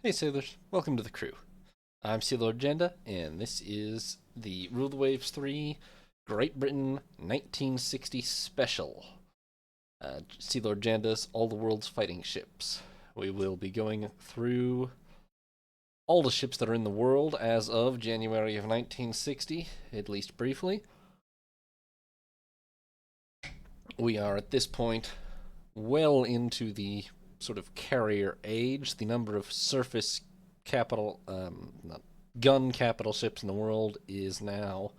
Hey sailors, welcome to the crew. I'm Sea Lord Janda, and this is the Rule the Waves 3 Great Britain 1960 special. Sea Lord Janda's All the World's Fighting Ships. We will be going through all the ships that are in the world as of January of 1960, at least briefly. We are at this point well into the sort of carrier age. The number of surface capital, not gun capital ships in the world is now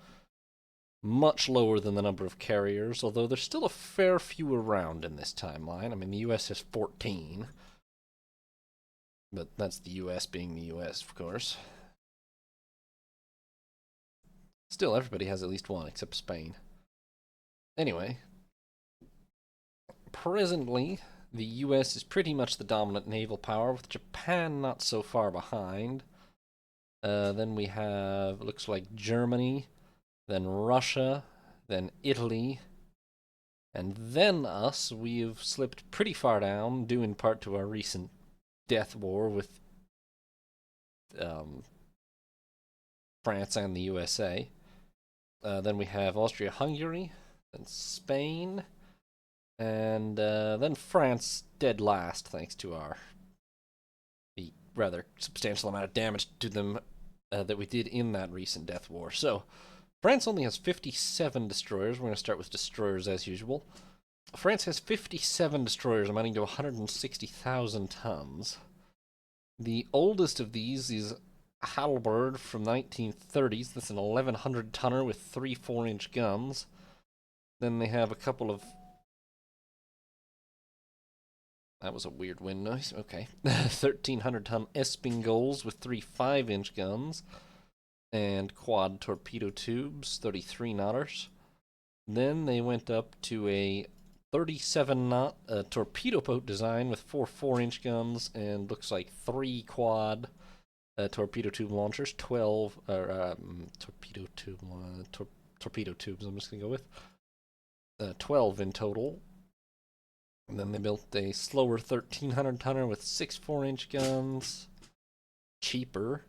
much lower than the number of carriers, although there's still a fair few around in this timeline. I mean, the US has 14, but that's the US being the US, of course. Still, everybody has at least one, except Spain. Anyway, presently, the US is pretty much the dominant naval power, with Japan not so far behind. Then we have, looks like Germany, then Russia, then Italy, and then us. We've slipped pretty far down, due in part to our recent death war with France and the USA. Then we have Austria-Hungary, then Spain, and then France dead last, thanks to the rather substantial amount of damage to them that we did in that recent death war. So, France only has 57 destroyers. We're going to start with destroyers as usual. France has 57 destroyers amounting to 160,000 tons. The oldest of these is Halberd from 1930s. That's an 1100 tonner with 3 4-inch guns. Then they have a couple of... That was a weird wind noise. Okay. 1300 ton Espingols with 3 5-inch guns and quad torpedo tubes, 33 knotters. Then they went up to a 37 knot torpedo boat design with 4 4-inch guns and looks like 3 quad torpedo tube launchers, 12 torpedo tubes. I'm just gonna go with 12 in total. And then they built a slower 1300 tonner with 6 4-inch guns, cheaper.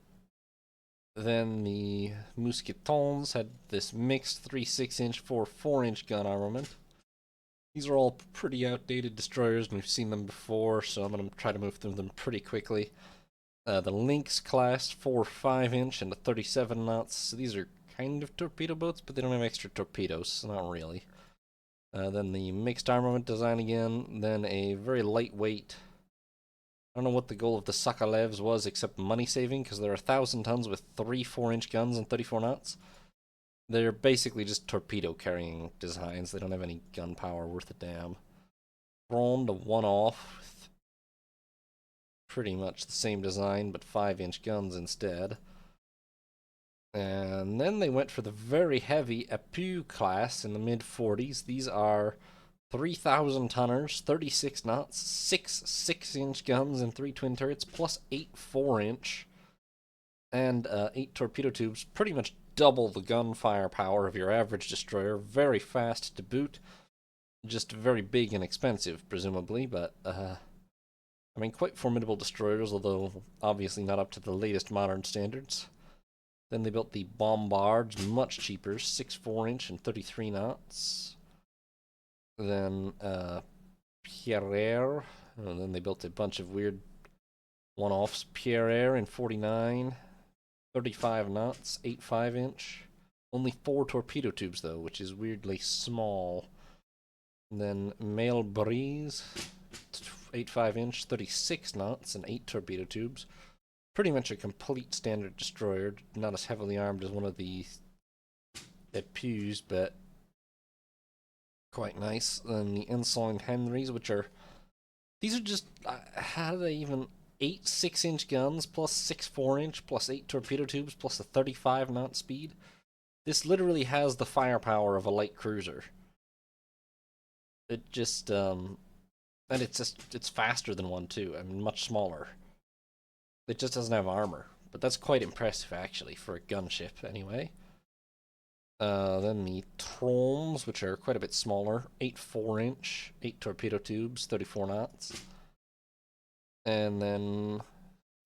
Then the Mousquetons had this mixed 3 6-inch, 4 4-inch gun armament. These are all pretty outdated destroyers, and we've seen them before, so I'm going to try to move through them pretty quickly. The Lynx class, 4 5-inch and a 37 knots. So these are kind of torpedo boats, but they don't have extra torpedoes, so not really. Then the mixed armament design again. Then a very lightweight... I don't know what the goal of the Sokolevs was, except money saving, because they're 1,000 tons with 3 4-inch guns and 34 knots. They're basically just torpedo carrying designs. They don't have any gunpowder worth a damn. Fronde, a one-off with pretty much the same design, but 5-inch guns instead. And then they went for the very heavy Apu class in the mid-40s. These are 3,000 tonners, 36 knots, 6 6-inch guns and 3 twin turrets, plus 8 4-inch, and 8 torpedo tubes. Pretty much double the gunfire power of your average destroyer. Very fast to boot. Just very big and expensive, presumably, but, I mean, quite formidable destroyers, although obviously not up to the latest modern standards. Then they built the Bombards, much cheaper, 6 4-inch and 33 knots. Then Pierre, and then they built a bunch of weird one-offs. Pierre in 49, 35 knots, 8 5-inch. Only 4 torpedo tubes, though, which is weirdly small. And then Mail Brise, 8 5-inch, 36 knots, and 8 torpedo tubes. Pretty much a complete standard destroyer, not as heavily armed as one of the Epus, but quite nice. Then the Ensign Henrys, which are... These are just... how do they even... 8 6-inch guns, plus 6 4-inch, plus 8 torpedo tubes, plus a 35 knot speed. This literally has the firepower of a light cruiser. It just... and it's faster than one, too. I mean, much smaller. It just doesn't have armor. But that's quite impressive, actually, for a gunship, anyway. Then the Troms, which are quite a bit smaller. 8 4-inch, 8 torpedo tubes, 34 knots. And then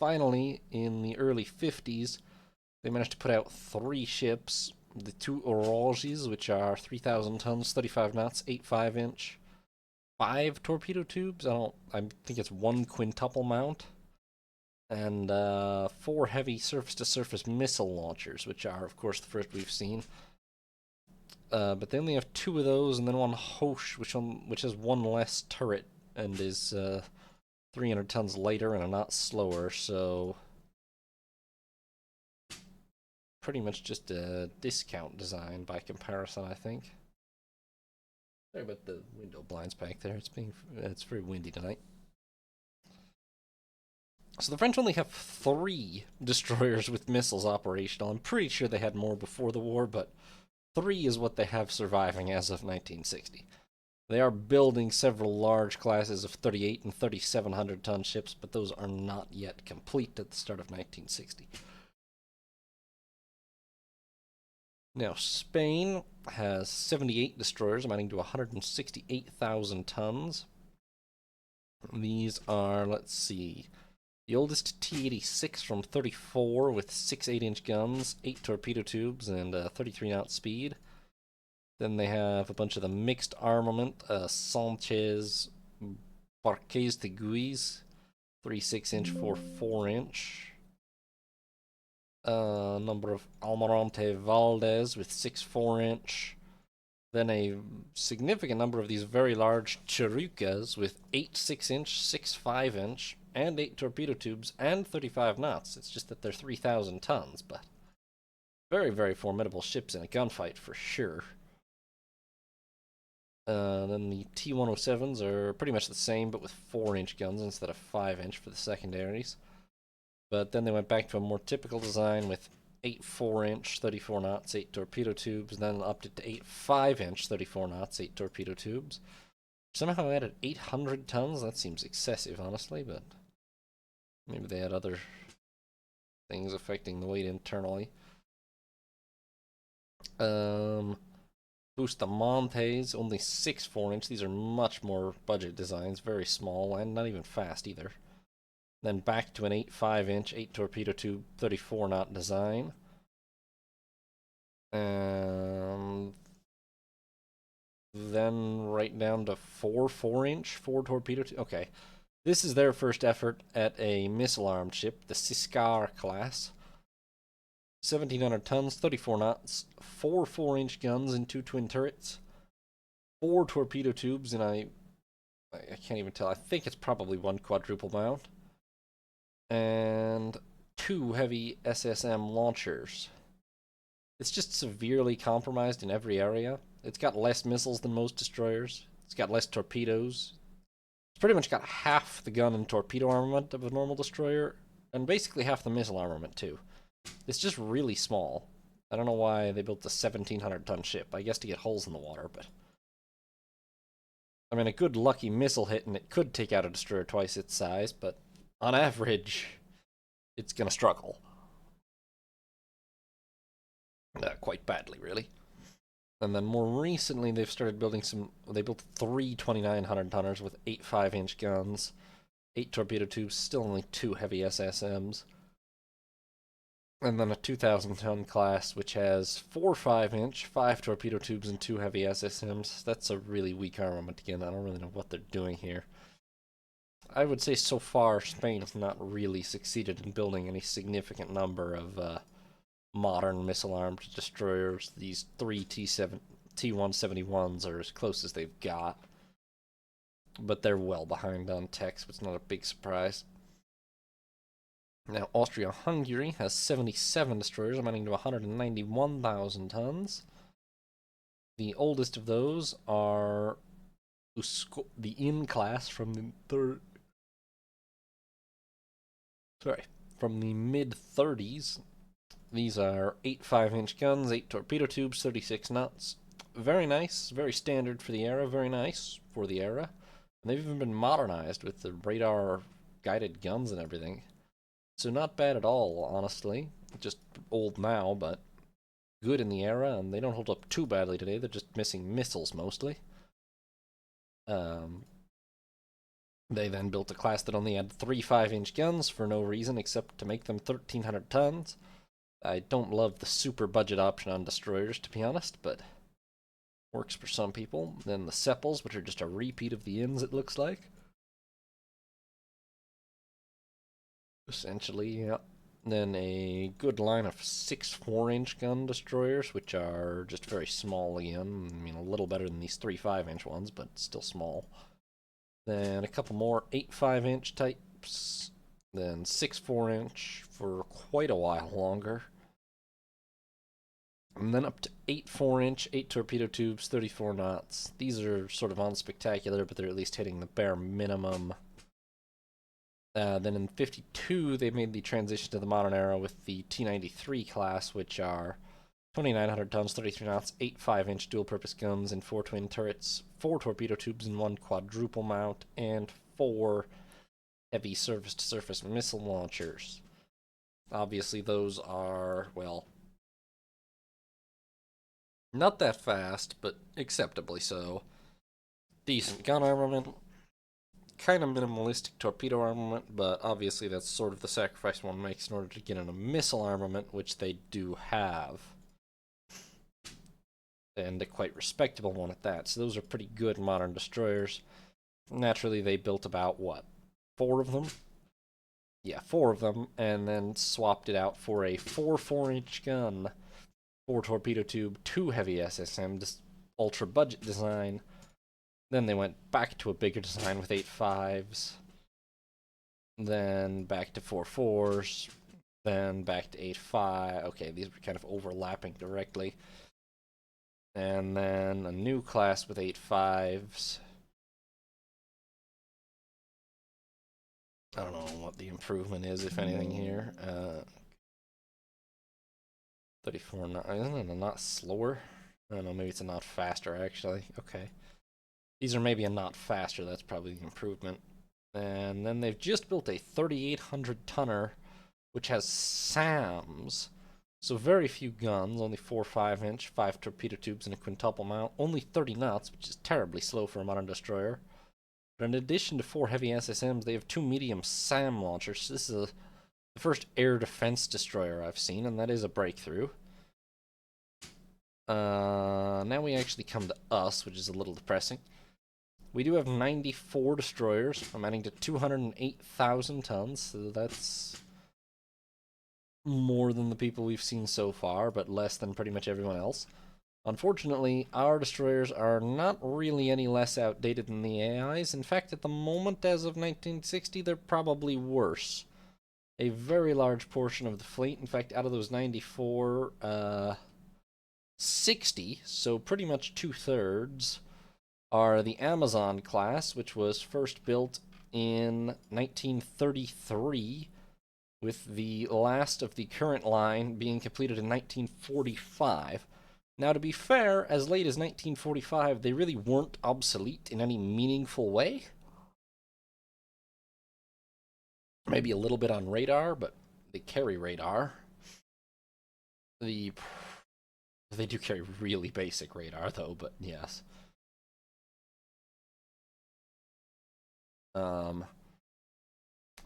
finally, in the early 50s, they managed to put out 3 ships. The 2 Orages, which are 3,000 tons, 35 knots, 8.5-inch. 5 torpedo tubes. I think it's 1 quintuple mount. And 4 heavy surface-to-surface missile launchers, which are, of course, the first we've seen. But they only have 2 of those, and then 1 Hoche, which has 1 less turret and is 300 tons lighter and a knot slower. So pretty much just a discount design by comparison, I think. Sorry about the window blinds back there. It's very windy tonight. So the French only have 3 destroyers with missiles operational. I'm pretty sure they had more before the war, but 3 is what they have surviving as of 1960. They are building several large classes of 38 and 3,700 ton ships, but those are not yet complete at the start of 1960. Now, Spain has 78 destroyers, amounting to 168,000 tons. These are, let's see, the oldest T-86 from 34 with 6 8-inch guns, 8 torpedo tubes, and 33 knot speed. Then they have a bunch of the mixed armament, Sanchez Barquez de Guise, 3 6-inch, 4 4-inch. Number of Almirante Valdez with 6 4-inch. Then a significant number of these very large Churrucas with 8 6-inch, 6 5-inch, and 8 torpedo tubes and 35 knots. It's just that they're 3,000 tons, but very, very formidable ships in a gunfight for sure. Then the T-107s are pretty much the same, but with 4-inch guns instead of 5-inch for the secondaries. But then they went back to a more typical design with 8 4-inch, 34 knots, 8 torpedo tubes, and then upped it to 8 5-inch, 34 knots, 8 torpedo tubes. Somehow added 800 tons. That seems excessive, honestly, but maybe they had other things affecting the weight internally. Bustamantes, only 6 4-inch. These are much more budget designs, very small, and not even fast either. Then back to an 8 5-inch, 8 torpedo tube, 34 knot design. And then right down to 4 4-inch, 4 torpedo tube. Okay. This is their first effort at a missile-armed ship, the Siscar class. 1,700 tons, 34 knots, 4 4-inch guns and 2 twin turrets, 4 torpedo tubes, and I can't even tell. I think it's probably 1 quadruple mount, and 2 heavy SSM launchers. It's just severely compromised in every area. It's got less missiles than most destroyers. It's got less torpedoes. It's pretty much got half the gun and torpedo armament of a normal destroyer, and basically half the missile armament too. It's just really small. I don't know why they built a 1,700-ton ship. I guess to get holes in the water, but I mean, a good lucky missile hit and it could take out a destroyer twice its size, but on average, it's gonna struggle. Quite badly, really. And then more recently, they've started building they built 3 2,900-tonners with 8 5-inch guns, 8 torpedo tubes, still only 2 heavy SSMs. And then a 2,000-ton class, which has 4 5-inch, 5 torpedo tubes, and 2 heavy SSMs. That's a really weak armament again. I don't really know what they're doing here. I would say so far, Spain has not really succeeded in building any significant number of modern missile-armed destroyers. These 3 T-171s are as close as they've got. But they're well behind on tech, so it's not a big surprise. Now, Austria-Hungary has 77 destroyers, amounting to 191,000 tons. The oldest of those are the In class from the from the mid-30s. These are 8 5-inch guns, 8 torpedo tubes, 36 knots. Very nice, very standard for the era, very nice for the era. And they've even been modernized with the radar-guided guns and everything. So not bad at all, honestly. Just old now, but good in the era, and they don't hold up too badly today. They're just missing missiles, mostly. They then built a class that only had 3 5-inch guns for no reason except to make them 1,300 tons. I don't love the super budget option on destroyers, to be honest, but works for some people. Then the Seppels, which are just a repeat of the Inns, it looks like. Essentially, yeah. Then a good line of 6 4-inch gun destroyers, which are just very small again. I mean, a little better than these 3 5-inch ones, but still small. Then a couple more 8 5-inch types. Then 6 4-inch for quite a while longer. And then up to 8 4-inch, 8 torpedo tubes, 34 knots. These are sort of unspectacular, but they're at least hitting the bare minimum. Then in 52, they made the transition to the modern era with the T-93 class, which are 2,900 tons, 33 knots, 8 5-inch dual-purpose guns, and 4 twin turrets, 4 torpedo tubes, and 1 quadruple mount, and 4 heavy surface-to-surface missile launchers. Obviously, those are, well, not that fast, but acceptably so. Decent gun armament, kind of minimalistic torpedo armament, but obviously that's sort of the sacrifice one makes in order to get in a missile armament, which they do have. And a quite respectable one at that. So those are pretty good modern destroyers. Naturally, they built about, what, 4 of them? Yeah, 4 of them, and then swapped it out for a 4 4-inch gun, 4 torpedo tube, 2 heavy SSM, ultra budget design. Then they went back to a bigger design with 8 5s. Then back to 4 4s. Then back to 8 5. Okay, these were kind of overlapping directly. And then a new class with 8 5s. I don't know what the improvement is, if anything, here. 34 knot. Isn't it a knot slower? I don't know, maybe it's a knot faster, actually. Okay. These are maybe a knot faster, that's probably the improvement. And then they've just built a 3,800 tonner, which has SAMs. So very few guns, only 4 5-inch, 5 torpedo tubes, and a quintuple mount. Only 30 knots, which is terribly slow for a modern destroyer. But in addition to 4 heavy SSMs, they have 2 medium SAM launchers. This is the first air defense destroyer I've seen, and that is a breakthrough. Now we actually come to us, which is a little depressing. We do have 94 destroyers, amounting to 208,000 tons, so that's more than the people we've seen so far, but less than pretty much everyone else. Unfortunately, our destroyers are not really any less outdated than the AIs. In fact, at the moment, as of 1960, they're probably worse. A very large portion of the fleet, in fact, out of those 94, 60, so pretty much 2/3, are the Amazon class, which was first built in 1933, with the last of the current line being completed in 1945. Now, to be fair, as late as 1945, they really weren't obsolete in any meaningful way. Maybe a little bit on radar, but they carry radar. They do carry really basic radar, though, but yes.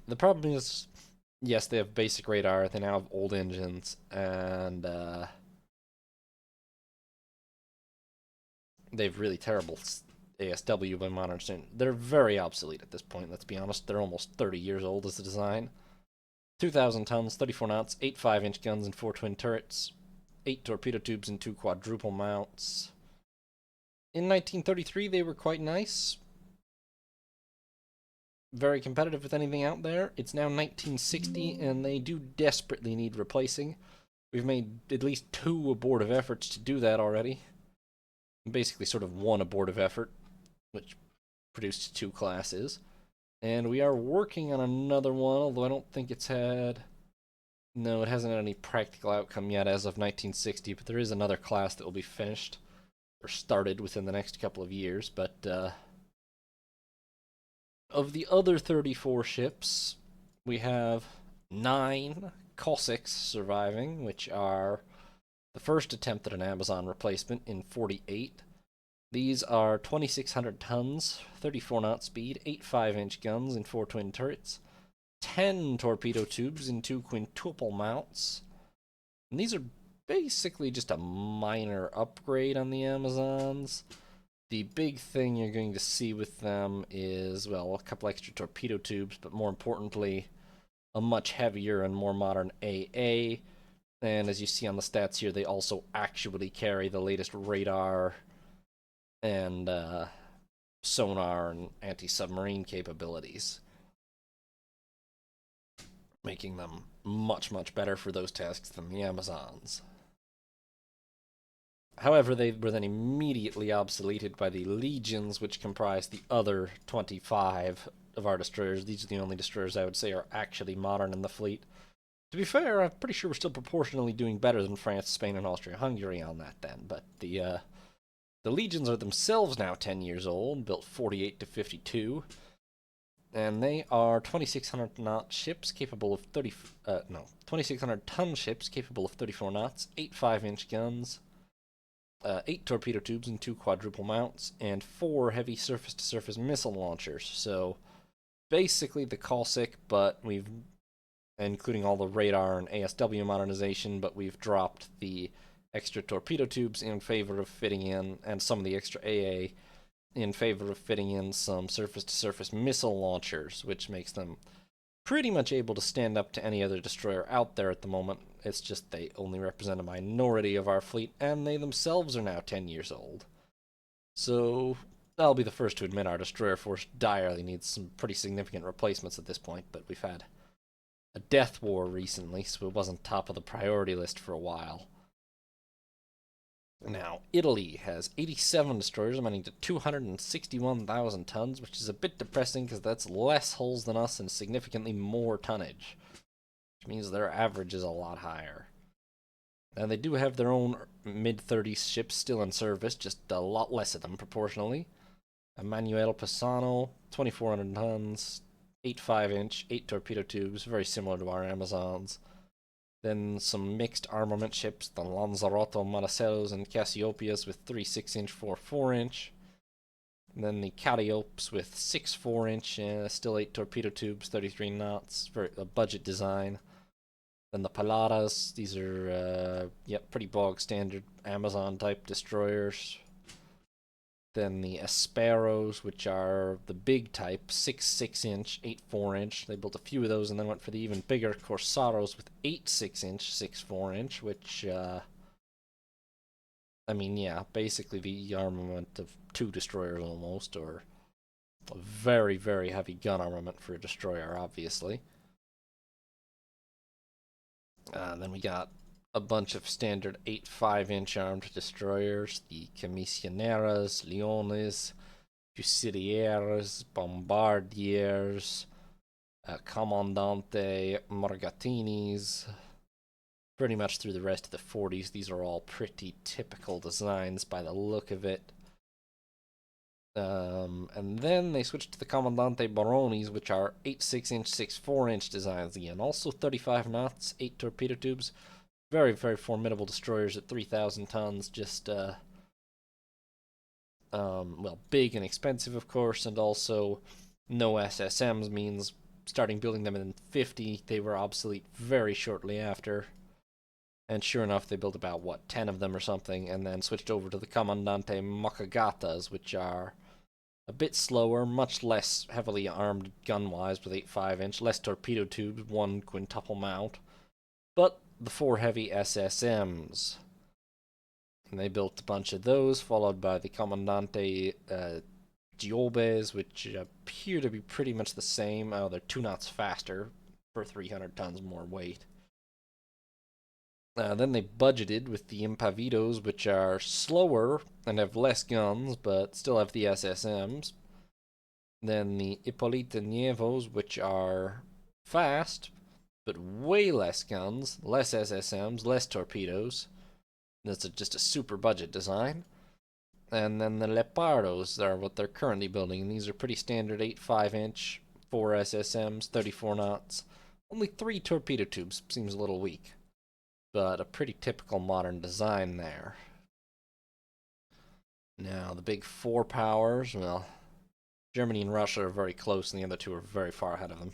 The problem is, yes, they have basic radar, they now have old engines, and they have really terrible ASW by modern standards. They're very obsolete at this point, let's be honest. They're almost 30 years old as a design. 2,000 tons, 34 knots, 8 5-inch guns and 4 twin turrets, 8 torpedo tubes and 2 quadruple mounts. In 1933, they were quite nice. Very competitive with anything out there. It's now 1960, and they do desperately need replacing. We've made at least 2 abortive efforts to do that already. Basically sort of 1 abortive effort, which produced 2 classes. And we are working on another one, although I don't think it's had... No, it hasn't had any practical outcome yet as of 1960, but there is another class that will be finished, or started within the next couple of years, but, of the other 34 ships, we have 9 Cossacks surviving, which are the first attempt at an Amazon replacement in 48. These are 2,600 tons, 34 knot speed, 8 5-inch guns and 4 twin turrets, 10 torpedo tubes and 2 quintuple mounts. And these are basically just a minor upgrade on the Amazons. The big thing you're going to see with them is, well, a couple extra torpedo tubes, but more importantly, a much heavier and more modern AA. And as you see on the stats here, they also actually carry the latest radar and sonar and anti-submarine capabilities, making them much, much better for those tasks than the Amazons. However, they were then immediately obsoleted by the Legions, which comprise the other 25 of our destroyers. These are the only destroyers I would say are actually modern in the fleet. To be fair, I'm pretty sure we're still proportionally doing better than France, Spain, and Austria-Hungary on that then, but the Legions are themselves now 10 years old, built 48 to 52, and they are 2,600 knot ships capable of 2,600 ton ships capable of 34 knots, 8 5-inch guns, 8 torpedo tubes and 2 quadruple mounts, and 4 heavy surface-to-surface missile launchers. So basically the Cossack, but we've, including all the radar and ASW modernization, but we've dropped the extra torpedo tubes in favor of fitting in, and some of the extra AA in favor of fitting in some surface-to-surface missile launchers, which makes them pretty much able to stand up to any other destroyer out there at the moment. It's just they only represent a minority of our fleet, and they themselves are now 10 years old. So I'll be the first to admit our destroyer force direly needs some pretty significant replacements at this point, but we've had a death war recently, so it wasn't top of the priority list for a while. Now, Italy has 87 destroyers amounting to 261,000 tons, which is a bit depressing because that's less hulls than us and significantly more tonnage, which means their average is a lot higher. Now, they do have their own mid-30s ships still in service, just a lot less of them proportionally. Emanuele Pisano, 2,400 tons, 8 5-inch, 8 torpedo tubes, very similar to our Amazons. Then some mixed armament ships, the Lanzarote, Maracellos, and Cassiopeias with 3 6-inch, 4 4-inch. Then the Calliopes with 6 4-inch, still 8 torpedo tubes, 33 knots, very a budget design. Then the Paladas, these are, pretty bog standard Amazon type destroyers. Then the Asperos, which are the big type, 6 6-inch, 8 4-inch. They built a few of those and then went for the even bigger Corsaros with 8 6-inch, 6 4-inch, which, basically the armament of 2 destroyers almost, or a very, very heavy gun armament for a destroyer, obviously. Then we got a bunch of standard 8 5-inch armed destroyers, the Comisioneras, Leones, Fusiliers, Bombardiers, Comandante, Morgatinis. Pretty much through the rest of the 40s, these are all pretty typical designs by the look of it. And then they switched to the Comandante Baronis, which are 8 6-inch, 6 4-inch designs again. Also 35 knots, 8 torpedo tubes. Very, very formidable destroyers at 3,000 tons. Just, big and expensive, of course, and also no SSMs means starting building them in 50, they were obsolete very shortly after. And sure enough, they built about, 10 of them or something, and then switched over to the Comandante Makagatas, which are a bit slower, much less heavily armed gun-wise with 8 5-inch, less torpedo tubes, 1 quintuple mount, but the 4 heavy SSMs. And they built a bunch of those, followed by the Comandante Giobes, which appear to be pretty much the same. Oh, they're 2 knots faster for 300 tons more weight. Then they budgeted with the Impavidos, which are slower and have less guns, but still have the SSMs. Then the Ippolita Nievos, which are fast, but way less guns, less SSMs, less torpedoes. That's just a super budget design. And then the Lepardos are what they're currently building, and these are pretty standard 8 5-inch, 4 SSMs, 34 knots. Only 3 torpedo tubes, seems a little weak, but a pretty typical modern design there. Now, the big four powers, well, Germany and Russia are very close, and the other two are very far ahead of them.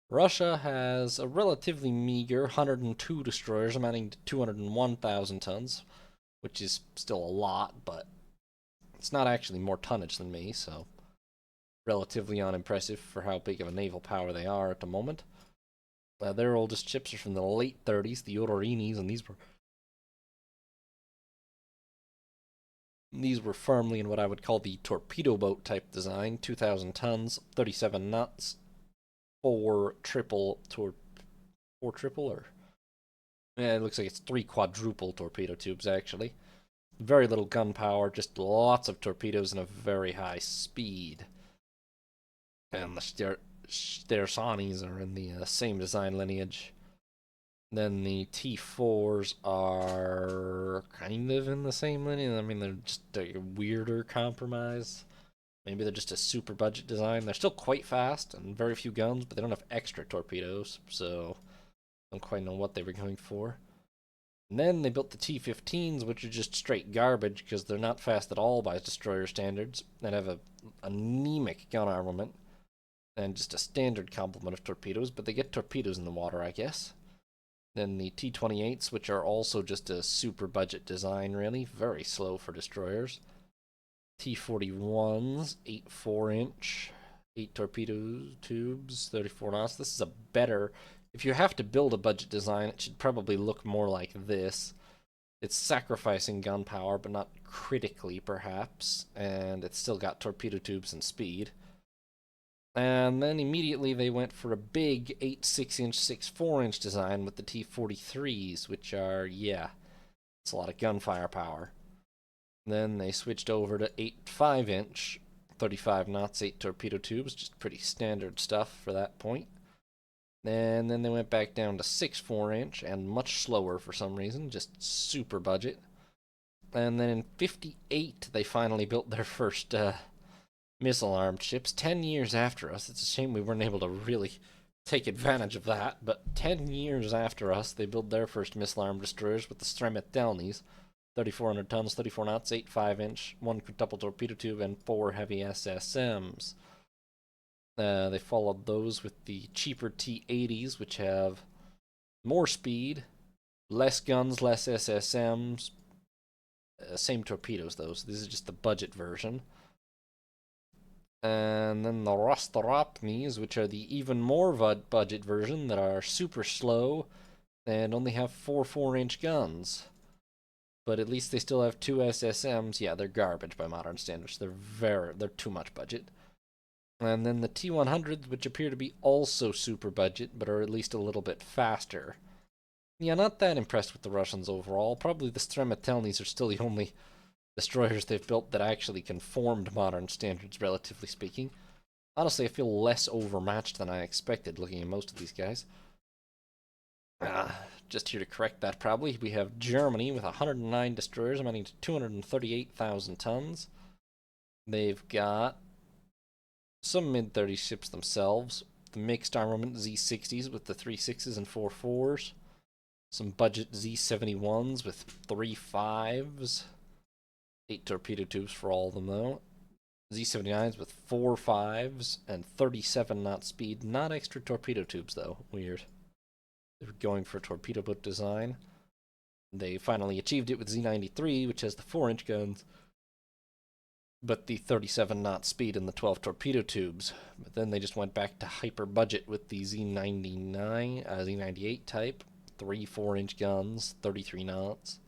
Russia has a relatively meager 102 destroyers, amounting to 201,000 tons, which is still a lot, but it's not actually more tonnage than me, so relatively unimpressive for how big of a naval power they are at the moment. Their oldest ships are from the late 30s, the Ororinis, and these were firmly in what I would call the torpedo boat type design, 2,000 tons, 37 knots, four triple or yeah, it looks like it's three quadruple torpedo tubes actually. Very little gun power, just lots of torpedoes and a very high speed. And the Stersanis are in the same design lineage. Then the T4s are kind of in the same lineage. I mean, they're just a weirder compromise. Maybe they're just a super budget design. They're still quite fast and very few guns, but they don't have extra torpedoes, so I don't quite know what they were going for. And then they built the T-15s, which are just straight garbage because they're not fast at all by destroyer standards, and have a anemic gun armament and just a standard complement of torpedoes, but they get torpedoes in the water, I guess. Then the T-28s, which are also just a super budget design, really. Very slow for destroyers. T-41s, 8 4-inch, 8 torpedo tubes, 34 knots. This is a better... If you have to build a budget design, it should probably look more like this. It's sacrificing gun power, but not critically, perhaps. And it's still got torpedo tubes and speed. And then immediately they went for a big 8 6-inch, 6 4-inch design with the T-43s, which are, yeah, it's a lot of gunfire power. Then they switched over to 8 5-inch, 35 knots, 8 torpedo tubes, just pretty standard stuff for that point. And then they went back down to 6 4-inch and much slower for some reason, just super budget. And then in 58, they finally built their first missile-armed ships 10 years after us. It's a shame we weren't able to really take advantage of that, but 10 years after us, they built their first missile-armed destroyers with the Stremetelnis, 3,400 tons, 34 knots, 8 5-inch, 1 quintuple torpedo tube, and 4 heavy SSMs. They followed those with the cheaper T-80s, which have more speed, less guns, less SSMs, same torpedoes though, so this is just the budget version. And then the Rostoropnis, which are the even more budget version that are super slow and only have 4 4-inch guns. But at least they still have 2 SSMs. Yeah, they're garbage by modern standards. They're too much budget. And then the T-100s, which appear to be also super budget, but are at least a little bit faster. Yeah, not that impressed with the Russians overall. Probably the Stremetelnis are still the only destroyers they've built that actually conform to modern standards, relatively speaking. Honestly, I feel less overmatched than I expected looking at most of these guys. Just here to correct that, probably, we have Germany with 109 destroyers amounting to 238,000 tons. They've got some mid-30s ships themselves. The mixed armament Z-60s with the 3 6s and 4 4s. Some budget Z-71s with 3 5s. 8 torpedo tubes for all of them, though. Z-79s with 4 5s and 37 knot speed. Not extra torpedo tubes, though. Weird. They were going for a torpedo boat design. They finally achieved it with Z-93, which has the 4-inch guns, but the 37 knot speed and the 12 torpedo tubes. But then they just went back to hyper budget with the Z-99, Z-98 type, 3 4-inch guns, 33 knots.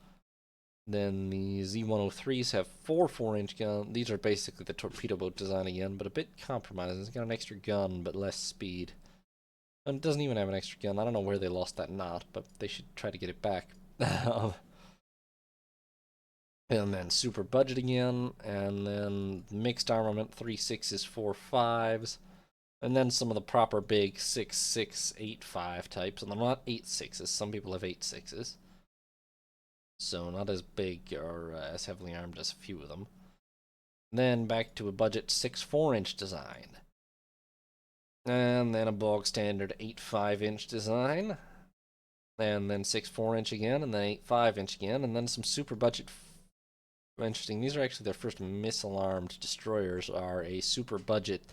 Then the Z-103s have 4 4-inch guns. These are basically the torpedo boat design again, but a bit compromised. It's got an extra gun, but less speed. And it doesn't even have an extra gun. I don't know where they lost that knot, but they should try to get it back. And then super budget again, and then mixed armament, 3 6s, 4 5s, and then some of the proper big 6 6, 8 5 types, and they're not 8 6s. Some people have 8 6s. So not as big or as heavily armed as a few of them. Then back to a budget 6 4-inch design. And then a bog standard 8 5-inch design. And then 6 4-inch again, and then 8 5-inch again, and then some super budget Interesting. These are actually their first missile-armed destroyers. Are a super budget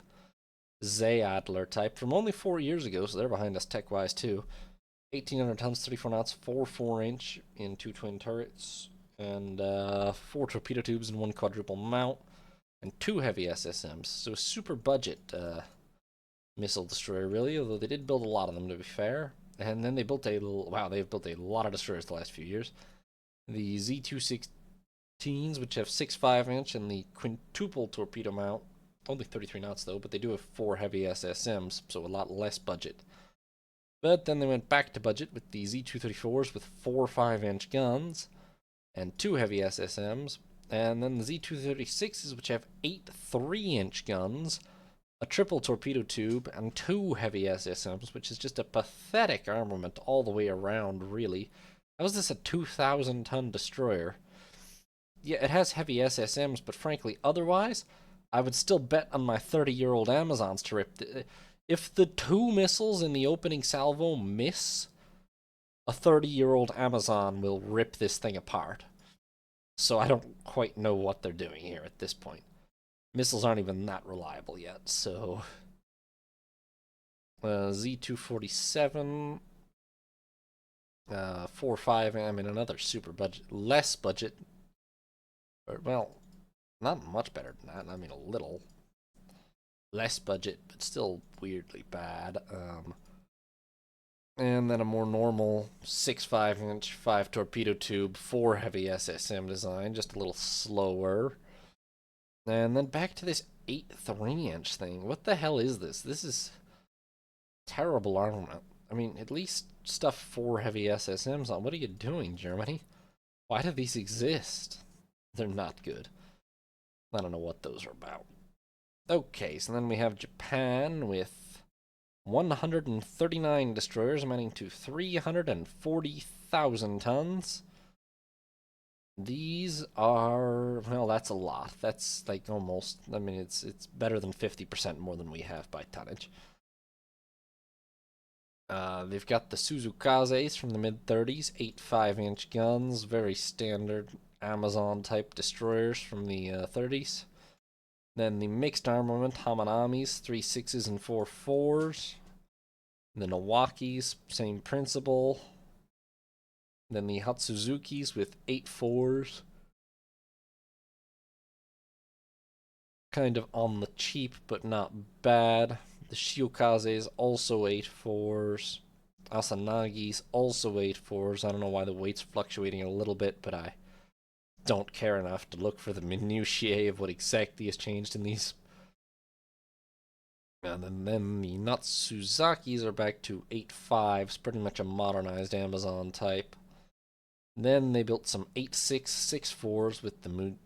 Zayadler type from only 4 years ago, so they're behind us tech-wise too. 1,800 tons, 34 knots, 4.4-inch in 2 twin turrets, and 4 torpedo tubes and 1 quadruple mount, and 2 heavy SSMs. So super budget missile destroyer, really, although they did build a lot of them, to be fair. And then they built a wow, they've built a lot of destroyers the last few years. The Z216s, which have 6.5-inch, and the quintuple torpedo mount, only 33 knots though, but they do have 4 heavy SSMs, so a lot less budget. But then they went back to budget with the Z234s with 4 5-inch guns and 2 heavy SSMs, and then the Z236s, which have 8 3-inch guns, a triple torpedo tube, and 2 heavy SSMs, which is just a pathetic armament all the way around, really. How is this a 2,000-ton destroyer? Yeah, it has heavy SSMs, but frankly, otherwise, I would still bet on my 30-year-old Amazons to rip. If the 2 missiles in the opening salvo miss, a 30-year-old Amazon will rip this thing apart. So I don't quite know what they're doing here at this point. Missiles aren't even that reliable yet, so... Z247... 4.5, I mean, another super budget, less budget, or, well, not much better than that, I mean, a little less budget, but still weirdly bad, and then a more normal 6.5-inch, 5 torpedo tube, 4 heavy SSM design, just a little slower, and then back to this 8 3-inch thing. What the hell is this? This is terrible armament. I mean, at least stuff 4 heavy SSMs on. What are you doing, Germany? Why do these exist? They're not good. I don't know what those are about. Okay, so then we have Japan with 139 destroyers amounting to 340,000 tons. These are, well, that's a lot. That's like almost, I mean, it's better than 50% more than we have by tonnage. They've got the Suzukazes from the mid-30s, 8 5-inch guns, very standard Amazon-type destroyers from the 30s. Then the mixed armament Hamanamis, 3 6s and 4 4s. The Nawakis, same principle. Then the Hatsuzukis with 8 4s. Kind of on the cheap, but not bad. The Shiokazes, also 8 4s. Asanagis, also 8 4s. I don't know why the weight's fluctuating a little bit, but I don't care enough to look for the minutiae of what exactly has changed in these. And then the Natsuzakis are back to 8 5s, pretty much a modernized Amazon type. Then they built some 8 6 6 4s with the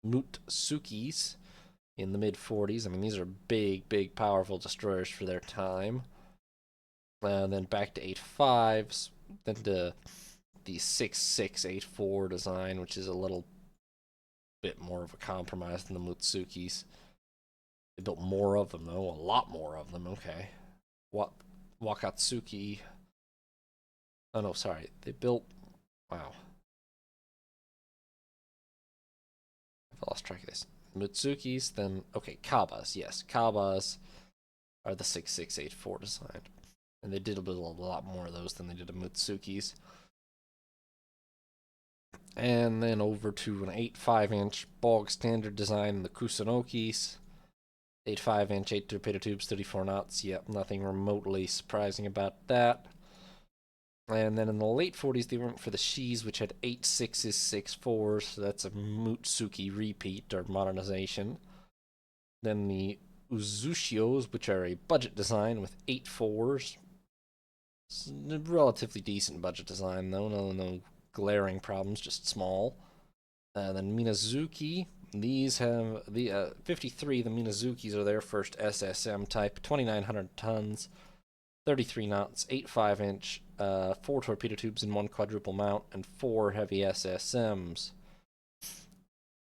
Mutsukis in the mid-40s. I mean, these are big, powerful destroyers for their time. And then back to 8 5s, then to the 6 6 8 4 design, which is a little bit more of a compromise than the Mutsukis. They built more of them, though. A lot more of them, okay. Wakatsuki. Oh, no, sorry. They built... Wow. I've lost track of this. Mutsukis, then... Okay, Kabas, yes. Kabas are the 6684 design. And they did build a lot more of those than they did of Mutsukis. And then over to an 8 5-inch bog standard design, the Kusanokis. 8 5-inch, 8 torpedo tubes, 34 knots. Yep, nothing remotely surprising about that. And then in the late 40s, they went for the Shis, which had 8 6s, 6 4s. So that's a Mutsuki repeat or modernization. Then the Uzushios, which are a budget design with 8 4s. It's a relatively decent budget design, though. No glaring problems, just small. Then Minazuki. These have the 53. The Minazukis are their first SSM type, 2,900 tons, 33 knots, 8 5-inch, 4 torpedo tubes in 1 quadruple mount, and 4 heavy SSMs.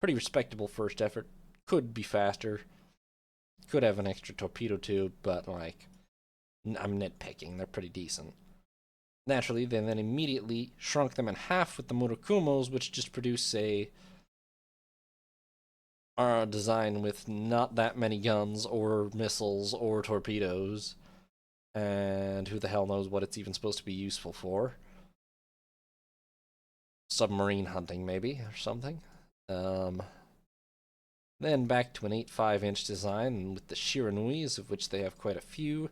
Pretty respectable first effort. Could be faster. Could have an extra torpedo tube, but like, I'm nitpicking. They're pretty decent. Naturally, they then immediately shrunk them in half with the Murakumos, which just produce a are a design with not that many guns or missiles or torpedoes, and who the hell knows what it's even supposed to be useful for. Submarine hunting, maybe, or something. Um, then back to an 8.5-inch design with the Shiranuis, of which they have quite a few.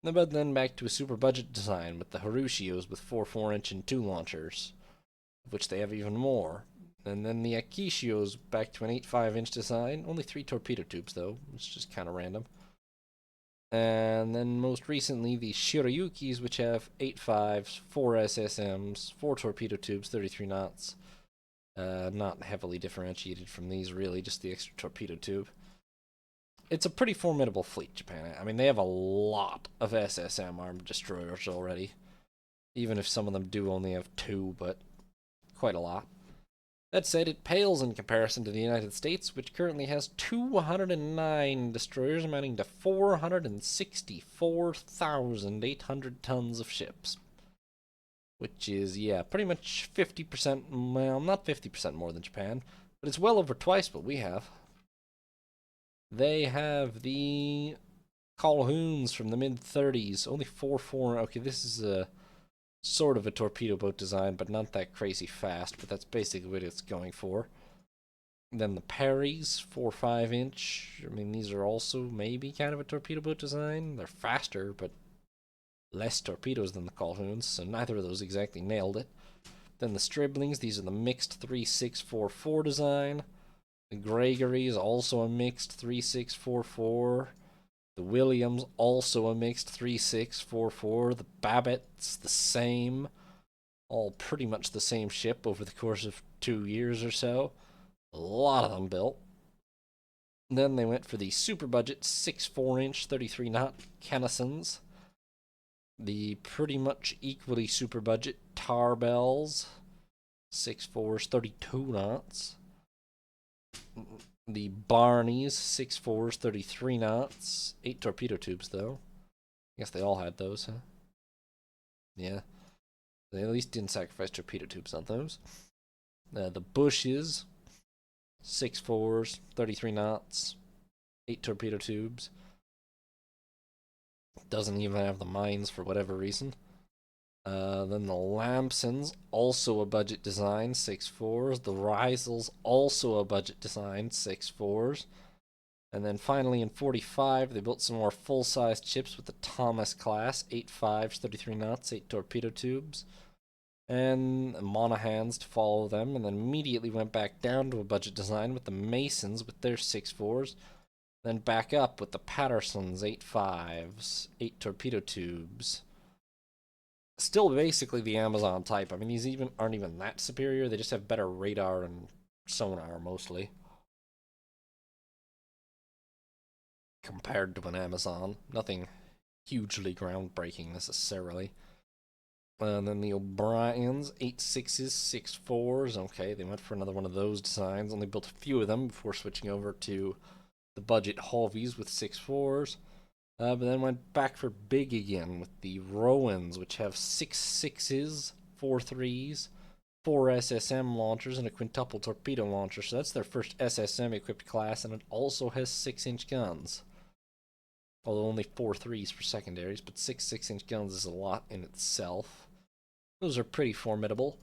But then back to a super budget design with the Hirushios with 4.4-inch and 2 launchers, of which they have even more. And then the Akishios back to an 8.5-inch design, only 3 torpedo tubes though, it's just kind of random. And then most recently the Shirayukis, which have 8.5s, 4 SSMs, 4 torpedo tubes, 33 knots. Not heavily differentiated from these, really, just the extra torpedo tube. It's a pretty formidable fleet, Japan. I mean, they have a lot of SSM armed destroyers already. Even if some of them do only have 2, but quite a lot. That said, it pales in comparison to the United States, which currently has 209 destroyers, amounting to 464,800 tons of ships. Which is, yeah, pretty much 50%, well, not 50% more than Japan, but it's well over twice what we have. They have the Calhouns from the mid-30s, only 4.4. Okay, this is a sort of a torpedo boat design, but not that crazy fast, but that's basically what it's going for. Then the Perrys, 4.5-inch. I mean, these are also maybe kind of a torpedo boat design. They're faster, but less torpedoes than the Calhouns, so neither of those exactly nailed it. Then the Striblings, these are the mixed 3.644 design. The Gregory is also a mixed 3.644. The Williams, also a mixed 3.644. The Babbitt's the same. All pretty much the same ship over the course of 2 years or so. A lot of them built. Then they went for the super budget 6.4-inch 33 knot Kennisons. The pretty much equally super budget Tarbells, 6.4s 32 knots. The Barneys, 6.4s 33 knots. 8 torpedo tubes, though. I guess they all had those, huh? Yeah. They at least didn't sacrifice torpedo tubes on those. The Bushes, 6.4s 33 knots. 8 torpedo tubes. Doesn't even have the mines for whatever reason. Then the Lamsons, also a budget design, 6.4s. The Risels, also a budget design, 6.4s. And then finally in 45, they built some more full-sized ships with the Thomas class, 8.5s, 33 knots, 8 torpedo tubes. And Monahans to follow them, and then immediately went back down to a budget design with the Masons with their 6.4s. Then back up with the Pattersons, 8.5s, 8 torpedo tubes. Still basically the Amazon type. I mean, these aren't even that superior. They just have better radar and sonar mostly compared to an Amazon. Nothing hugely groundbreaking necessarily. And then the O'Briens, 8.6s, 6.4s. Okay, they went for another one of those designs. Only built a few of them before switching over to the budget Hulvies with 6.4s. But then went back for big again with the Rowans, which have 6.6s, 4.3s, 4 SSM launchers, and a quintuple torpedo launcher. So that's their first SSM equipped class, and it also has 6-inch guns. Although only 4.3s for secondaries, but 6 6-inch guns is a lot in itself. Those are pretty formidable.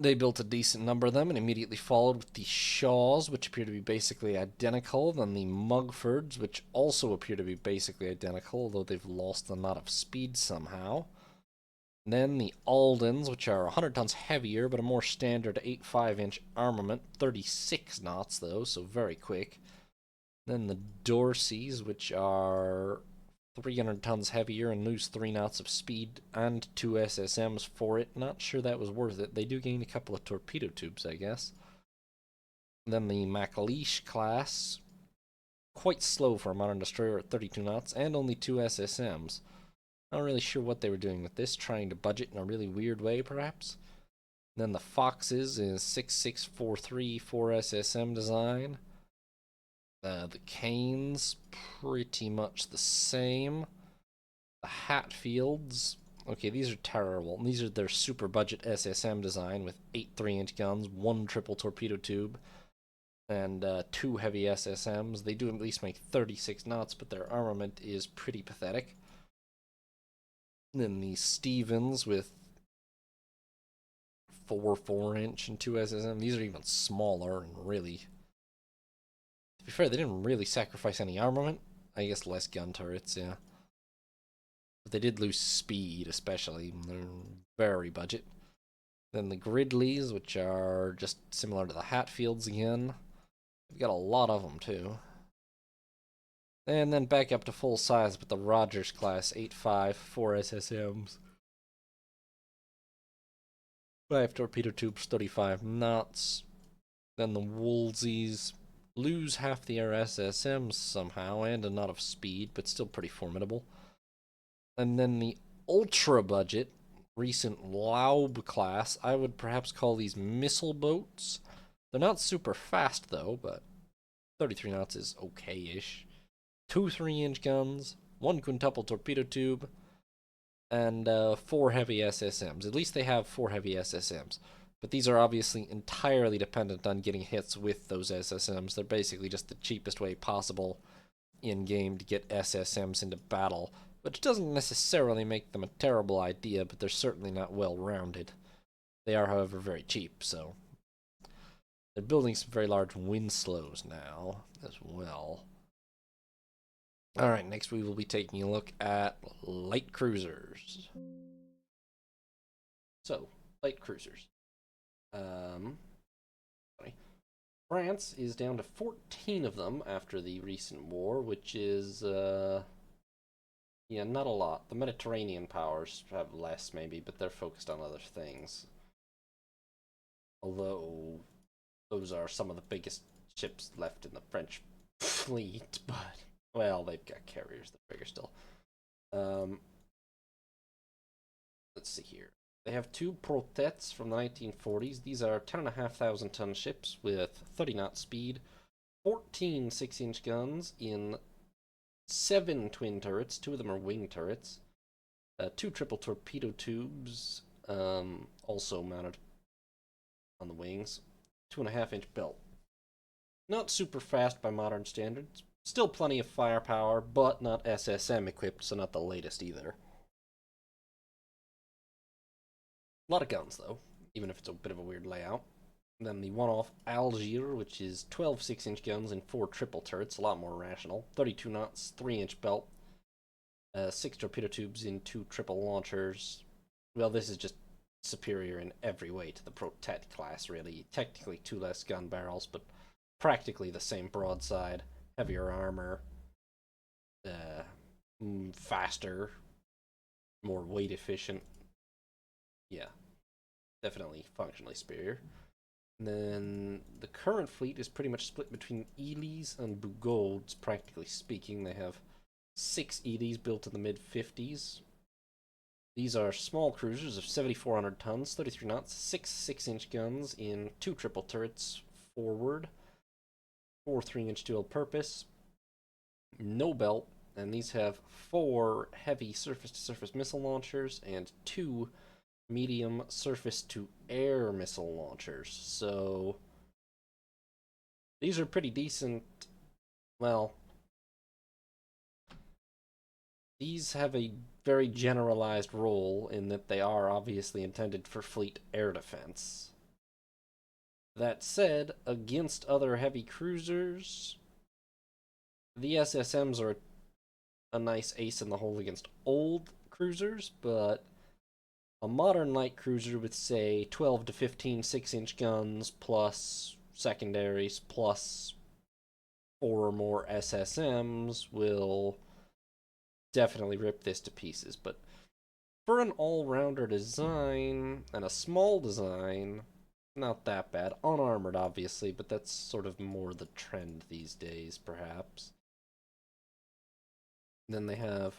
They built a decent number of them and immediately followed with the Shaws, which appear to be basically identical, then the Mugfords, which also appear to be basically identical, although they've lost a lot of speed somehow. Then the Aldens, which are 100 tons heavier, but a more standard 8.5-inch armament, 36 knots though, so very quick. Then the Dorseys, which are 300 tons heavier and lose 3 knots of speed and 2 SSMs for it. Not sure that was worth it. They do gain a couple of torpedo tubes, I guess. Then the MacLeish class, quite slow for a modern destroyer at 32 knots and only 2 SSMs. Not really sure what they were doing with this, trying to budget in a really weird way, perhaps. Then the Foxes is 6.643 4 SSM design. The Canes, pretty much the same. The Hatfields, okay, these are terrible. These are their super budget SSM design with 8 3-inch guns, 1 triple torpedo tube. and 2 heavy SSMs. They do at least make 36 knots, but their armament is pretty pathetic. Then the Stevens with 4 4-inch and 2 SSM. These are even smaller and really. To be fair, they didn't really sacrifice any armament. I guess less gun turrets, yeah. But they did lose speed, especially. They're very budget. Then the Gridleys, which are just similar to the Hatfields again. We've got a lot of them, too. And then back up to full size with the Rogers class, 8.5, 4 SSMs. 5 torpedo tubes, 35 knots. Then the Woolseys lose half their SSMs somehow, and a knot of speed, but still pretty formidable. And then the ultra budget, recent Laub class, I would perhaps call these missile boats. They're not super fast though, but 33 knots is okay-ish. 2 3-inch guns, 1 quintuple torpedo tube, and 4 heavy SSMs. At least they have 4 heavy SSMs. But these are obviously entirely dependent on getting hits with those SSMs. They're basically just the cheapest way possible in-game to get SSMs into battle, which doesn't necessarily make them a terrible idea, but they're certainly not well-rounded. They are, however, very cheap, so they're building some very large Winslows now as well. Alright, next we will be taking a look at light cruisers. So, light cruisers. France is down to 14 of them after the recent war, which is, yeah, not a lot. The Mediterranean powers have less, maybe, but they're focused on other things. Although, those are some of the biggest ships left in the French fleet, but, well, they've got carriers that are bigger still. Let's see here. They have 2 Protets from the 1940s. These are 10,500 ton ships with 30 knot speed, 14 6-inch guns in 7 twin turrets. 2 of them are wing turrets. 2 triple torpedo tubes, also mounted on the wings. 2.5-inch belt. Not super fast by modern standards. Still plenty of firepower, but not SSM equipped, so not the latest either. A lot of guns, though, even if it's a bit of a weird layout. And then the one-off Algiers, which is 12 6-inch guns and 4 triple turrets, a lot more rational. 32 knots, 3-inch belt, 6 torpedo tubes in 2 triple launchers. Well, this is just superior in every way to the Protet class, really. Technically 2 less gun barrels, but practically the same broadside, heavier armor, faster, more weight efficient. Yeah, definitely functionally superior. And then the current fleet is pretty much split between Elys and Bugauds, practically speaking. They have 6 Elys built in the mid-50s. These are small cruisers of 7,400 tons, 33 knots, 6 6-inch guns in 2 triple turrets forward, 4 3-inch dual purpose, no belt, and these have 4 heavy surface-to-surface missile launchers and 2 medium surface-to-air missile launchers. So these are pretty decent. Well, these have a very generalized role in that they are obviously intended for fleet air defense. That said, against other heavy cruisers, the SSMs are a nice ace in the hole against old cruisers, but a modern light cruiser with, say, 12 to 15 6-inch guns plus secondaries plus 4 or more SSMs will definitely rip this to pieces. But for an all-rounder design and a small design, not that bad. Unarmored, obviously, but that's sort of more the trend these days, perhaps. Then they have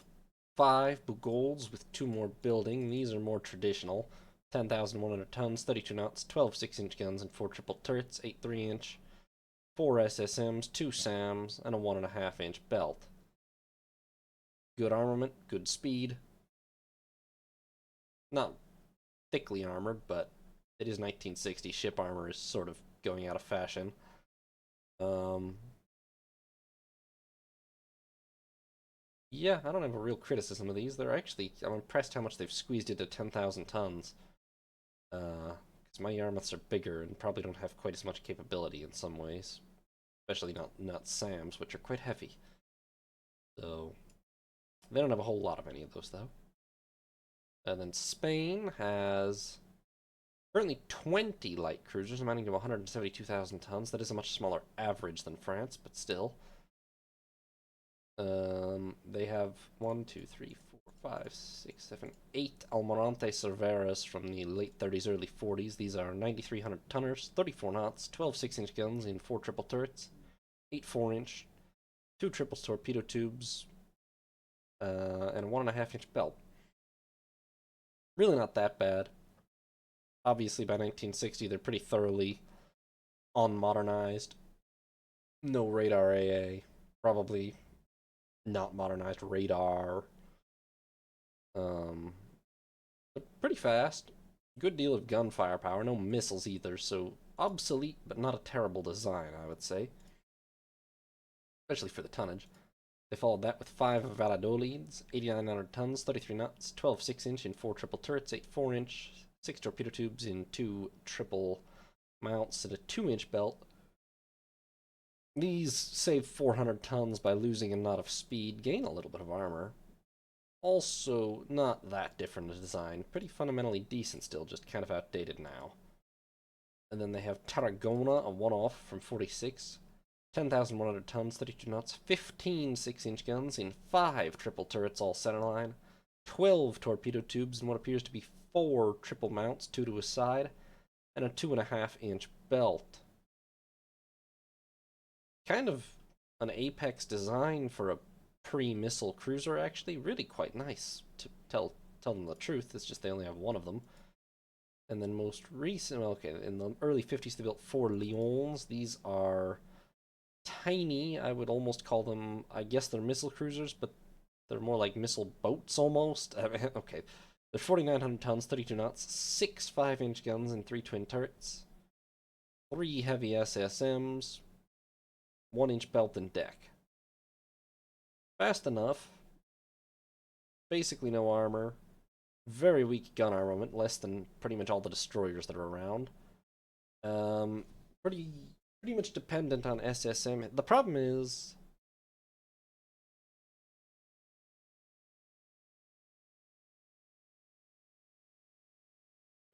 5 Bugauds with 2 more building. These are more traditional. 10,100 tons, 32 knots, 12 6-inch guns, and 4 triple turrets, 8 3-inch, 4 SSMs, 2 SAMs, and a 1.5-inch belt. Good armament, good speed. Not thickly armored, but it is 1960. Ship armor is sort of going out of fashion. Um, yeah, I don't have a real criticism of these. They're actually, I'm impressed how much they've squeezed into 10,000 tons. Because my Yarmouths are bigger and probably don't have quite as much capability in some ways. Especially not Sam's, which are quite heavy. So, they don't have a whole lot of any of those, though. And then Spain has currently 20 light cruisers, amounting to 172,000 tons. That is a much smaller average than France, but still. They have 1, 2, 3, 4, 5, 6, 7, 8 Almirante Cerveras from the late 30s, early 40s. These are 9,300 tonners, 34 knots, 12 6-inch guns in 4 triple turrets, 8 4-inch, 2 triple torpedo tubes, and a 1.5-inch belt. Really not that bad. Obviously, by 1960, they're pretty thoroughly unmodernized. No radar AA. Probably not modernized radar. Um, pretty fast. Good deal of gun firepower. No missiles either, so obsolete, but not a terrible design, I would say. Especially for the tonnage. They followed that with 5 Valladolids, 8,900 tons, 33 knots, 12 6-inch in 4 triple turrets, 8 4-inch, 6 torpedo tubes in 2 triple mounts, and a 2-inch belt. These save 400 tons by losing a knot of speed, gain a little bit of armor. Also, not that different a design. Pretty fundamentally decent still, just kind of outdated now. And then they have Tarragona, a one-off from 46. 10,100 tons, 32 knots, 15 6-inch guns in 5 triple turrets all centerline, 12 torpedo tubes in what appears to be 4 triple mounts, 2 to a side, and a 2.5-inch belt. Kind of an apex design for a pre-missile cruiser, actually. Really quite nice, to tell them the truth. It's just they only have one of them. And then most recent, okay, in the early 50s they built 4 Lions. These are tiny. I would almost call them, I guess they're missile cruisers, but they're more like missile boats almost. Okay. They're 4,900 tons, 32 knots, 6 5-inch guns and 3 twin turrets, 3 heavy SSMs, 1-inch belt and deck. Fast enough. Basically no armor. Very weak gun armament, less than pretty much all the destroyers that are around. Pretty much dependent on SSM. The problem is,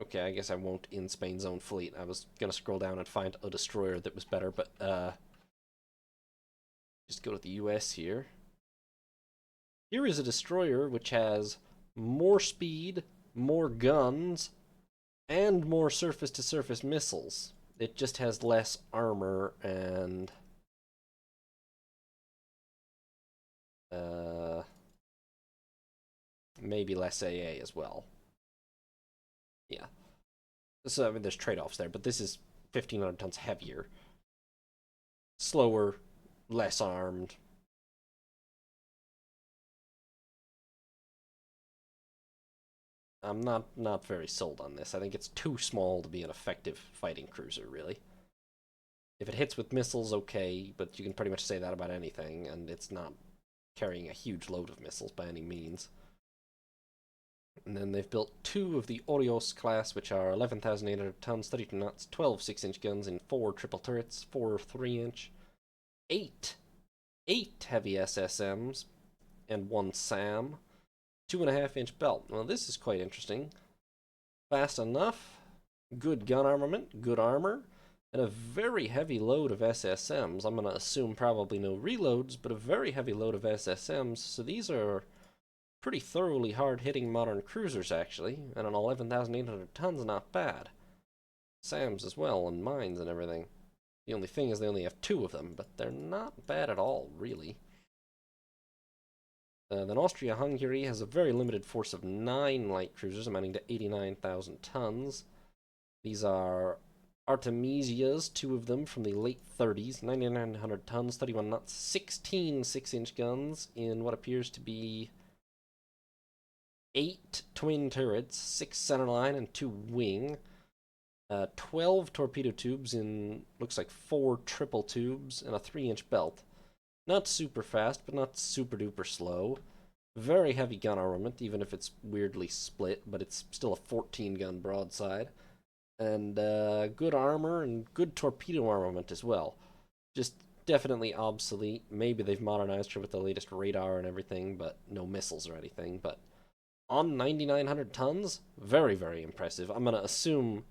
okay, I guess I won't in Spain's own fleet. I was gonna scroll down and find a destroyer that was better, but just go to the US here. Here is a destroyer which has more speed, more guns, and more surface-to-surface missiles. It just has less armor and maybe less AA as well. Yeah. So I mean, there's trade-offs there, but this is 1,500 tons heavier, slower, less armed. I'm not very sold on this. I think it's too small to be an effective fighting cruiser, really. If it hits with missiles, okay, but you can pretty much say that about anything, and it's not carrying a huge load of missiles by any means. And then they've built 2 of the Orios class, which are 11,800 tons, 32 knots, 12 6-inch guns in 4 triple turrets, 4 3-inch, 8 heavy SSMs, and 1 SAM, 2.5-inch belt. Well, this is quite interesting. Fast enough, good gun armament, good armor, and a very heavy load of SSMs. I'm going to assume probably no reloads, but a very heavy load of SSMs. So these are pretty thoroughly hard-hitting modern cruisers, actually, and an 11,800 tons not bad. SAMs as well, and mines and everything. The only thing is they only have 2 of them, but they're not bad at all, really. Then Austria-Hungary has a very limited force of 9 light cruisers, amounting to 89,000 tons. These are Artemisias, 2 of them from the late 30s, 9,900 tons, 31 knots, 16 6-inch guns in what appears to be 8 twin turrets, 6 centerline, and 2 wing. 12 torpedo tubes in, looks like 4 triple tubes and a 3-inch belt. Not super fast, but not super duper slow. Very heavy gun armament, even if it's weirdly split, but it's still a 14 gun broadside. And good armor and good torpedo armament as well. Just definitely obsolete. Maybe they've modernized her with the latest radar and everything, but no missiles or anything. But on 9,900 tons, very, very impressive. I'm going to assume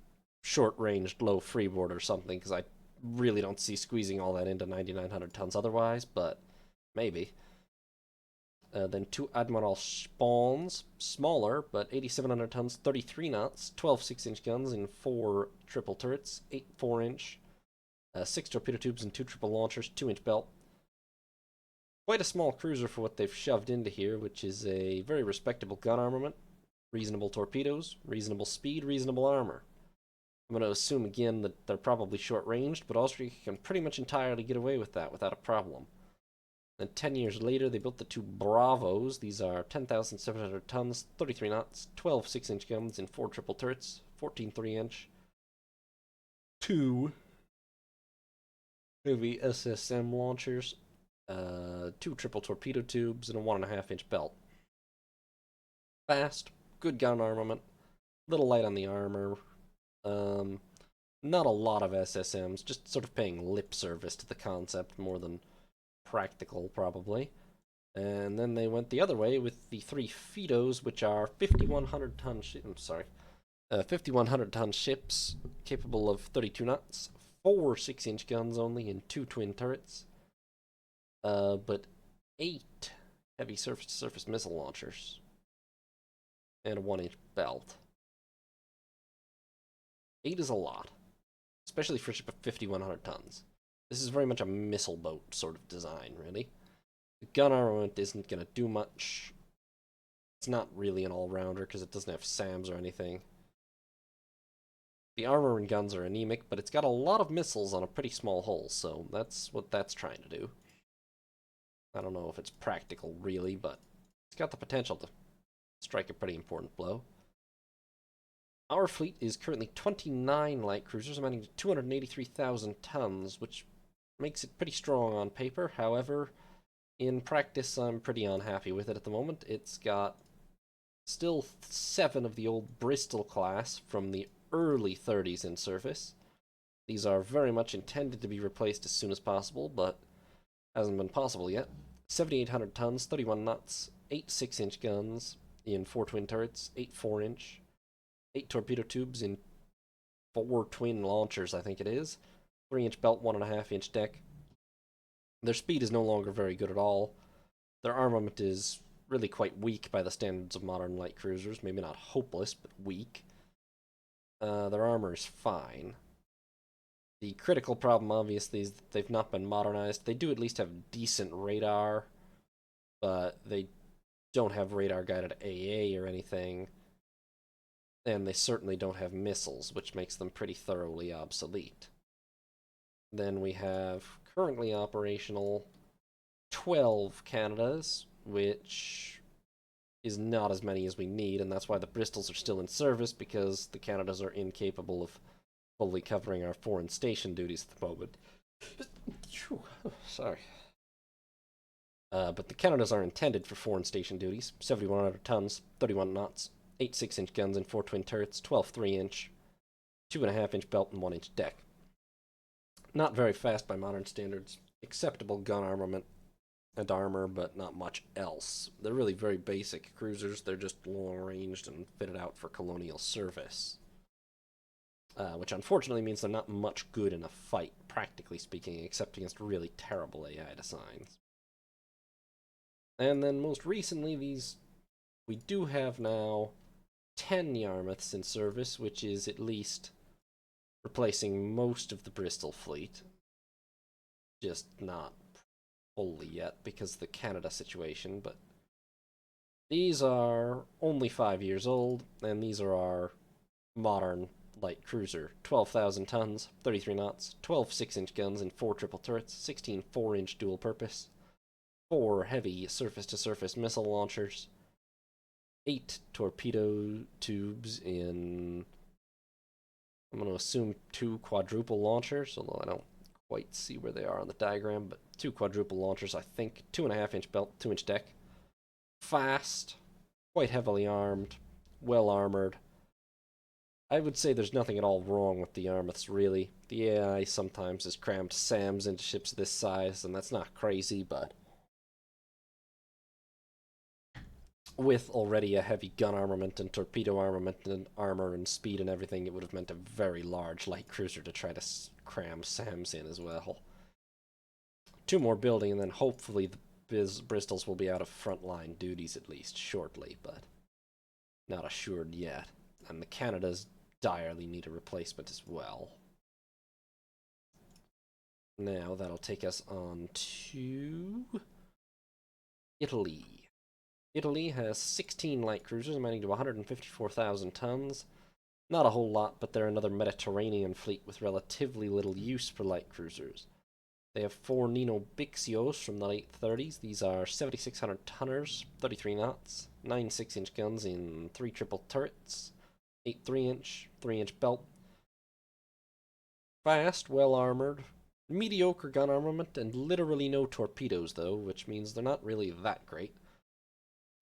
short-ranged, low freeboard or something, because I really don't see squeezing all that into 9,900 tons otherwise, but maybe. Then 2 Admiral spawns, smaller, but 8,700 tons, 33 knots, 12 6-inch guns in 4 triple turrets, 8 4-inch, 6 torpedo tubes and 2 triple launchers, 2-inch belt. Quite a small cruiser for what they've shoved into here, which is a very respectable gun armament, reasonable torpedoes, reasonable speed, reasonable armor. I'm going to assume again that they're probably short-ranged, but Austria can pretty much entirely get away with that without a problem. Then 10 years later, they built the 2 Bravos. These are 10,700 tons, 33 knots, 12 6-inch guns in 4 triple turrets, 14 3-inch, 2 heavy SSM launchers, 2 triple torpedo tubes, and a 1.5-inch belt. Fast, good gun armament, little light on the armor. Not a lot of SSMs, just sort of paying lip service to the concept more than practical, probably. And then they went the other way with the 3 Fidos, which are 5,100 ton 5,100 ton ships capable of 32 knots, 4 6-inch guns only, and 2 twin turrets. But 8 heavy surface-to-surface missile launchers and a 1-inch belt. 8 is a lot, especially for a ship of 5,100 tons. This is very much a missile boat sort of design, really. The gun armament isn't going to do much. It's not really an all-rounder because it doesn't have SAMs or anything. The armor and guns are anemic, but it's got a lot of missiles on a pretty small hull, so that's what that's trying to do. I don't know if it's practical, really, but it's got the potential to strike a pretty important blow. Our fleet is currently 29 light cruisers, amounting to 283,000 tons, which makes it pretty strong on paper. However, in practice, I'm pretty unhappy with it at the moment. It's got still 7 of the old Bristol class from the early 30s in service. These are very much intended to be replaced as soon as possible, but hasn't been possible yet. 7,800 tons, 31 knots, 8 6-inch guns in 4 twin turrets, 8 4-inch, 8 torpedo tubes in 4 twin launchers, I think it is. 3-inch belt, 1.5-inch deck. Their speed is no longer very good at all. Their armament is really quite weak by the standards of modern light cruisers. Maybe not hopeless, but weak. Their armor is fine. The critical problem, obviously, is that they've not been modernized. They do at least have decent radar, but they don't have radar-guided AA or anything. And they certainly don't have missiles, which makes them pretty thoroughly obsolete. Then we have currently operational 12 Canadas, which is not as many as we need, and that's why the Bristols are still in service, because the Canadas are incapable of fully covering our foreign station duties at the moment. Sorry. But the Canadas are intended for foreign station duties. 7,100 tons, 31 knots, 8 6-inch guns and 4 twin turrets, 12 3-inch, 2.5-inch belt, and 1-inch deck. Not very fast by modern standards. Acceptable gun armament and armor, but not much else. They're really very basic cruisers. They're just long-ranged and fitted out for colonial service. Which unfortunately means they're not much good in a fight, practically speaking, except against really terrible AI designs. And then most recently, we do have now 10 Yarmouths in service, which is at least replacing most of the Bristol fleet. Just not fully yet because of the Canada situation, but these are only 5 years old, and these are our modern light cruiser. 12,000 tons, 33 knots, 12 6-inch guns and 4 triple turrets, 16 4-inch dual purpose, 4 heavy surface-to-surface missile launchers, 8 torpedo tubes in I'm going to assume 2 quadruple launchers, although I don't quite see where they are on the diagram, but 2 quadruple launchers, I think. 2.5-inch belt, 2-inch deck. Fast, quite heavily armed, well armored. I would say there's nothing at all wrong with the Yarmouths, really. The AI sometimes has crammed SAMs into ships this size, and that's not crazy, but with already a heavy gun armament and torpedo armament and armor and speed and everything, it would have meant a very large light cruiser to try to cram SAMs in as well. 2 more building, and then hopefully the Bristols will be out of frontline duties at least shortly, but not assured yet. And the Canadas direly need a replacement as well. Now that'll take us on to Italy. Italy has 16 light cruisers amounting to 154,000 tons. Not a whole lot, but they're another Mediterranean fleet with relatively little use for light cruisers. They have 4 Nino Bixios from the late 30s. These are 7,600 tonners, 33 knots, 9 6-inch guns in 3 triple turrets, 8 3-inch, 3-inch belt. Fast, well armored, mediocre gun armament, and literally no torpedoes, though, which means they're not really that great.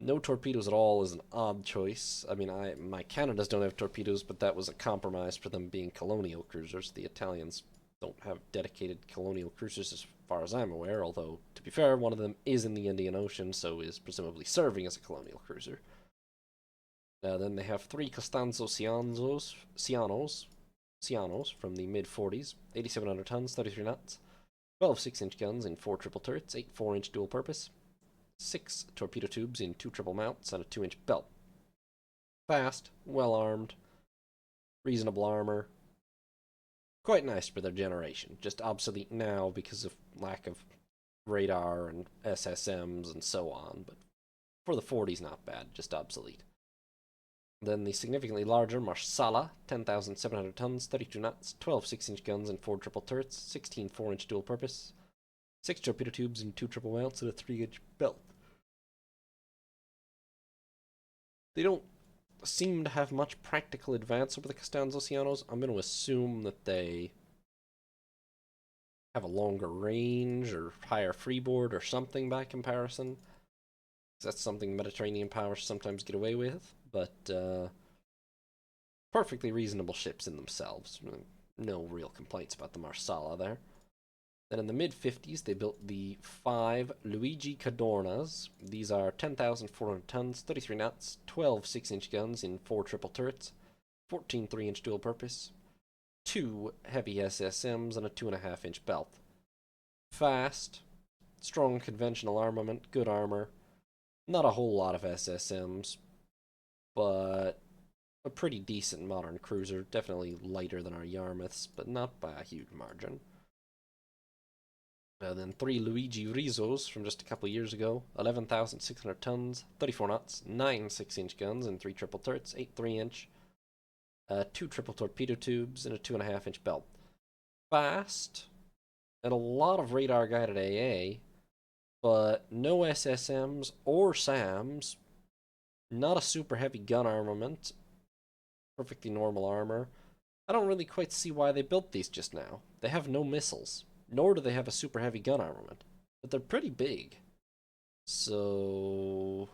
No torpedoes at all is an odd choice. I mean, my Canadas don't have torpedoes, but that was a compromise for them being colonial cruisers. The Italians don't have dedicated colonial cruisers as far as I'm aware, although, to be fair, one of them is in the Indian Ocean, so is presumably serving as a colonial cruiser. Then they have 3 Costanzo Cianos from the mid-40s, 8,700 tons, 33 knots, 12 6-inch guns in 4 triple turrets, 8 4-inch dual purpose, 6 torpedo tubes in 2 triple mounts, and a 2-inch belt. Fast, well armed, reasonable armor. Quite nice for their generation. Just obsolete now because of lack of radar and SSMs and so on, but for the 40s, not bad, just obsolete. Then the significantly larger Marsala, 10,700 tons, 32 knots, 12 6-inch guns and 4 triple turrets, 16 4-inch dual purpose, 6 torpedo tubes in 2 triple mounts, and a 3-inch belt. They don't seem to have much practical advance over the Costanzo Cianos. I'm going to assume that they have a longer range or higher freeboard or something by comparison. That's something Mediterranean powers sometimes get away with, but perfectly reasonable ships in themselves. No real complaints about the Marsala there. Then in the mid-50s, they built the 5 Luigi Cadornas. These are 10,400 tons, 33 knots, 12 6-inch guns in 4 triple turrets, 14 3-inch dual purpose, 2 heavy SSMs, and a 2.5-inch belt. Fast, strong conventional armament, good armor, not a whole lot of SSMs, but a pretty decent modern cruiser. Definitely lighter than our Yarmouths, but not by a huge margin. Then 3 Luigi Rizos from just a couple years ago, 11,600 tons, 34 knots, 9 6-inch guns and 3 triple turrets, 8 3-inch, 2 triple torpedo tubes, and a 2.5-inch belt. Fast, and a lot of radar-guided AA, but no SSMs or SAMs, not a super heavy gun armament, perfectly normal armor. I don't really quite see why they built these just now. They have no missiles, nor do they have a super heavy gun armament, but they're pretty big. So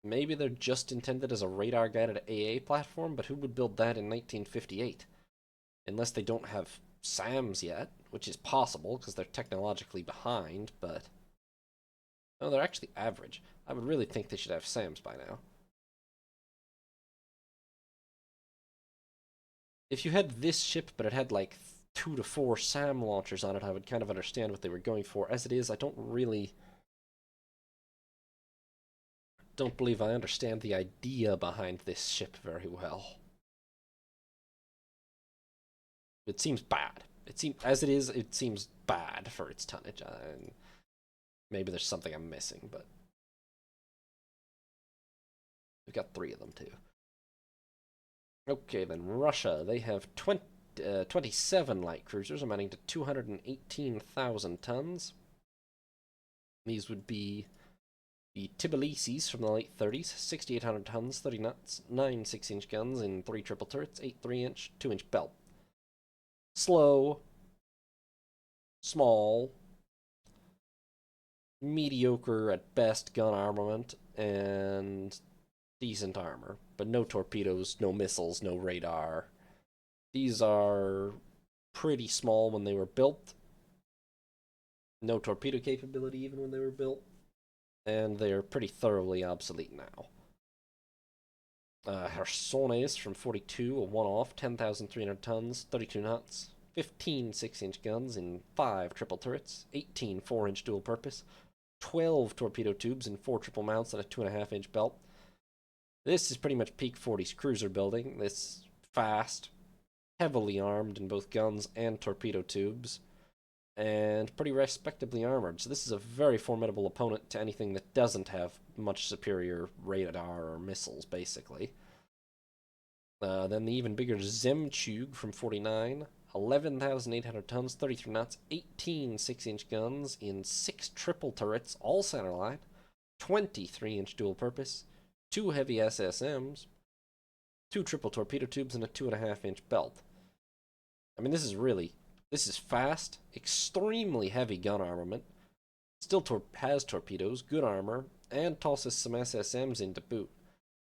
maybe they're just intended as a radar-guided AA platform, but who would build that in 1958? Unless they don't have SAMs yet, which is possible because they're technologically behind, but no, they're actually average. I would really think they should have SAMs by now. If you had this ship, but it had like 2 to 4 SAM launchers on it, I would kind of understand what they were going for. As it is, I don't believe I understand the idea behind this ship very well. It seems bad. As it is, it seems bad for its tonnage. Maybe there's something I'm missing, but we've got 3 of them too. Okay, then Russia. They have 27 light cruisers amounting to 218,000 tons. These would be The Tbilisis from the late 30s, 6,800 tons, 30 knots, 9 6-inch guns in 3 triple turrets, 8 3-inch, 2-inch belt. Slow, small, mediocre at best gun armament, and decent armor. But no torpedoes, no missiles, no radar. These are pretty small when they were built. No torpedo capability even when they were built. And they're pretty thoroughly obsolete now. Hersones from 42, a one-off, 10,300 tons, 32 knots, 15 6-inch guns in 5 triple turrets, 18 4-inch dual-purpose, 12 torpedo tubes in 4 triple mounts and a 2.5-inch belt. This is pretty much peak 40s cruiser building. This fast, heavily armed in both guns and torpedo tubes, and pretty respectably armored. So this is a very formidable opponent to anything that doesn't have much superior radar or missiles, basically. Then the even bigger Zemchug from 49, 11,800 tons, 33 knots, 18 6-inch guns in 6 triple turrets, all centerline, 23-inch dual purpose, 2 heavy SSMs, 2 triple torpedo tubes, and a 2.5-inch belt. I mean, this is fast, extremely heavy gun armament, still has torpedoes, good armor, and tosses some SSMs in to boot.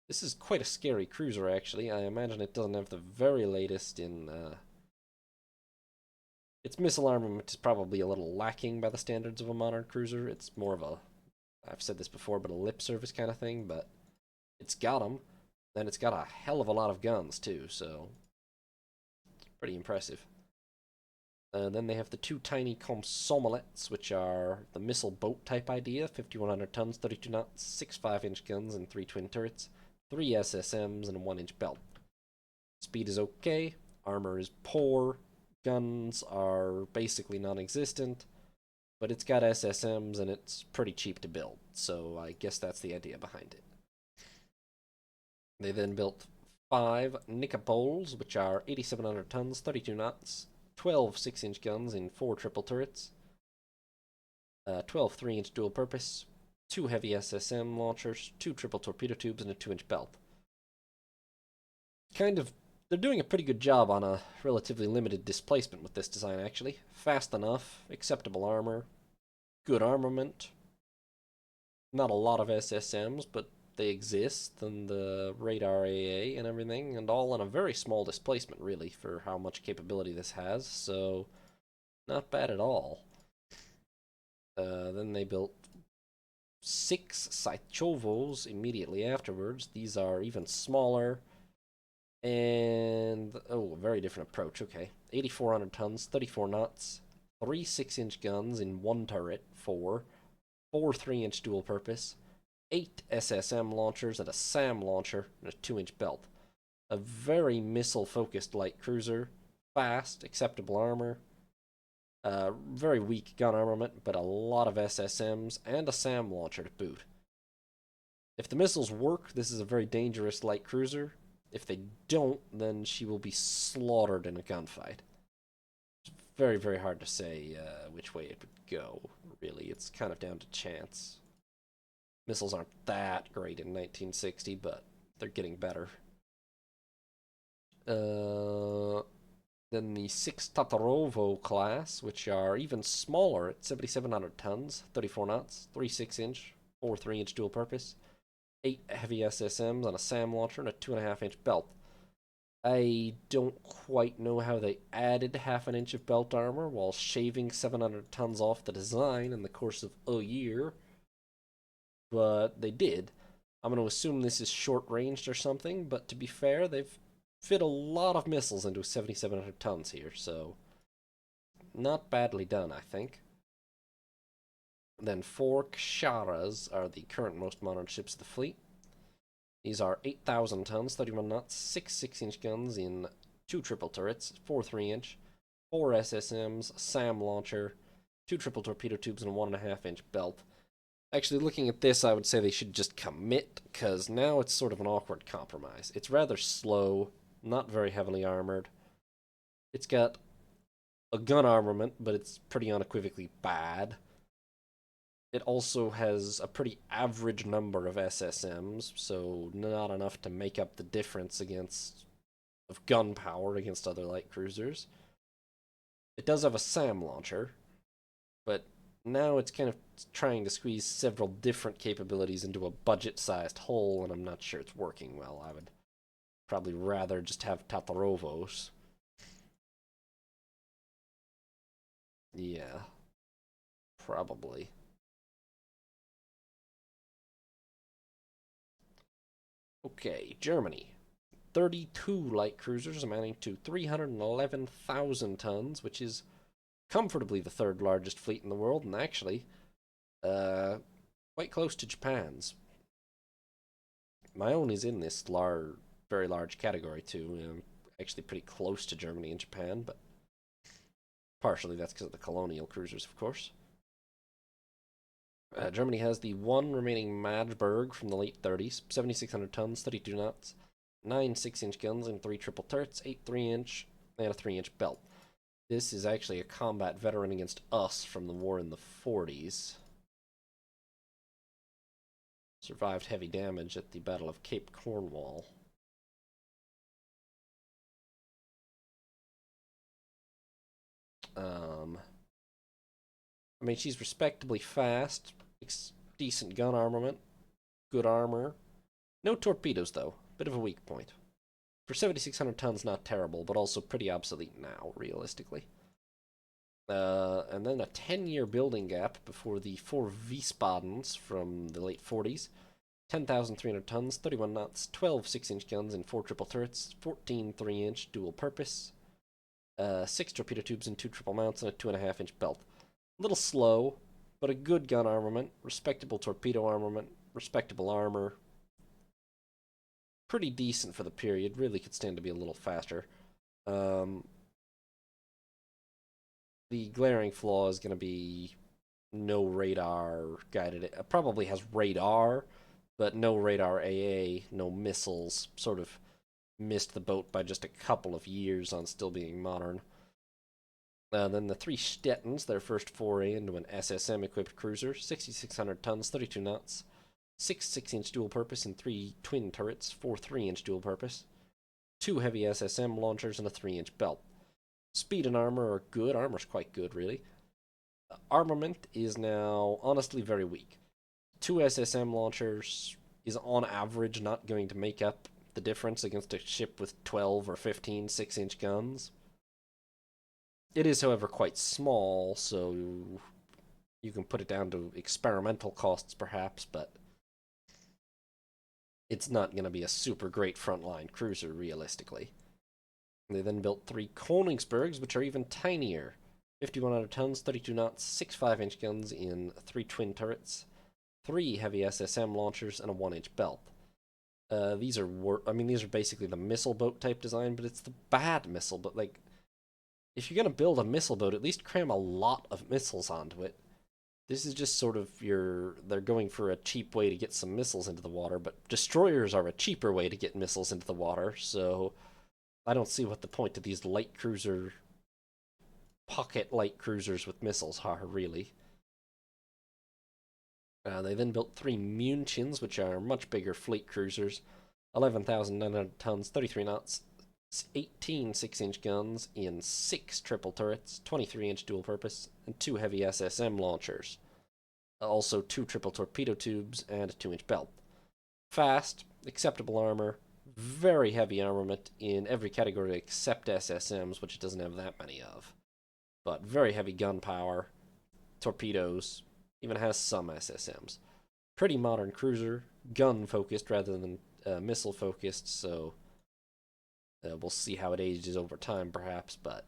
This is quite a scary cruiser, actually. I imagine it doesn't have the very latest in... its missile armament is probably a little lacking by the standards of a modern cruiser. It's more of a, I've said this before, but a lip service kind of thing, but it's got them. And it's got a hell of a lot of guns, too, so it's pretty impressive. Then they have the 2 tiny Komsomolets, which are the missile boat type idea, 5,100 tons, 32 knots, 6 5-inch guns and 3 twin turrets, 3 SSMs and a 1-inch belt. Speed is okay, armor is poor, guns are basically non-existent, but it's got SSMs and it's pretty cheap to build, so I guess that's the idea behind it. They then built 5 Nikopols, which are 8,700 tons, 32 knots, 12 6-inch guns in 4 triple turrets, 12 3-inch dual purpose, 2 heavy SSM launchers, 2 triple torpedo tubes, and a 2-inch belt. They're doing a pretty good job on a relatively limited displacement with this design, actually. Fast enough, acceptable armor, good armament, not a lot of SSMs, but they exist, and the radar AA and everything, and all on a very small displacement, really, for how much capability this has, so not bad at all. Then they built 6 Sychovos immediately afterwards. These are even smaller, and, oh, a very different approach, okay. 8,400 tons, 34 knots, 3 6-inch guns in 1 turret, 4 3-inch dual purpose, 8 SSM launchers and a SAM launcher and a 2-inch belt. A very missile-focused light cruiser, fast, acceptable armor, very weak gun armament, but a lot of SSMs and a SAM launcher to boot. If the missiles work, this is a very dangerous light cruiser. If they don't, then she will be slaughtered in a gunfight. It's very, very hard to say which way it would go, really. It's kind of down to chance. Missiles aren't that great in 1960, but they're getting better. Then the 6 Tatarovo class, which are even smaller at 7,700 tons, 34 knots, 3 6-inch, 4 3-inch dual purpose, 8 heavy SSMs and a SAM launcher and a 2.5-inch belt. I don't quite know how they added half an inch of belt armor while shaving 700 tons off the design in the course of a year, but they did. I'm going to assume this is short-ranged or something, but to be fair, they've fit a lot of missiles into 7,700 tons here, so not badly done, I think. Then 4 Ksharas are the current most modern ships of the fleet. These are 8,000 tons, 31 knots, 6 6-inch guns in 2 triple turrets, 4 3-inch, 4 SSMs, a SAM launcher, 2 triple torpedo tubes, and a 1.5-inch belt. Actually, looking at this, I would say they should just commit, because now it's sort of an awkward compromise. It's rather slow, not very heavily armored. It's got a gun armament, but it's pretty unequivocally bad. It also has a pretty average number of SSMs, so not enough to make up the difference against of gun power against other light cruisers. It does have a SAM launcher, but now it's kind of trying to squeeze several different capabilities into a budget-sized hole, and I'm not sure it's working well. I would probably rather just have Tatarovos. Yeah, probably. Okay, Germany. 32 light cruisers amounting to 311,000 tons, which is comfortably the third largest fleet in the world, and actually uh, quite close to Japan's. My own is in this very large category too. Actually, pretty close to Germany and Japan, but partially that's because of the colonial cruisers, of course. Germany has the one remaining Madberg from the late 30s, 7,600 tons, 32 knots, 9 6-inch guns and 3 triple turrets, 8 3-inch, and a 3-inch belt. This is actually a combat veteran against us from the war in the 40s. Survived heavy damage at the Battle of Cape Cornwall. I mean, she's respectably fast, decent gun armament, good armor. No torpedoes, though. Bit of a weak point. For 7,600 tons, not terrible, but also pretty obsolete now, realistically. And then a 10-year building gap before the 4 Wiesbadens from the late 40s. 10,300 tons, 31 knots, 12 6-inch guns and 4 triple turrets, 14 3-inch dual purpose, 6 torpedo tubes and 2 triple mounts, and a 2.5-inch belt. A little slow, but a good gun armament, respectable torpedo armament, respectable armor. Pretty decent for the period, really could stand to be a little faster. The glaring flaw is going to be no radar guided. It probably has radar, but no radar AA, no missiles. Sort of missed the boat by just a couple of years on still being modern. Then the 3 Stettens, their first foray into an SSM-equipped cruiser, 6,600 tons, 32 knots, 6 6-inch dual purpose and 3 twin turrets, 4 3-inch dual purpose, 2 heavy SSM launchers, and a 3-inch belt. Speed and armor are good. Armor's quite good, really. Armament is now honestly very weak. 2 SSM launchers is on average not going to make up the difference against a ship with 12 or 15 6-inch guns. It is, however, quite small, so you can put it down to experimental costs, perhaps, but it's not going to be a super great frontline cruiser, realistically. They then built 3 Königsbergs, which are even tinier. 5,100 tons, 32 knots, 6 5-inch guns in 3 twin turrets, 3 heavy SSM launchers, and a 1-inch belt. These are basically the missile boat type design, but it's the bad missile. But like, if you're gonna build a missile boat, at least cram a lot of missiles onto it. This is just sort of they're going for a cheap way to get some missiles into the water, but destroyers are a cheaper way to get missiles into the water, so I don't see what the point of these pocket light cruisers with missiles are, really. They then built 3 Münchens, which are much bigger fleet cruisers, 11,900 tons, 33 knots, 18 6-inch guns in 6 triple turrets, 23-inch dual purpose, and 2 heavy SSM launchers. Also 2 triple torpedo tubes and a 2-inch belt. Fast, acceptable armor, very heavy armament in every category except SSMs, which it doesn't have that many of. But very heavy gun power, torpedoes, even has some SSMs. Pretty modern cruiser, gun focused rather than missile focused, so we'll see how it ages over time, perhaps, but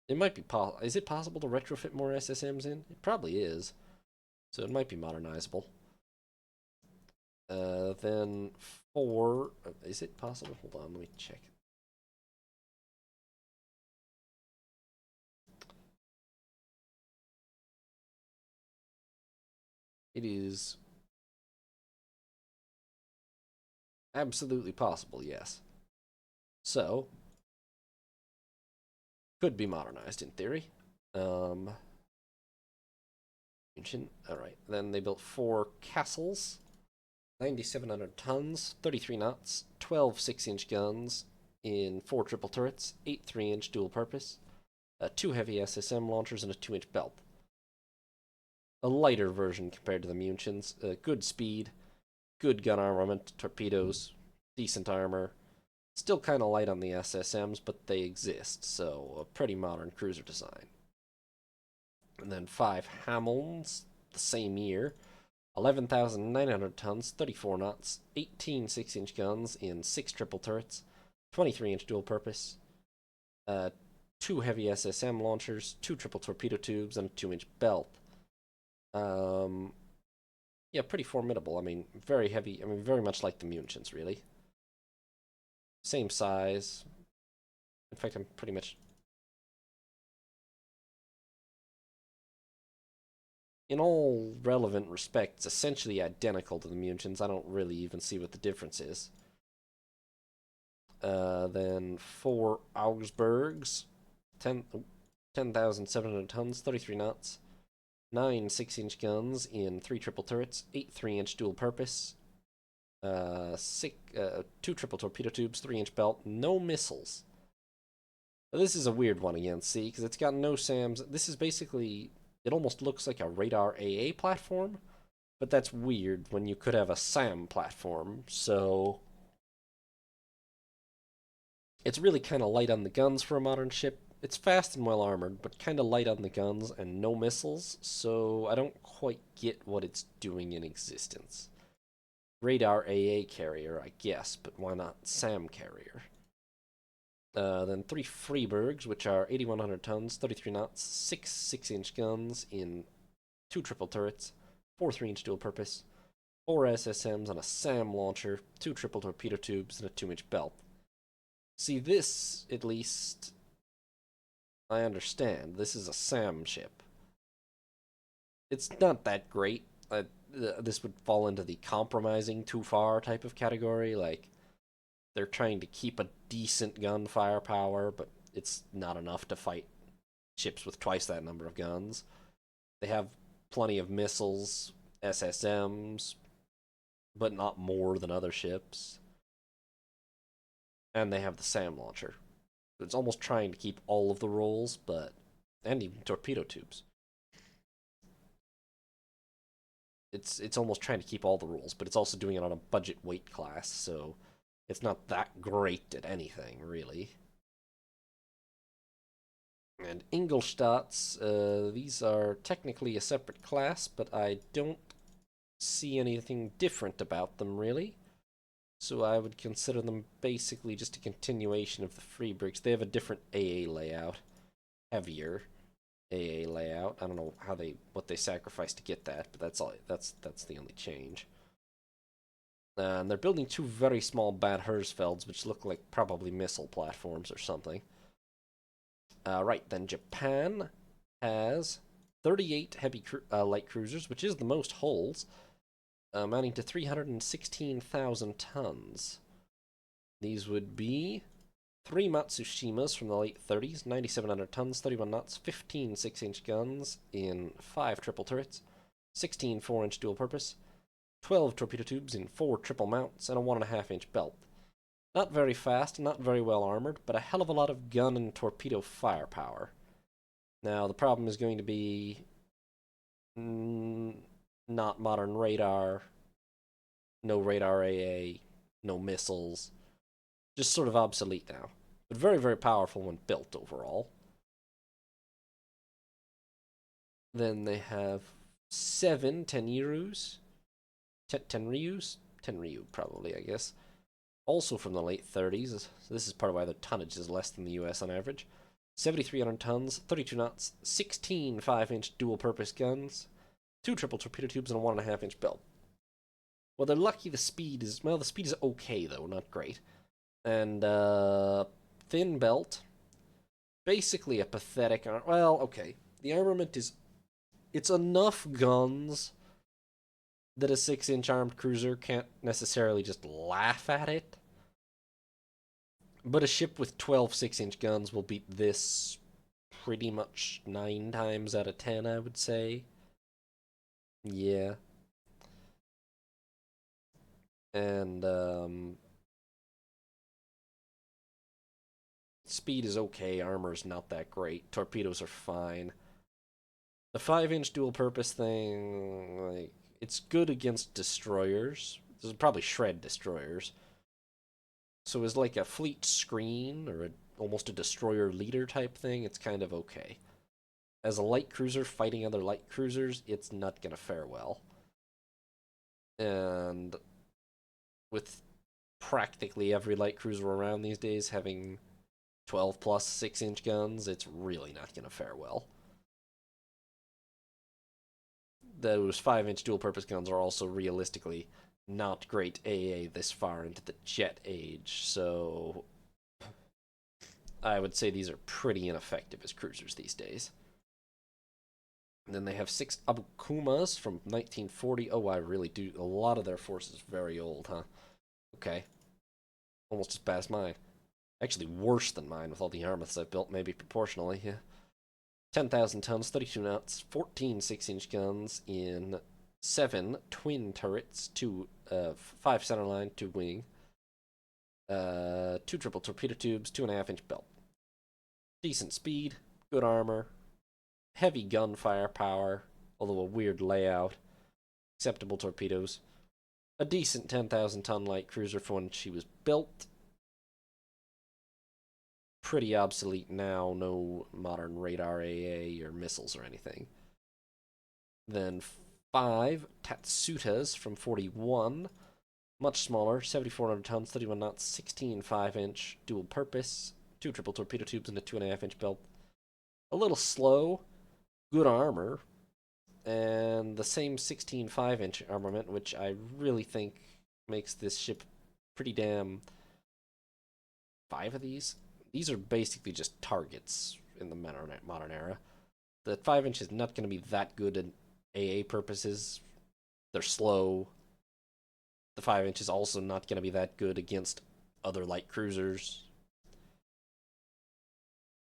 it might be possible. Is it possible to retrofit more SSMs in? It probably is, so it might be modernizable. Then 4, is it possible? Hold on, let me check. It is absolutely possible, yes. So, could be modernized in theory. Alright, then they built 4 castles, 9,700 tons, 33 knots, 12 6-inch guns in 4 triple turrets, 8 3-inch dual purpose, 2 heavy SSM launchers, and a 2-inch belt. A lighter version compared to the Munitions. Good speed, good gun armament, torpedoes, decent armor. Still kind of light on the SSMs, but they exist, so a pretty modern cruiser design. And then 5 Hamels the same year. 11,900 tons, 34 knots, 18 6-inch guns in 6 triple turrets, 23-inch dual purpose, 2 heavy SSM launchers, 2 triple torpedo tubes, and a 2-inch belt. Yeah, pretty formidable. I mean, very heavy. I mean, very much like the Munitions, really. Same size. In fact, I'm pretty much... in all relevant respects, essentially identical to the Munitions. I don't really even see what the difference is. Then 4 Augsburgs, 10,700 tons, 33 knots, 9 6-inch guns in 3 triple turrets, 8 3-inch dual purpose, 2 triple torpedo tubes, 3-inch belt, no missiles. Now, this is a weird one again, see, because it's got no SAMs. This is basically, it almost looks like a radar AA platform, but that's weird when you could have a SAM platform, so... it's really kind of light on the guns for a modern ship. It's fast and well armored, but kind of light on the guns and no missiles, so I don't quite get what it's doing in existence. Radar AA carrier, I guess, but why not SAM carrier? Then 3 Freiburgs, which are 8,100 tons, 33 knots, 6 6-inch guns in 2 triple turrets, 4 3-inch dual purpose, 4 SSMs and a SAM launcher, 2 triple torpedo tubes, and a 2-inch belt. See, this, at least, I understand. This is a SAM ship. It's not that great. This would fall into the compromising too far type of category. Like, they're trying to keep a decent gun firepower, but it's not enough to fight ships with twice that number of guns. They have plenty of missiles, SSMs, but not more than other ships. And they have the SAM launcher. It's almost trying to keep all of the roles, but... and even torpedo tubes. It's almost trying to keep all the rules, but it's also doing it on a budget weight class, so it's not that great at anything, really. And Ingolstadts, these are technically a separate class, but I don't see anything different about them, really. So I would consider them basically just a continuation of the Freiburgs. They have a different AA layout, heavier AA layout. I don't know what they sacrificed to get that, but that's all. That's the only change. And they're building 2 very small Bad Hersfelds, which look like probably missile platforms or something. Right, then Japan has 38 heavy light cruisers, which is the most hulls, amounting to 316,000 tons. These would be 3 Matsushimas from the late 30s, 9,700 tons, 31 knots, 15 6-inch guns in 5 triple turrets, 16 4-inch dual purpose, 12 torpedo tubes in 4 triple mounts, and a 1.5-inch belt. Not very fast, not very well armored, but a hell of a lot of gun and torpedo firepower. Now, the problem is going to be not modern radar, no radar AA, no missiles, just sort of obsolete now. But very, very powerful when built overall. Then they have 7 Tenryus. Tenryu, probably, I guess. Also from the late 30s. So this is part of why the tonnage is less than the US on average. 7,300 tons, 32 knots, 16 5-inch dual-purpose guns, 2 triple torpedo tubes, and a 1.5-inch belt. Well, they're lucky the speed is... well, the speed is okay, though, not great. And, thin belt. Basically a pathetic... well, okay. The armament is... it's enough guns that a 6-inch armed cruiser can't necessarily just laugh at it. But a ship with 12 6-inch guns will beat this pretty much 9 times out of 10, I would say. Yeah. And speed is okay, armor's not that great. Torpedoes are fine. The 5-inch dual purpose thing, like, it's good against destroyers. This is probably shred destroyers. So as like a fleet screen or almost a destroyer leader type thing, it's kind of okay. As a light cruiser fighting other light cruisers, it's not gonna fare well. And with practically every light cruiser around these days having 12 plus 6-inch guns, it's really not gonna fare well. Those 5-inch dual purpose guns are also realistically not great AA this far into the jet age, so I would say these are pretty ineffective as cruisers these days. And then they have 6 Abukumas from 1940. Oh, I really do. A lot of their forces very old, huh? Okay. Almost as bad as mine. Actually, worse than mine with all the armaments I've built, maybe proportionally, yeah. 10,000 tons, 32 knots, 14 6-inch guns in 7 twin turrets, 5 centerline, 2 wing, 2 triple torpedo tubes, 2.5-inch belt. Decent speed, good armor, heavy gunfire power, although a weird layout, acceptable torpedoes, a decent 10,000 ton light cruiser for when she was built. Pretty obsolete now, no modern radar AA or missiles or anything. Then 5 Tatsutas from 41, much smaller, 7,400 tons, 31 knots, 16 5-inch dual purpose, 2 triple torpedo tubes, and a 2.5-inch belt. A little slow, good armor, and the same 16 5-inch armament, which I really think makes this ship pretty damn. 5 of these? These are basically just targets in the modern era. The 5-inch is not going to be that good in AA purposes. They're slow. The 5-inch is also not going to be that good against other light cruisers.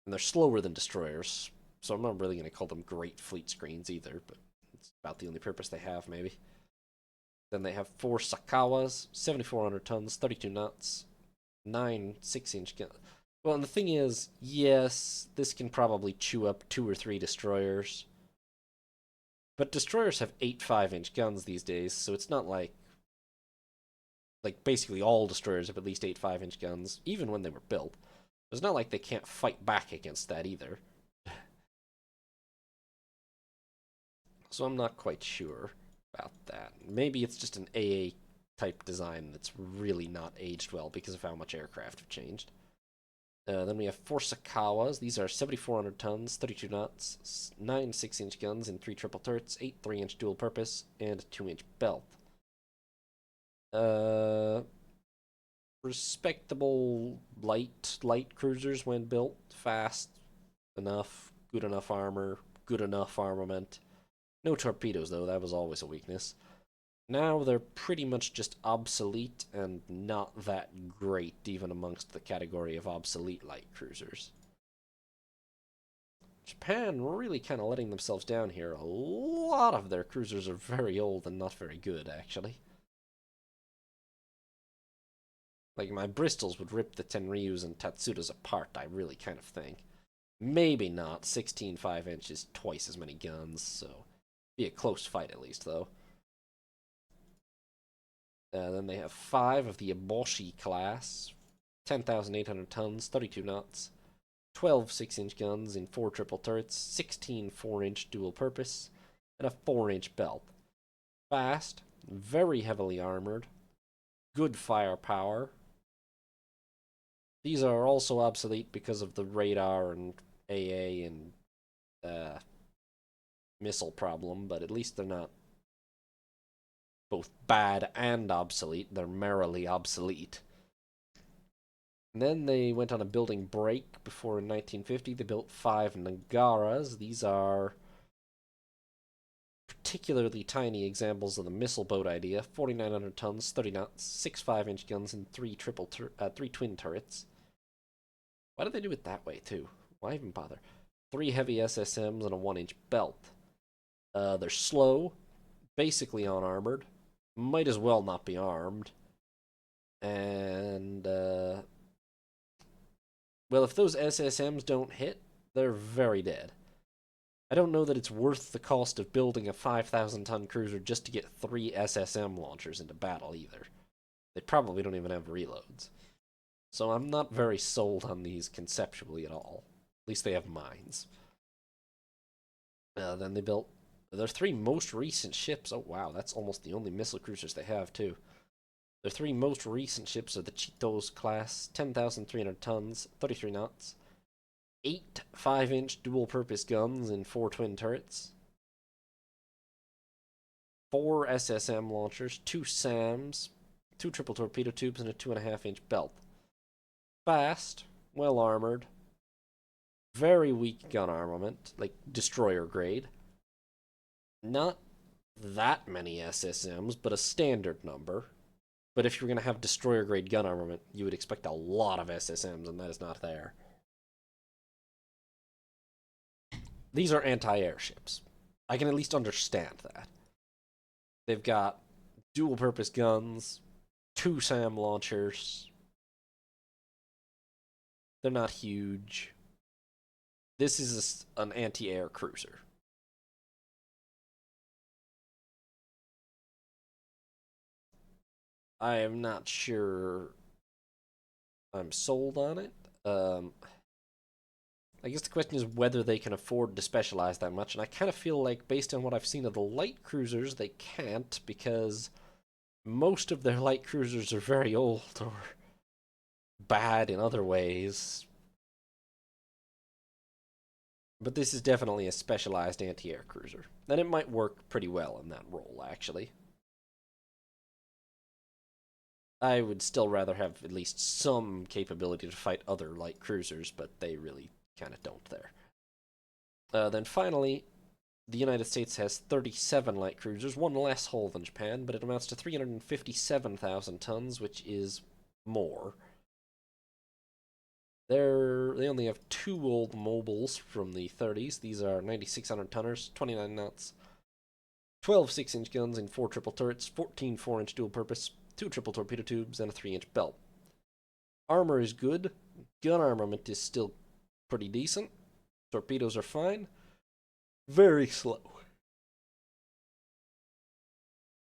And they're slower than destroyers, so I'm not really going to call them great fleet screens either, but it's about the only purpose they have, maybe. Then they have 4 Sakawas, 7,400 tons, 32 knots, 9 6-inch guns. Well, and the thing is, yes, this can probably chew up 2 or 3 destroyers. But destroyers have 8 5-inch guns these days, so it's not like basically all destroyers have at least 8 5-inch guns, even when they were built. It's not like they can't fight back against that either. So I'm not quite sure about that. Maybe it's just an AA type design that's really not aged well because of how much aircraft have changed. Then we have 4 Sakawas. These are 7,400 tons, 32 knots, 9 6-inch guns and 3 triple turrets, 8 3-inch dual purpose, and a 2-inch belt. Uh, Respectable light cruisers when built, fast enough, good enough armor, good enough armament. No torpedoes though, that was always a weakness. Now they're pretty much just obsolete and not that great even amongst the category of obsolete light cruisers. Japan really kind of letting themselves down here. A lot of their cruisers are very old and not very good, actually. Like, my Bristols would rip the Tenryus and Tatsutas apart, I really kind of think. Maybe not. 16 5-inch is twice as many guns, so be a close fight at least, though. Then they have 5 of the Eboshi class, 10,800 tons, 32 knots, 12 6-inch guns in 4 triple turrets, 16 4-inch dual purpose, and a 4-inch belt. Fast, very heavily armored, good firepower. These are also obsolete because of the radar and AA and missile problem, but at least they're not both bad and obsolete. They're merrily obsolete. And then they went on a building break before in 1950 they built 5 Nagaras. These are particularly tiny examples of the missile boat idea. 4,900 tons, 30 knots, 6 5-inch guns, and 3 3 twin turrets. Why did they do it that way too? Why even bother? 3 heavy SSMs and a 1-inch belt. They're slow, basically unarmored. Might as well not be armed. And, well, if those SSMs don't hit, they're very dead. I don't know that it's worth the cost of building a 5,000-ton cruiser just to get 3 SSM launchers into battle either. They probably don't even have reloads. So I'm not very sold on these conceptually at all. At least they have mines. Then they built their 3 most recent ships. Oh wow, that's almost the only missile cruisers they have too. Their 3 most recent ships are the Cheetos class, 10,300 tons, 33 knots, 8 5-inch dual-purpose guns and 4 twin turrets, 4 SSM launchers, 2 SAMs, 2 triple torpedo tubes, and a 2.5-inch belt. Fast, well armored, very weak gun armament, like destroyer grade. Not that many SSMs, but a standard number. But if you're going to have destroyer grade gun armament, you would expect a lot of SSMs, and that is not there. These are anti-air ships. I can at least understand that. They've got dual purpose guns, 2 SAM launchers. They're not huge. This is an anti-air cruiser. I am not sure I'm sold on it. I guess the question is whether they can afford to specialize that much, and I kind of feel like, based on what I've seen of the light cruisers, they can't, because most of their light cruisers are very old or bad in other ways. But this is definitely a specialized anti-air cruiser, and it might work pretty well in that role, actually. I would still rather have at least some capability to fight other light cruisers, but they really kind of don't there. Then finally, the United States has 37 light cruisers, one less hull than Japan, but it amounts to 357,000 tons, which is more. They only have 2 old mobiles from the 30s. These are 9,600 tonners, 29 knots, 12 6-inch guns and 4 triple turrets, 14 4-inch dual purpose, 2 triple torpedo tubes, and a 3-inch belt. Armor is good. Gun armament is still pretty decent. Torpedoes are fine. Very slow.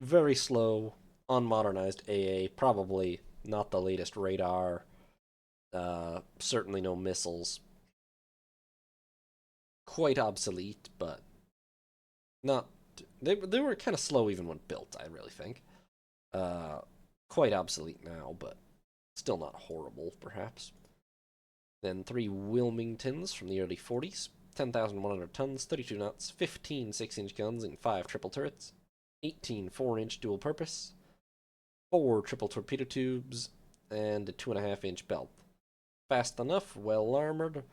Very slow, unmodernized AA. Probably not the latest radar. Certainly no missiles. Quite obsolete, but not. They were kind of slow even when built, I really think. Quite obsolete now, but still not horrible, perhaps. Then 3 Wilmingtons from the early 40s, 10,100 tons, 32 knots, 15 6-inch guns and 5 triple turrets, 18 4-inch dual purpose, 4 triple torpedo tubes, and a 2.5-inch belt. Fast enough, well armored,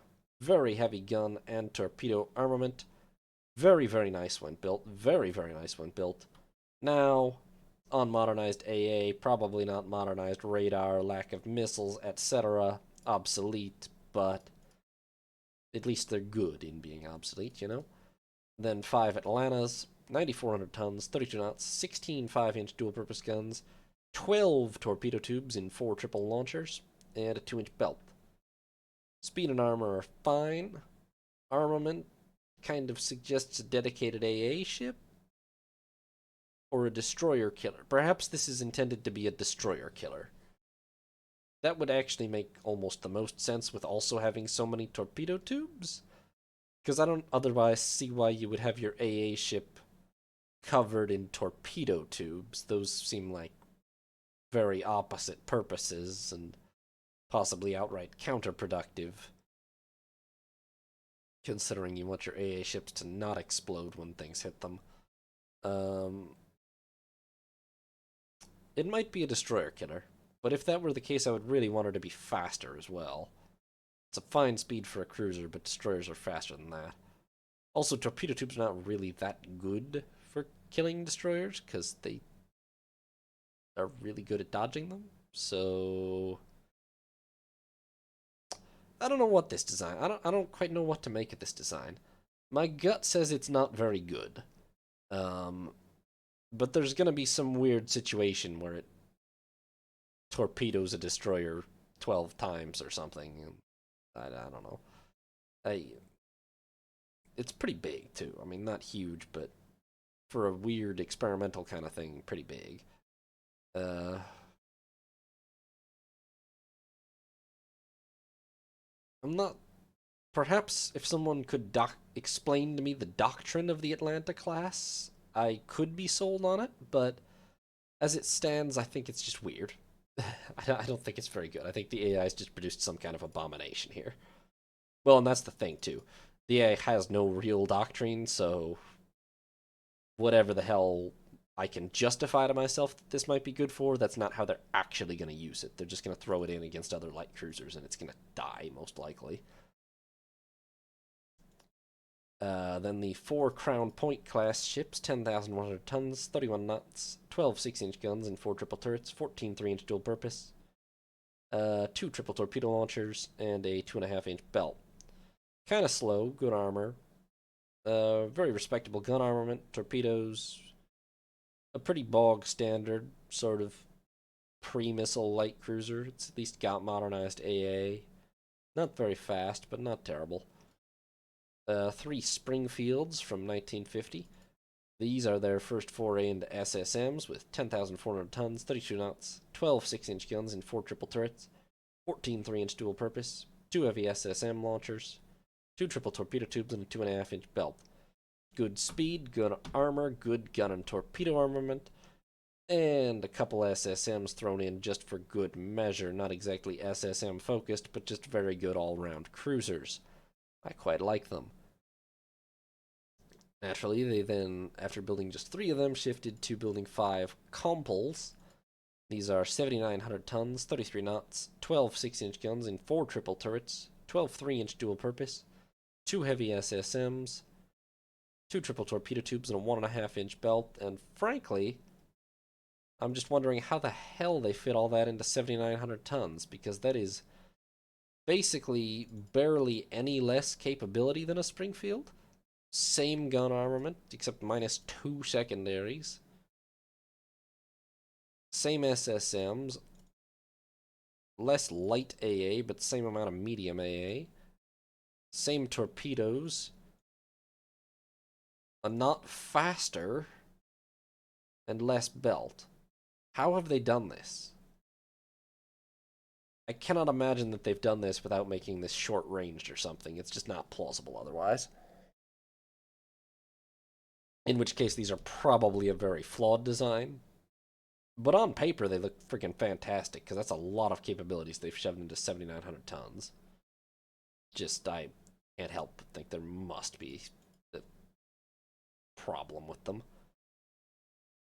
very heavy gun and torpedo armament. Very, very nice when built. Very, very nice when built. Now, unmodernized AA, probably not modernized radar, lack of missiles, etc. Obsolete, but at least they're good in being obsolete, you know? Then 5 Atlantas, 9,400 tons, 32 knots, 16 5-inch dual-purpose guns, 12 torpedo tubes in 4 triple launchers, and a 2-inch belt. Speed and armor are fine. Armament kind of suggests a dedicated AA ship or a destroyer killer. Perhaps this is intended to be a destroyer killer. That would actually make almost the most sense with also having so many torpedo tubes. Because I don't otherwise see why you would have your AA ship covered in torpedo tubes. Those seem like very opposite purposes and possibly outright counterproductive, considering you want your AA ships to not explode when things hit them. It might be a destroyer killer, but if that were the case, I would really want her to be faster as well. It's a fine speed for a cruiser, but destroyers are faster than that. Also, torpedo tubes are not really that good for killing destroyers, because they are really good at dodging them. So I don't know what this design. I don't quite know what to make of this design. My gut says it's not very good. But there's gonna be some weird situation where it torpedoes a destroyer 12 times or something. I don't know. I It's pretty big too. I mean, not huge, but for a weird experimental kind of thing, pretty big. Uh, I'm not. Perhaps if someone could explain to me the doctrine of the Atlanta class, I could be sold on it. But as it stands, I think it's just weird. I don't think it's very good. I think the AI has just produced some kind of abomination here. Well, and that's the thing too. The AI has no real doctrine, so whatever the hell I can justify to myself that this might be good for, that's not how they're actually going to use it. They're just going to throw it in against other light cruisers, and it's going to die, most likely. Then the 4 Crown Point class ships, 10,100 tons, 31 knots, 12 6-inch guns, and 4 triple turrets, 14 3-inch dual purpose, 2 triple torpedo launchers, and a 2.5-inch belt. Kind of slow, good armor, very respectable gun armament, torpedoes, a pretty bog standard sort of pre-missile light cruiser. It's at least got modernized AA. Not very fast, but not terrible. 3 Springfields from 1950. These are their first foray into SSMs with 10,400 tons, 32 knots, 12 6-inch guns, and 4 triple turrets, 14 3-inch dual purpose, 2 heavy SSM launchers, 2 triple torpedo tubes, and a 2.5-inch belt. Good speed, good armor, good gun and torpedo armament, and a couple SSMs thrown in just for good measure. Not exactly SSM focused, but just very good all-round cruisers. I quite like them. Naturally, they then, after building just 3 of them, shifted to building 5 Compals. These are 7,900 tons, 33 knots, 12 6-inch guns, and 4 triple turrets, 12 3-inch dual purpose, 2 heavy SSMs, 2 triple torpedo tubes, and a 1.5-inch belt. And frankly, I'm just wondering how the hell they fit all that into 7,900 tons, because that is basically barely any less capability than a Springfield. Same gun armament, except minus 2 secondaries. Same SSMs. Less light AA, but same amount of medium AA. Same torpedoes. A knot faster. And less belt. How have they done this? I cannot imagine that they've done this without making this short-ranged or something. It's just not plausible otherwise. In which case, these are probably a very flawed design. But on paper, they look freaking fantastic, because that's a lot of capabilities they've shoved into 7,900 tons. I can't help but think there must be a problem with them.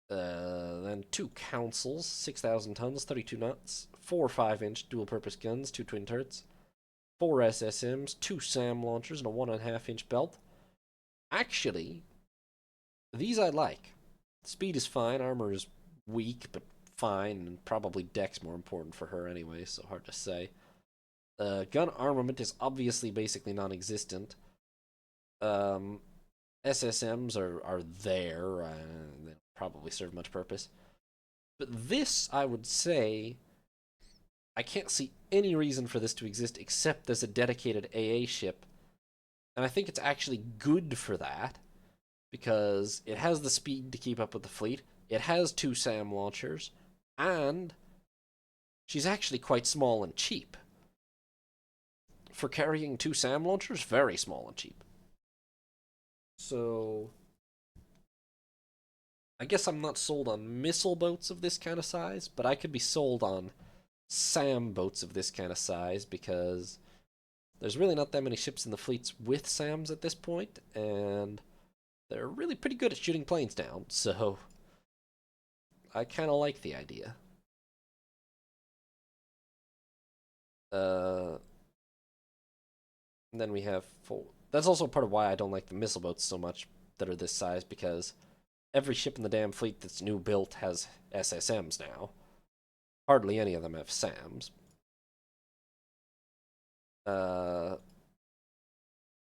Then 2 Councils, 6,000 tons, 32 knots, 4 5-inch dual-purpose guns, 2 twin turrets, 4 SSMs, 2 SAM launchers, and a 1.5-inch belt. Actually, these I like. Speed is fine, armor is weak, but fine, and probably deck's more important for her anyway, so hard to say. Gun armament is obviously basically non-existent. SSMs are there, and they don't probably serve much purpose. But this, I would say, I can't see any reason for this to exist except there's a dedicated AA ship. And I think it's actually good for that, because it has the speed to keep up with the fleet, it has 2 SAM launchers, and she's actually quite small and cheap. For carrying 2 SAM launchers, very small and cheap. So, I guess I'm not sold on missile boats of this kind of size, but I could be sold on SAM boats of this kind of size, because there's really not that many ships in the fleets with SAMs at this point, and they're really pretty good at shooting planes down, so I kind of like the idea. And then we have four. That's also part of why I don't like the missile boats so much that are this size, because every ship in the damn fleet that's new built has SSMs now. Hardly any of them have SAMs.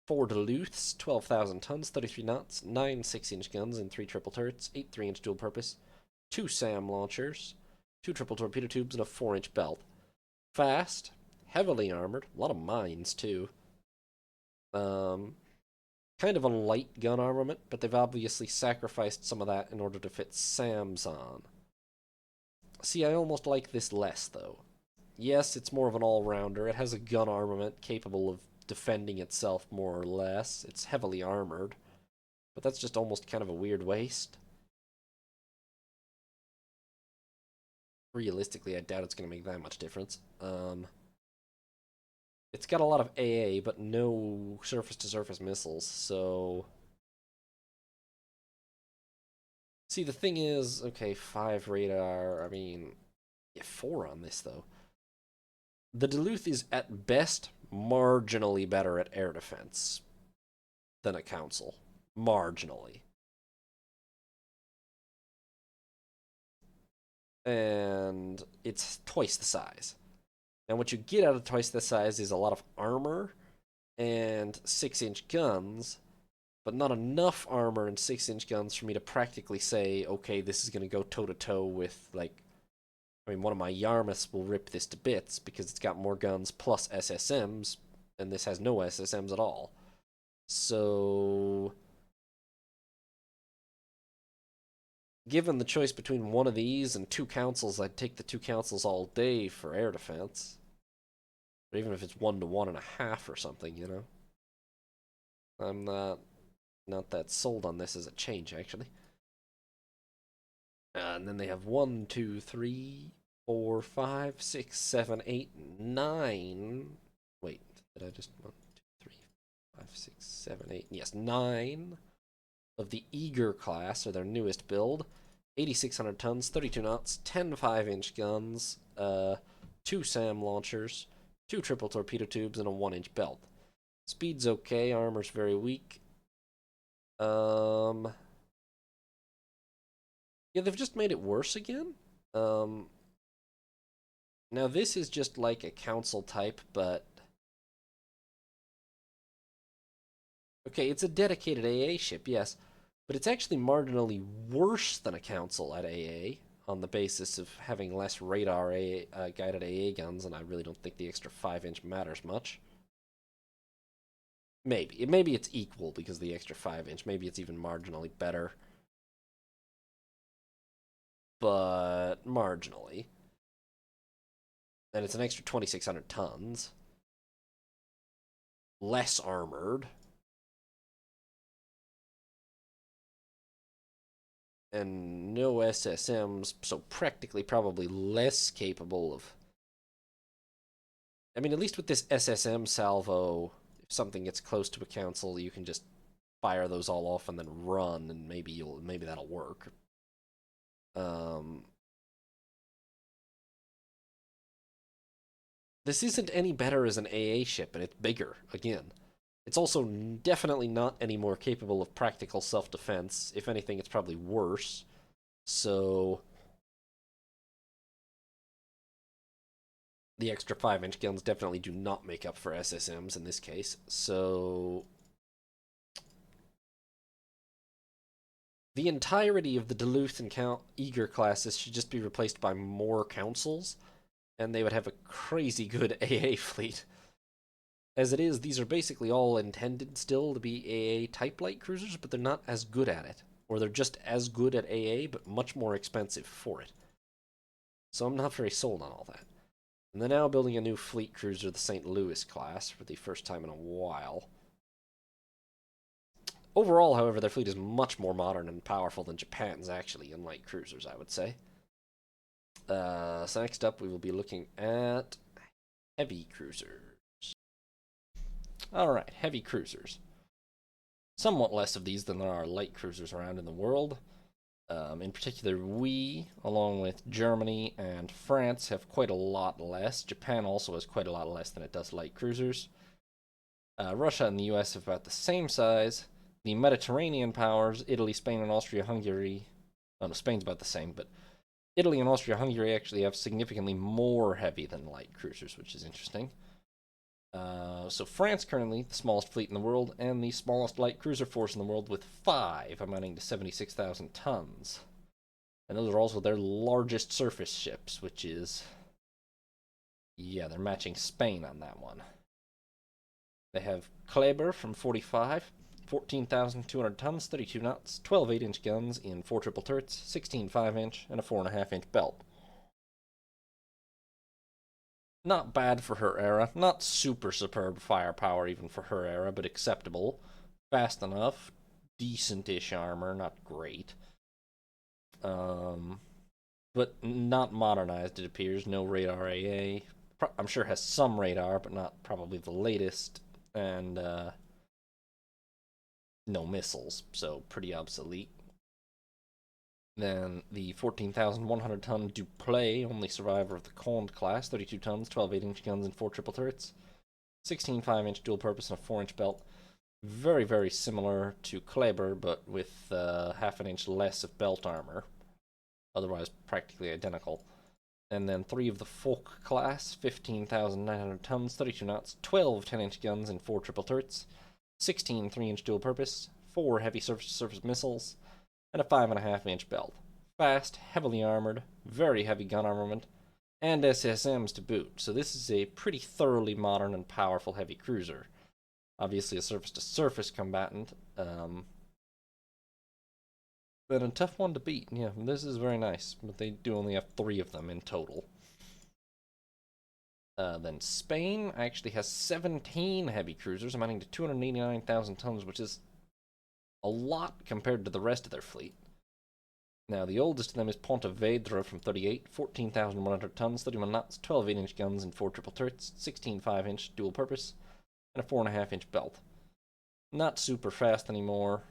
4 Duluths, 12,000 tons, 33 knots, 9 6-inch guns and 3 triple turrets, 8 3-inch dual purpose, 2 SAM launchers, 2 triple torpedo tubes, and a 4-inch belt. Fast, heavily armored, a lot of mines too. Kind of a light gun armament, but they've obviously sacrificed some of that in order to fit SAMs on. See, I almost like this less, though. Yes, it's more of an all-rounder. It has a gun armament capable of defending itself more or less. It's heavily armored, but that's just almost kind of a weird waste. Realistically, I doubt it's going to make that much difference. It's got a lot of AA, but no surface-to-surface missiles, so... See, the thing is, okay, 5 radar, I mean... Yeah, 4 on this, though. The Duluth is, at best, marginally better at air defense than a Council. Marginally. And it's twice the size. And what you get out of twice the size is a lot of armor and 6-inch guns, but not enough armor and 6-inch guns for me to practically say, okay, this is going to go toe-to-toe with, like, I mean, one of my Yarmouths will rip this to bits because it's got more guns plus SSMs, and this has no SSMs at all. So, given the choice between one of these and 2 councils, I'd take the 2 councils all day for air defense. But even if it's 1 to 1.5 or something, you know? I'm not that sold on this as a change, actually. And then they have 1, 2, 3, 4, 5, 6, 7, 8, 9. Wait, did I just 1, 2, 3, 5, 6, 7, 8? Yes, 9 of the Eager class, or their newest build. 8,600 tons, 32 knots, 10 5-inch guns, 2 SAM launchers, 2 triple torpedo tubes, and a 1-inch belt. Speed's okay, armor's very weak. Yeah, they've just made it worse again. Now this is just like a council type, but... Okay, it's a dedicated AA ship, yes, but it's actually marginally worse than a council at AA on the basis of having less radar guided AA guns, and I really don't think the extra 5-inch matters much. Maybe it's equal because of the extra 5-inch. Maybe it's even marginally better. But marginally. And it's an extra 2,600 tons. Less armored. And no SSMs, so practically probably less capable of... I mean, at least with this SSM salvo, if something gets close to a council, you can just fire those all off and then run, and maybe that'll work. This isn't any better as an AA ship, and it's bigger, again. It's also definitely not any more capable of practical self-defense. If anything, it's probably worse. So... the extra 5-inch guns definitely do not make up for SSMs in this case. So... the entirety of the Duluth and Eager classes should just be replaced by more councils, and they would have a crazy good AA fleet. As it is, these are basically all intended still to be AA type light cruisers, but they're not as good at it. Or they're just as good at AA, but much more expensive for it. So I'm not very sold on all that. And they're now building a new fleet cruiser, the St. Louis class, for the first time in a while. Overall, however, their fleet is much more modern and powerful than Japan's, actually, in light cruisers, I would say. So next up, we will be looking at heavy cruisers. Alright, heavy cruisers. Somewhat less of these than there are light cruisers around in the world. In particular, we, along with Germany and France, have quite a lot less. Japan also has quite a lot less than it does light cruisers. Russia and the US have about the same size. The Mediterranean powers, Italy, Spain, and Austria-Hungary... oh, no, Spain's about the same, but Italy and Austria-Hungary actually have significantly more heavy than light cruisers, which is interesting. So France currently the smallest fleet in the world and the smallest light cruiser force in the world with 5, amounting to 76,000 tons. And those are also their largest surface ships, which is... yeah, they're matching Spain on that one. They have Kleber from 45, 14,200 tons, 32 knots, 12 8-inch guns in 4 triple turrets, 16 5-inch, and a 4.5-inch belt. Not bad for her era. Not super superb firepower even for her era, but acceptable. Fast enough. Decent-ish armor, not great. But not modernized, it appears. No radar AA. I'm sure has some radar, but not probably the latest. And no missiles, so pretty obsolete. Then the 14,100 ton Duplay, only survivor of the Conde class, 32 tons, 12 8-inch guns and 4 triple turrets, 16 5-inch dual purpose and a 4-inch belt. Very, very similar to Kleber, but with half an inch less of belt armor. Otherwise, practically identical. And then 3 of the Folk class, 15,900 tons, 32 knots, 12 10-inch guns and 4 triple turrets, 16 3-inch dual purpose, 4 heavy surface-to-surface missiles, and a 5.5-inch belt. Fast, heavily armored, very heavy gun armament, and SSMs to boot. So this is a pretty thoroughly modern and powerful heavy cruiser. Obviously a surface-to-surface combatant, but a tough one to beat. Yeah, this is very nice, but they do only have 3 of them in total. Then Spain actually has 17 heavy cruisers, amounting to 289,000 tons, which is a lot compared to the rest of their fleet. Now, the oldest of them is Pontevedra from 38, 14,100 tons, 31 knots, 12 8-inch guns and 4 triple turrets, 16 5-inch dual purpose, and a 4.5-inch belt. Not super fast anymore.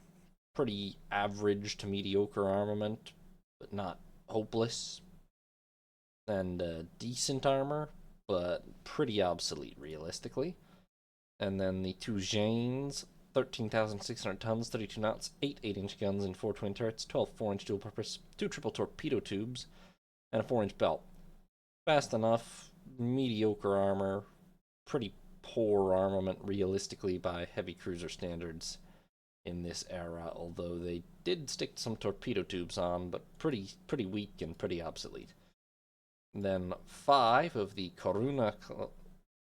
Pretty average to mediocre armament, but not hopeless. And decent armor, but pretty obsolete realistically. And then the 2 Janes, 13,600 tons, 32 knots, 8 8-inch guns and 4 twin turrets, 12 4-inch dual purpose, 2 triple torpedo tubes, and a 4-inch belt. Fast enough, mediocre armor, pretty poor armament realistically by heavy cruiser standards in this era, although they did stick some torpedo tubes on, but pretty weak and pretty obsolete. And then 5 of the Coruna,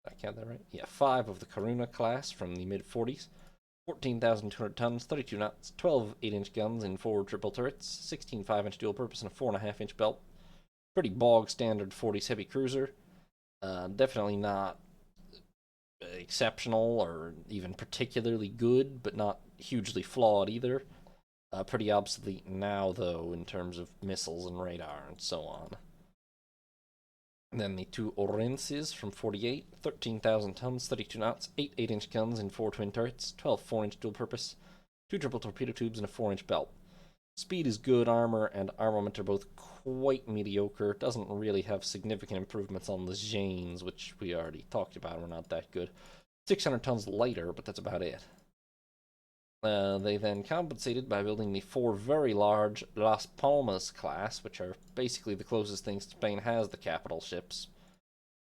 I count that right? Yeah, 5 of the Coruna class from the mid-40s, 14,200 tons, 32 knots, 12 8-inch guns and 4 triple turrets, 16 5-inch dual purpose and a 4.5-inch belt. Pretty bog standard 40s heavy cruiser. Definitely not exceptional or even particularly good, but not hugely flawed either. Pretty obsolete now, though, in terms of missiles and radar and so on. And then the 2 Orenses from 48, 13,000 tons, 32 knots, 8 8-inch guns and 4 twin turrets, 12 4-inch dual purpose, 2 triple torpedo tubes, and a 4-inch belt. Speed is good, armor and armament are both quite mediocre. Doesn't really have significant improvements on the Janes, which we already talked about, were not that good. 600 tons lighter, but that's about it. They then compensated by building the 4 very large Las Palmas class, which are basically the closest things Spain has to capital ships.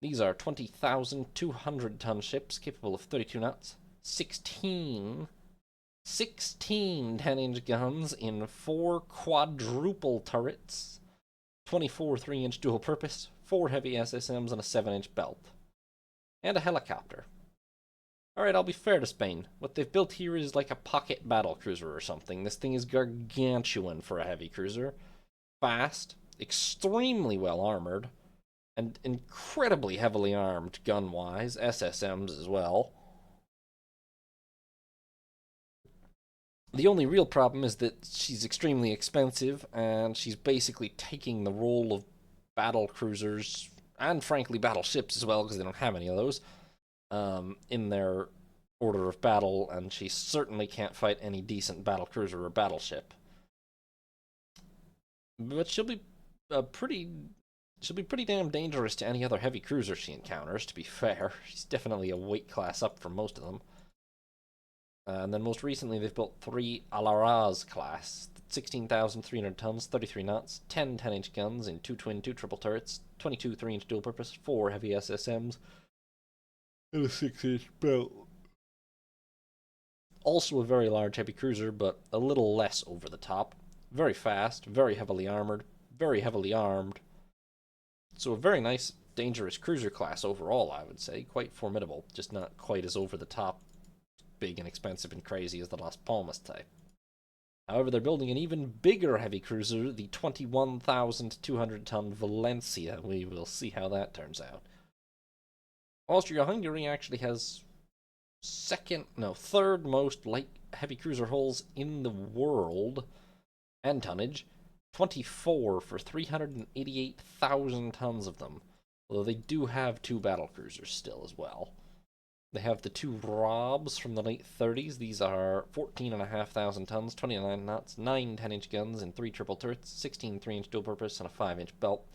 These are 20,200 ton ships capable of 32 knots, 16 10-inch guns in 4 quadruple turrets, 24 3-inch dual purpose, 4 heavy SSMs, and a 7-inch belt. And a helicopter. Alright, I'll be fair to Spain. What they've built here is like a pocket battlecruiser or something. This thing is gargantuan for a heavy cruiser. Fast, extremely well armored, and incredibly heavily armed gun-wise, SSMs as well. The only real problem is that she's extremely expensive, and she's basically taking the role of battle cruisers, and frankly battleships as well, because they don't have any of those, in their order of battle, and she certainly can't fight any decent battle cruiser or battleship. But she'll be pretty damn dangerous to any other heavy cruiser she encounters, to be fair. She's definitely a weight class up from most of them. And then most recently they've built 3 Alaraz class, 16,300 tons, 33 knots, 10 10-inch guns in 2 twin, 2 triple turrets, 22 3-inch dual purpose, 4 heavy SSMs, and a 6-inch belt. Also a very large heavy cruiser, but a little less over the top. Very fast, very heavily armored, very heavily armed. So a very nice, dangerous cruiser class overall, I would say. Quite formidable, just not quite as over the top, big and expensive and crazy as the Las Palmas type. However, they're building an even bigger heavy cruiser, the 21,200-ton Valencia. We will see how that turns out. Austria-Hungary actually has third most light heavy cruiser hulls in the world, and tonnage. 24 for 388,000 tons of them. Although they do have two battle cruisers still as well. They have the two Robs from the late 30s. These are 14,500 tons, 29 knots, 9 10-inch guns, and 3 triple turrets, 16 3-inch dual-purpose, and a 5-inch belt.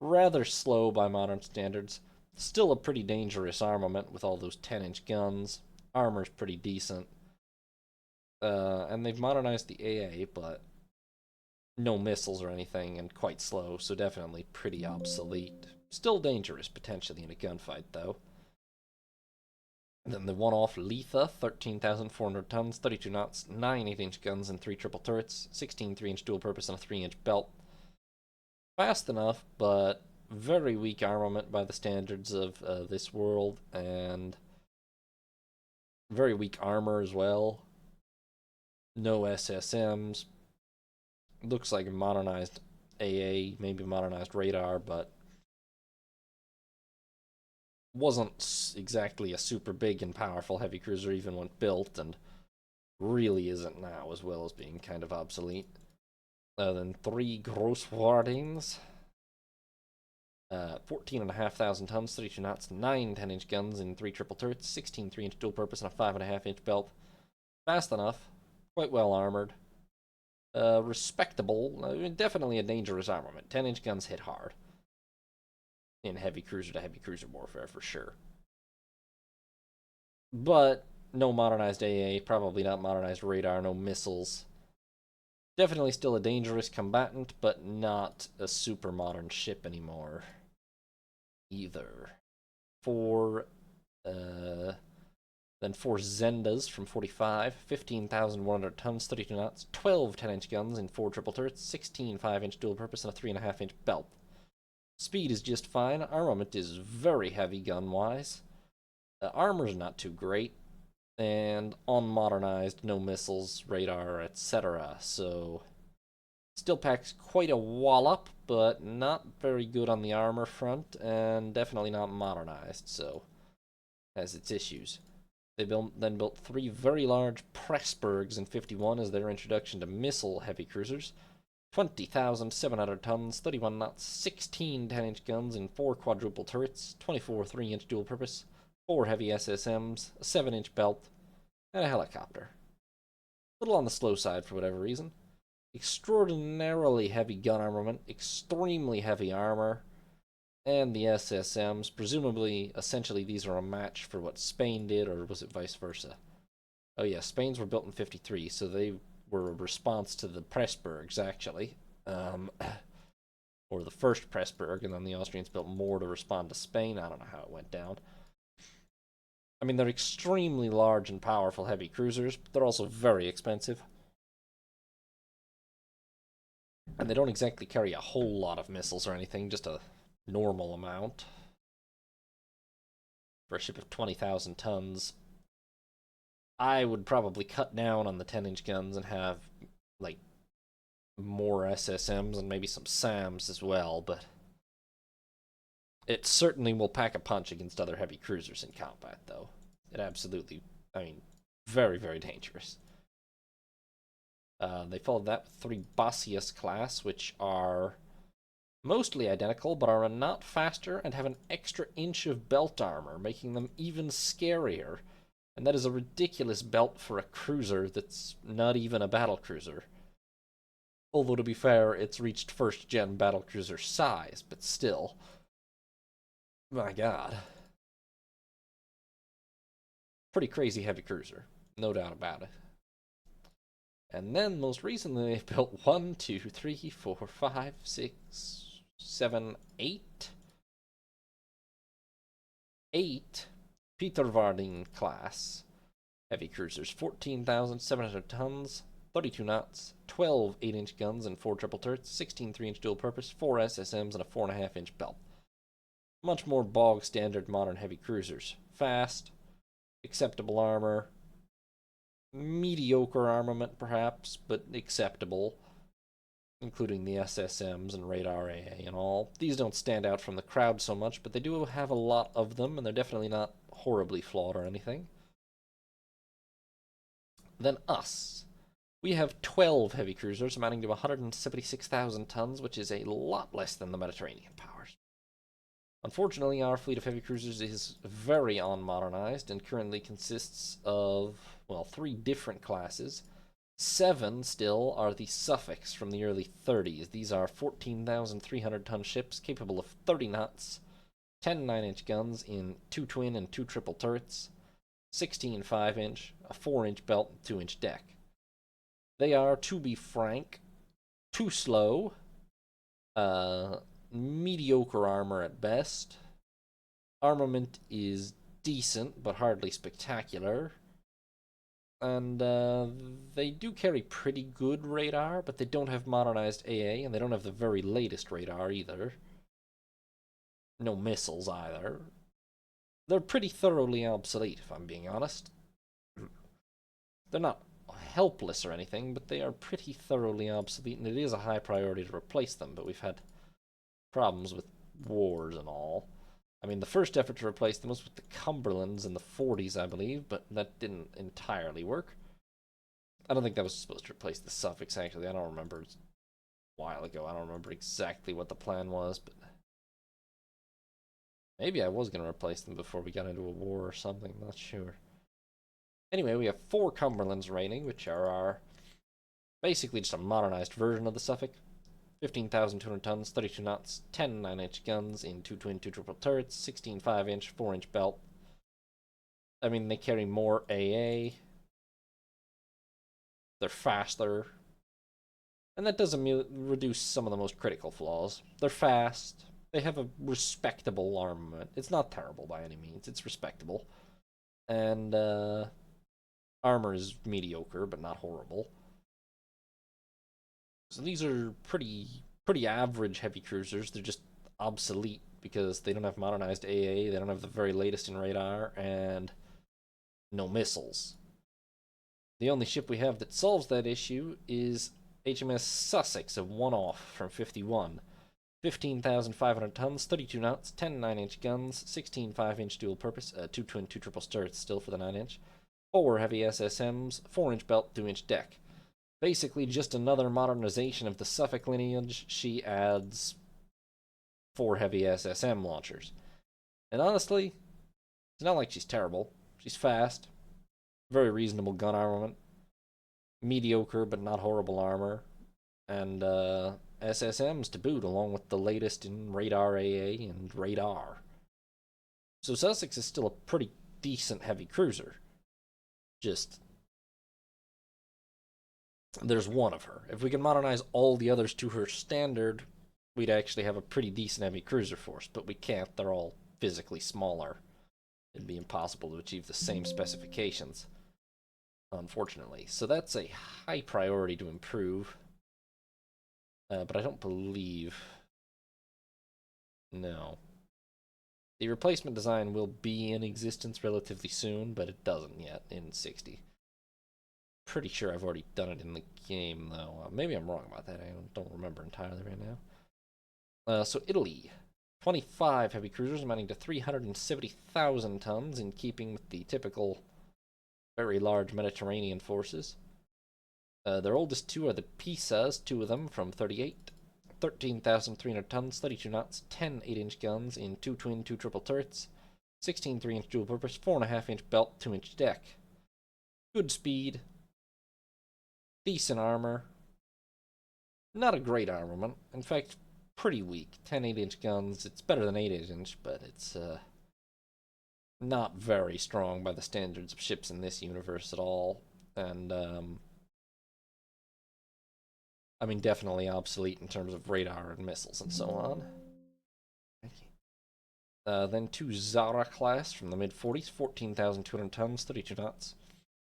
Rather slow by modern standards. Still a pretty dangerous armament with all those 10-inch guns. Armor's pretty decent. And they've modernized the AA, but no missiles or anything, and quite slow, so definitely pretty obsolete. Still dangerous, potentially, in a gunfight, though. And then the one-off Letha, 13,400 tons, 32 knots, 9 8-inch guns, and 3 triple turrets, 16 3-inch dual-purpose, and a 3-inch belt. Fast enough, but very weak armament by the standards of this world, and very weak armor as well. No SSMs. Looks like a modernized AA, maybe modernized radar, but wasn't exactly a super big and powerful heavy cruiser even when built, and really isn't now, as well as being kind of obsolete. Then 3 Grosswardings, 14,500 tons, 32 knots, 9 10-inch guns, and 3 triple turrets, 16 3-inch dual-purpose, and a 5.5-inch belt. Fast enough, quite well armored. Respectable, definitely a dangerous armament. 10-inch guns hit hard in heavy cruiser to heavy cruiser warfare for sure. But no modernized AA, probably not modernized radar, no missiles. Definitely still a dangerous combatant, but not a super modern ship anymore either. Then 4 Zendas from 45, 15,100 tons, 32 knots, 12 10-inch guns, and 4 triple turrets, 16 5-inch dual-purpose, and a 3.5-inch belt. Speed is just fine. Armament is very heavy gun-wise. Armor's not too great. And unmodernized, no missiles, radar, etc. So, still packs quite a wallop, but not very good on the armor front, and definitely not modernized, so has its issues. They then built 3 very large Pressburgs in 51 as their introduction to missile heavy cruisers. 20,700 tons, 31 knots, 16 10-inch guns, and 4 quadruple turrets, 24 3-inch dual-purpose, 4 heavy SSMs, a 7-inch belt, and a helicopter. A little on the slow side for whatever reason. Extraordinarily heavy gun armament, extremely heavy armor, and the SSMs. Presumably, essentially, these are a match for what Spain did, or was it vice versa? Oh yeah, Spain's were built in 53, so they were a response to the Pressburgs, actually. Or the first Pressburg, and then the Austrians built more to respond to Spain. I don't know how it went down. I mean, they're extremely large and powerful heavy cruisers, but they're also very expensive. And they don't exactly carry a whole lot of missiles or anything, just a normal amount. For a ship of 20,000 tons, I would probably cut down on the 10-inch guns and have, like, more SSMs and maybe some SAMs as well, but it certainly will pack a punch against other heavy cruisers in combat, though. It absolutely, I mean, very, very dangerous. They followed that with 3 Basius class, which are mostly identical, but are a knot faster and have an extra inch of belt armor, making them even scarier. And that is a ridiculous belt for a cruiser that's not even a battle cruiser. Although, to be fair, it's reached first-gen battlecruiser size, but still. My god. Pretty crazy heavy cruiser, no doubt about it. And then, most recently, they built 1, 2, 3, 4, 5, 6, 7, 8. 8 Peter Vardin class heavy cruisers, 14,700 tons, 32 knots, 12 8-inch guns and 4 triple turrets, 16 3-inch dual purpose, 4 SSMs, and a 4.5-inch belt. Much more bog standard modern heavy cruisers. Fast, acceptable armor, mediocre armament perhaps, but acceptable, including the SSMs and radar AA and all. These don't stand out from the crowd so much, but they do have a lot of them, and they're definitely not horribly flawed or anything. Then us. We have 12 heavy cruisers amounting to 176,000 tons, which is a lot less than the Mediterranean powers. Unfortunately, our fleet of heavy cruisers is very unmodernized and currently consists of, well, 3 different classes. 7 still are the Suffolks from the early 30s. These are 14,300 ton ships capable of 30 knots, 10 9-inch guns in 2 twin and 2 triple turrets, 16 5-inch, a 4-inch belt, and 2-inch deck. They are, to be frank, too slow, mediocre armor at best. Armament is decent, but hardly spectacular. And they do carry pretty good radar, but they don't have modernized AA, and they don't have the very latest radar either. No missiles either. They're pretty thoroughly obsolete, if I'm being honest. They're not helpless or anything, but they are pretty thoroughly obsolete, and it is a high priority to replace them, but we've had problems with wars and all. I mean, the first effort to replace them was with the Cumberlands in the 40s, I believe, but that didn't entirely work. I don't think that was supposed to replace the Suffolks, actually. I don't remember. It was a while ago. I don't remember exactly what the plan was, but maybe I was going to replace them before we got into a war or something. I'm not sure. Anyway, we have 4 Cumberlands remaining, which are our basically just a modernized version of the Suffolk. 15,200 tons, 32 knots, 10 9-inch guns in 2 twin, 2 triple turrets, 16 5-inch, 4-inch belt. I mean, they carry more AA. They're faster. And that does reduce some of the most critical flaws. They're fast. They have a respectable armament. It's not terrible by any means. It's respectable. And armor is mediocre, but not horrible. So these are pretty average heavy cruisers. They're just obsolete because they don't have modernized AA, they don't have the very latest in radar, and no missiles. The only ship we have that solves that issue is HMS Sussex, a one-off from 51. 15,500 tons, 32 knots, 10 9-inch guns, 16 5-inch dual purpose, 2 twin, 2 triple turrets still for the 9-inch, 4 heavy SSMs, 4-inch belt, 2-inch deck. Basically just another modernization of the Suffolk lineage. She adds 4 heavy SSM launchers. And honestly, it's not like she's terrible. She's fast, very reasonable gun armament, mediocre but not horrible armor, and SSMs to boot, along with the latest in radar AA and radar. So Sussex is still a pretty decent heavy cruiser. Just there's one of her. If we can modernize all the others to her standard, we'd actually have a pretty decent heavy cruiser force, but we can't. They're all physically smaller. It'd be impossible to achieve the same specifications, unfortunately. So that's a high priority to improve. But I don't believe... No. The replacement design will be in existence relatively soon, but it doesn't yet in 60. Pretty sure I've already done it in the game, though. Maybe I'm wrong about that. I don't remember entirely right now. So Italy. 25 heavy cruisers amounting to 370,000 tons, in keeping with the typical very large Mediterranean forces. Their oldest 2 are the Pisas, 2 of them from 38. 13,300 tons, 32 knots, 10 8-inch guns in 2 twin, 2 triple turrets, 16 3-inch dual purpose, 4.5-inch belt, 2-inch deck. Good speed. Decent armor. Not a great armament. In fact, pretty weak. 10 8-inch guns. It's better than 8 8-inch, but it's not very strong by the standards of ships in this universe at all. And I mean, definitely obsolete in terms of radar and missiles and so on. Then two Zara class from the mid-40s, 14,200 tons, 32 knots.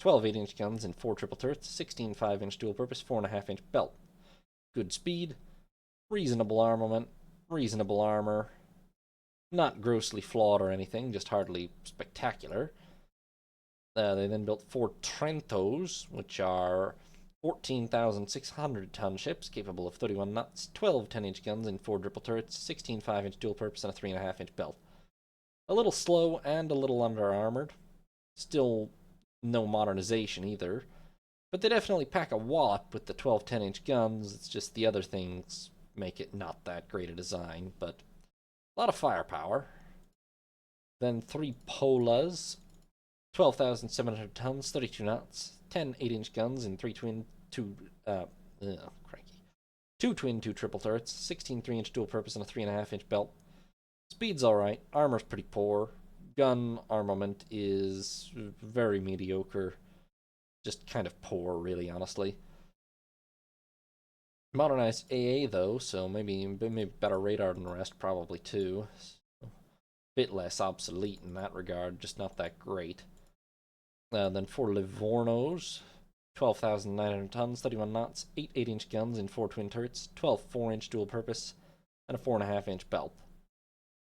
12 8-inch guns and 4 triple turrets, 16 5-inch dual-purpose, 4.5-inch belt. Good speed, reasonable armament, reasonable armor. Not grossly flawed or anything, just hardly spectacular. They then built 4 Trentos, which are 14,600 ton ships capable of 31 knots, 12 10-inch guns and 4 triple turrets, 16 5-inch dual purpose, and a 3.5-inch belt. A little slow and a little under armored. Still no modernization either. But they definitely pack a wallop with the 12 10-inch guns. It's just the other things make it not that great a design, but a lot of firepower. Then 3 Polas, 12,700 tons, 32 knots, 10 8-inch guns and 2 twin, 2 triple turrets, 16 3-inch dual purpose, and a 3.5-inch belt. Speed's alright, armor's pretty poor, gun armament is very mediocre, just kind of poor, really, honestly. Modernized AA, though, so maybe better radar than the rest, probably, too. So, bit less obsolete in that regard, just not that great. Then 4 Livornos, 12,900 tons, 31 knots, 8 8-inch guns and 4 twin turrets, 12 4-inch dual purpose, and a 4.5-inch belt.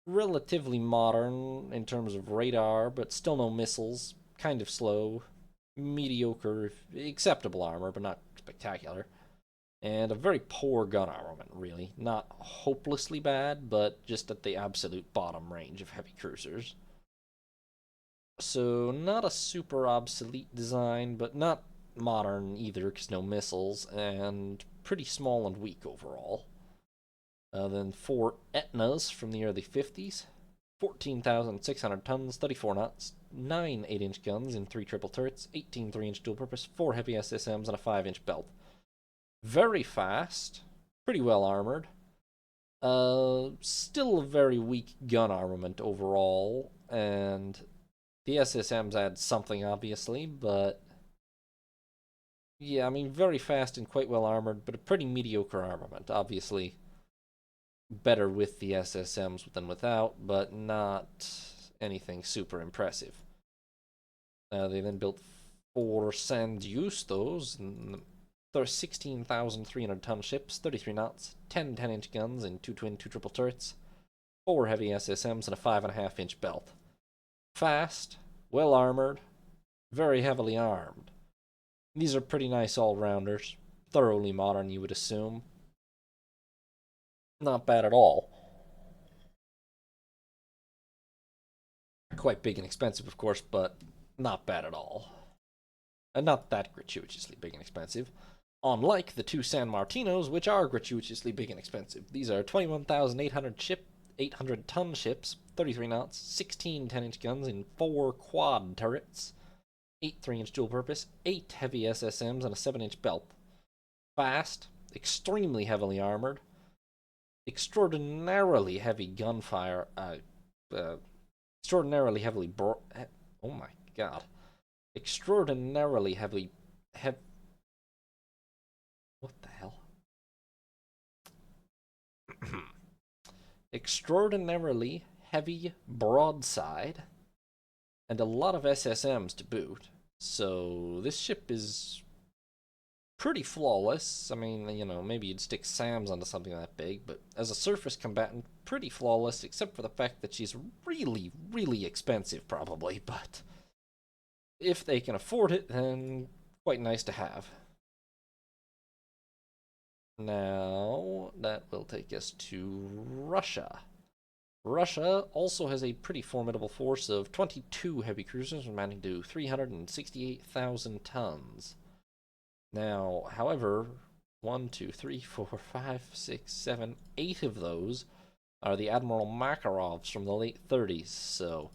Relatively modern in terms of radar, but still no missiles, kind of slow, mediocre, acceptable armor, but not spectacular. And a very poor gun armament, really. Not hopelessly bad, but just at the absolute bottom range of heavy cruisers. So, not a super obsolete design, but not modern either, because no missiles, and pretty small and weak overall. Then 4 Etnas from the early 50s, 14,600 tons, 34 knots, 9 8-inch guns and 3 triple turrets, 18 3-inch dual purpose, 4 heavy SSMs, and a 5-inch belt. Very fast, pretty well armored. Still a very weak gun armament overall, and the SSMs add something, obviously, but yeah, I mean, very fast and quite well armored, but a pretty mediocre armament. Obviously, better with the SSMs than without, but not anything super impressive. They then built 4 San Justos, and they're 16,300 ton ships, 33 knots, 10 10-inch guns and 2 twin, 2 triple turrets, 4 heavy SSMs, and a 5.5-inch belt. Fast, well armored, very heavily armed. These are pretty nice all-rounders. Thoroughly modern, you would assume. Not bad at all. Quite big and expensive, of course, but not bad at all. And not that gratuitously big and expensive. Unlike the 2 San Martinos, which are gratuitously big and expensive. These are 21,800 ton ships, 33 knots, 16 10-inch guns, and 4 quad turrets, 8 3-inch dual purpose, 8 heavy SSMs, and a 7-inch belt. Fast, extremely heavily armored, extraordinarily heavy gunfire, extraordinarily heavily oh my god. Extraordinarily heavily what the hell? Extraordinarily heavy broadside and a lot of SSMs to boot. So this ship is pretty flawless. I mean, you know, maybe you'd stick SAMs onto something that big, but as a surface combatant, pretty flawless, except for the fact that she's really, really expensive, probably. But if they can afford it, then quite nice to have. Now, that will take us to Russia. Russia also has a pretty formidable force of 22 heavy cruisers amounting to 368,000 tons. Now, however, 1, 2, 3, 4, 5, 6, 7, 8 of those are the Admiral Makarovs from the late 30s, so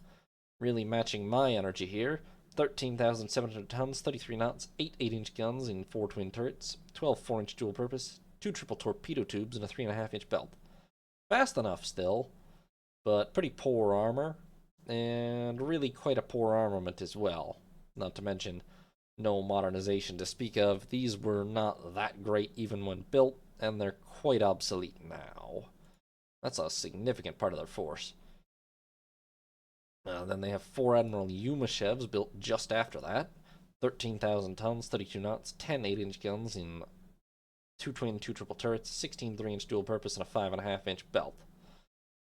really matching my energy here. 13,700 tons, 33 knots, 8 8-inch guns and 4 twin turrets, 12 4-inch dual purpose, 2 triple torpedo tubes, and a 3.5-inch belt. Fast enough still, but pretty poor armor, and really quite a poor armament as well. Not to mention no modernization to speak of. These were not that great even when built, and they're quite obsolete now. That's a significant part of their force. Then they have 4 Admiral Yumashevs built just after that. 13,000 tons, 32 knots, 10 8-inch guns in 2 twin, 2 triple turrets, 16 3-inch dual purpose, and a 5.5-inch belt.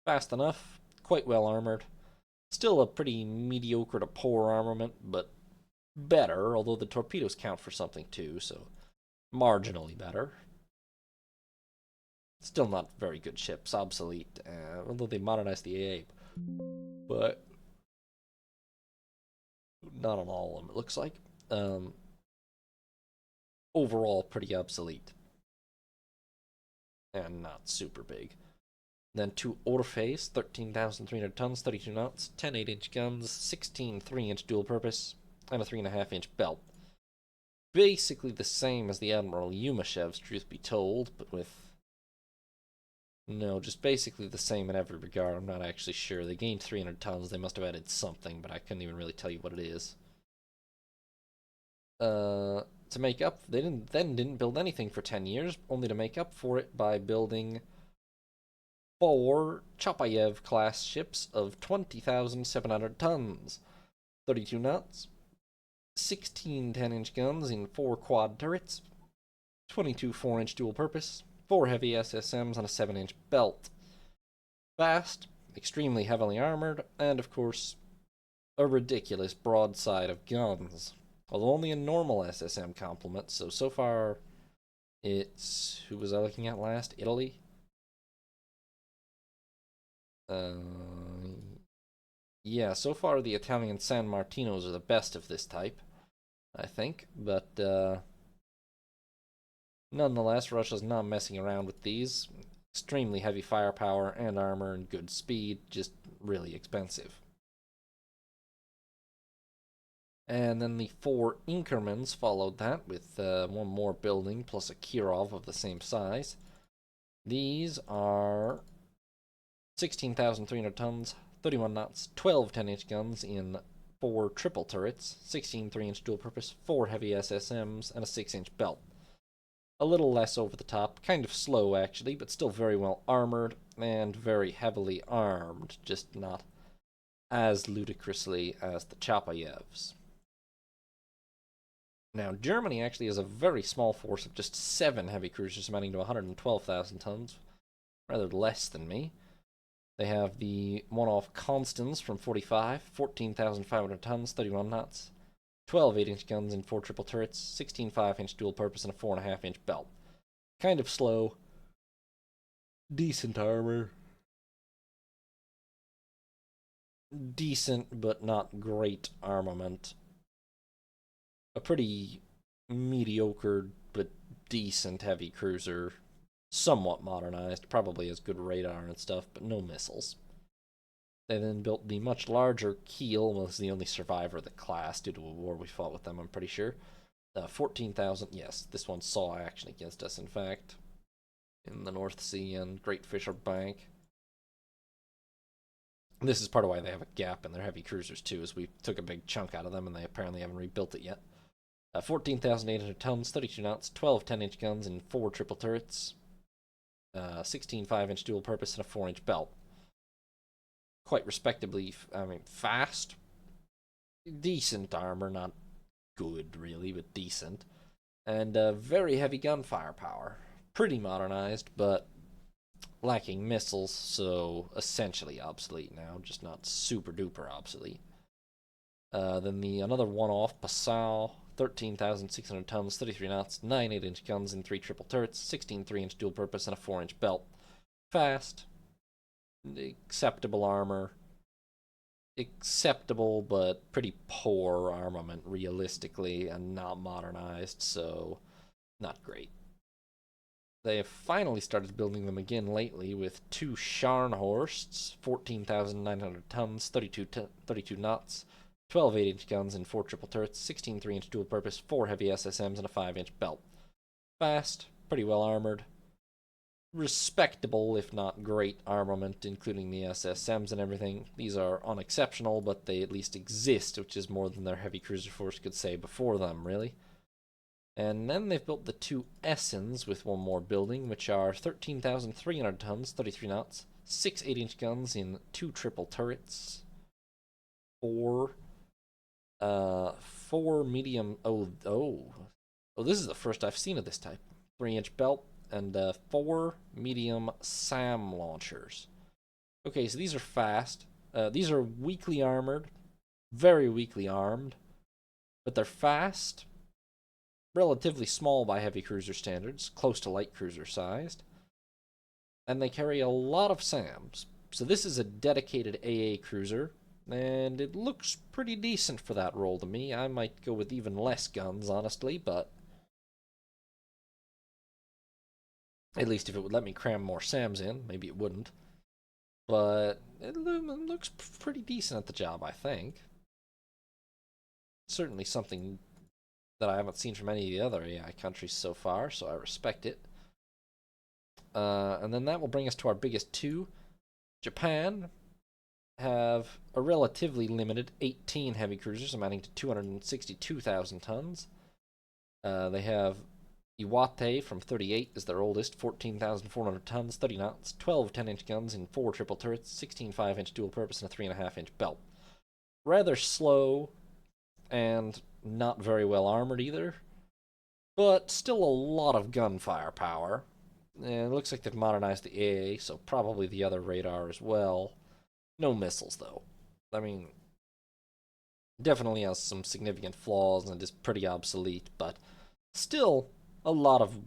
Fast enough, quite well armored. Still a pretty mediocre to poor armament, but better, although the torpedoes count for something too, so marginally better. Still not very good ships, obsolete, although they modernized the AA. But not on all of them, it looks like. Overall, pretty obsolete. And not super big. Then 2 Orpheus, 13,300 tons, 32 knots, 10 8-inch guns, 16 3-inch dual purpose, and a 3.5-inch belt. Basically the same as the Admiral Yumashev's, truth be told, but with... No, just basically the same in every regard. I'm not actually sure. They gained 300 tons. They must have added something, but I couldn't even really tell you what it is. To make up, they didn't build anything for 10 years, only to make up for it by building 4 Chapayev class ships of 20,700 tons, 32 knots, 16 10-inch guns in 4 quad turrets, 22 4-inch dual purpose, 4 heavy SSMs, and a 7-inch belt. Fast, extremely heavily armored, and of course, a ridiculous broadside of guns. Although only a normal SSM complement, so far it's... Who was I looking at last? Italy? Yeah, so far the Italian San Martinos are the best of this type, I think, but nonetheless, Russia's not messing around with these. Extremely heavy firepower and armor and good speed, just really expensive. And then the 4 Inkermans followed that with 1 more building plus a Kirov of the same size. These are 16,300 tons, 31 knots, 12 10-inch guns in 4 triple turrets, 16 3-inch dual purpose, 4 heavy SSMs, and a 6-inch belt. A little less over the top, kind of slow actually, but still very well armored and very heavily armed, just not as ludicrously as the Chapayevs. Now, Germany actually has a very small force of just 7 heavy cruisers amounting to 112,000 tons, rather less than me. They have the one-off Constans from 45, 14,500 tons, 31 knots, 12 8-inch guns in 4 triple turrets, 16 5-inch dual purpose, and a 4.5-inch belt. Kind of slow. Decent armor. Decent, but not great armament. A pretty mediocre, but decent heavy cruiser. Somewhat modernized, probably has good radar and stuff, but no missiles. They then built the much larger Kiel, was the only survivor of the class due to a war we fought with them, I'm pretty sure. 14,000, yes, this one saw action against us, in fact, in the North Sea and Great Fisher Bank. This is part of why they have a gap in their heavy cruisers, too, as we took a big chunk out of them and they apparently haven't rebuilt it yet. 14,800 tons, 32 knots, 12 10-inch guns in 4 triple turrets, 16 5-inch dual purpose, and a 4-inch belt. Quite respectably, fast. Decent armor, not good really, but decent. And very heavy gun firepower. Pretty modernized, but lacking missiles, so essentially obsolete now, just not super duper obsolete. Then another one-off, Passau, 13,600 tons, 33 knots, 9 8-inch guns in 3 triple turrets, 16 3-inch dual purpose, and a 4-inch belt. Fast. Acceptable armor. Acceptable, but pretty poor armament, realistically, and not modernized, so not great. They have finally started building them again lately with 2 Scharnhorsts, 14,900 tons, 32 knots, 12 8-inch guns in 4 triple turrets, 16 3-inch dual purpose, 4 heavy SSMs, and a 5-inch belt. Fast, pretty well armored. Respectable, if not great, armament, including the SSMs and everything. These are unexceptional, but they at least exist, which is more than their heavy cruiser force could say before them, really. And then they've built the 2 Essens with 1 more building, which are 13,300 tons, 33 knots, 6 8-inch guns in 2 triple turrets, four medium. Oh, this is the first I've seen of this type. 3-inch belt and four medium SAM launchers. Okay, so these are fast. These are weakly armored, very weakly armed, but they're fast, relatively small by heavy cruiser standards, close to light cruiser sized, and they carry a lot of SAMs. So this is a dedicated AA cruiser, and it looks pretty decent for that role to me. I might go with even less guns, honestly, but at least if it would let me cram more SAMs in, maybe it wouldn't. But it looks pretty decent at the job, I think. Certainly something that I haven't seen from any of the other AI countries so far, so I respect it. And then that will bring us to our biggest two. Japan have a relatively limited 18 heavy cruisers amounting to 262,000 tons. They have Iwate from 38 is their oldest, 14,400 tons, 30 knots, 12 10-inch guns in 4 triple turrets, 16 5-inch dual purpose, and a 3.5-inch belt. Rather slow and not very well armored either, but still a lot of gunfire power. And it looks like they've modernized the AA, so probably the other radar as well. No missiles, though. I mean, definitely has some significant flaws and is pretty obsolete, but still a lot of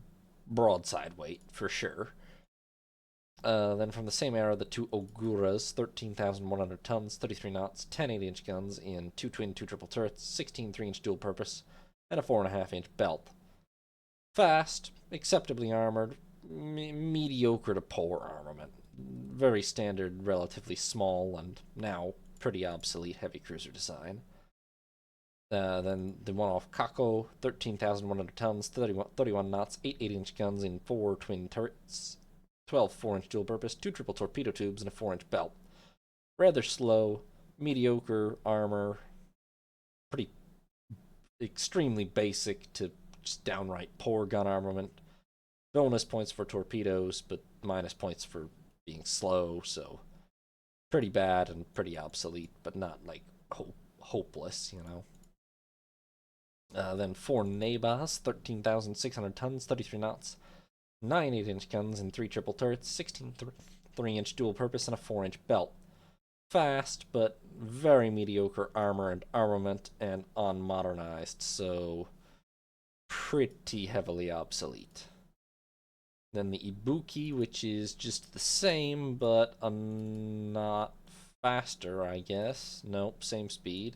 broadside weight, for sure. Then from the same era, the two Oguras, 13,100 tons, 33 knots, 10 8-inch guns in 2 twin 2 triple turrets, 16 3-inch dual purpose, and a 4.5-inch belt. Fast, acceptably armored, mediocre to poor armament. Very standard, relatively small, and now pretty obsolete heavy cruiser design. Then the one off Kako, 13,100 tons, 31 knots, 8 8-inch guns in 4 twin turrets, 12 4-inch dual purpose, 2 triple torpedo tubes, and a 4-inch belt. Rather slow, mediocre armor, pretty extremely basic to just downright poor gun armament. Bonus points for torpedoes, but minus points for being slow, so pretty bad and pretty obsolete, but not like hopeless, you know. Then 4 Nabas, 13,600 tons, 33 knots, 9 8-inch guns and 3 triple turrets, 16 3-inch dual purpose, and a 4-inch belt. Fast, but very mediocre armor and armament and unmodernized, so pretty heavily obsolete. Then the Ibuki, which is just the same, but not faster, I guess. Nope, same speed.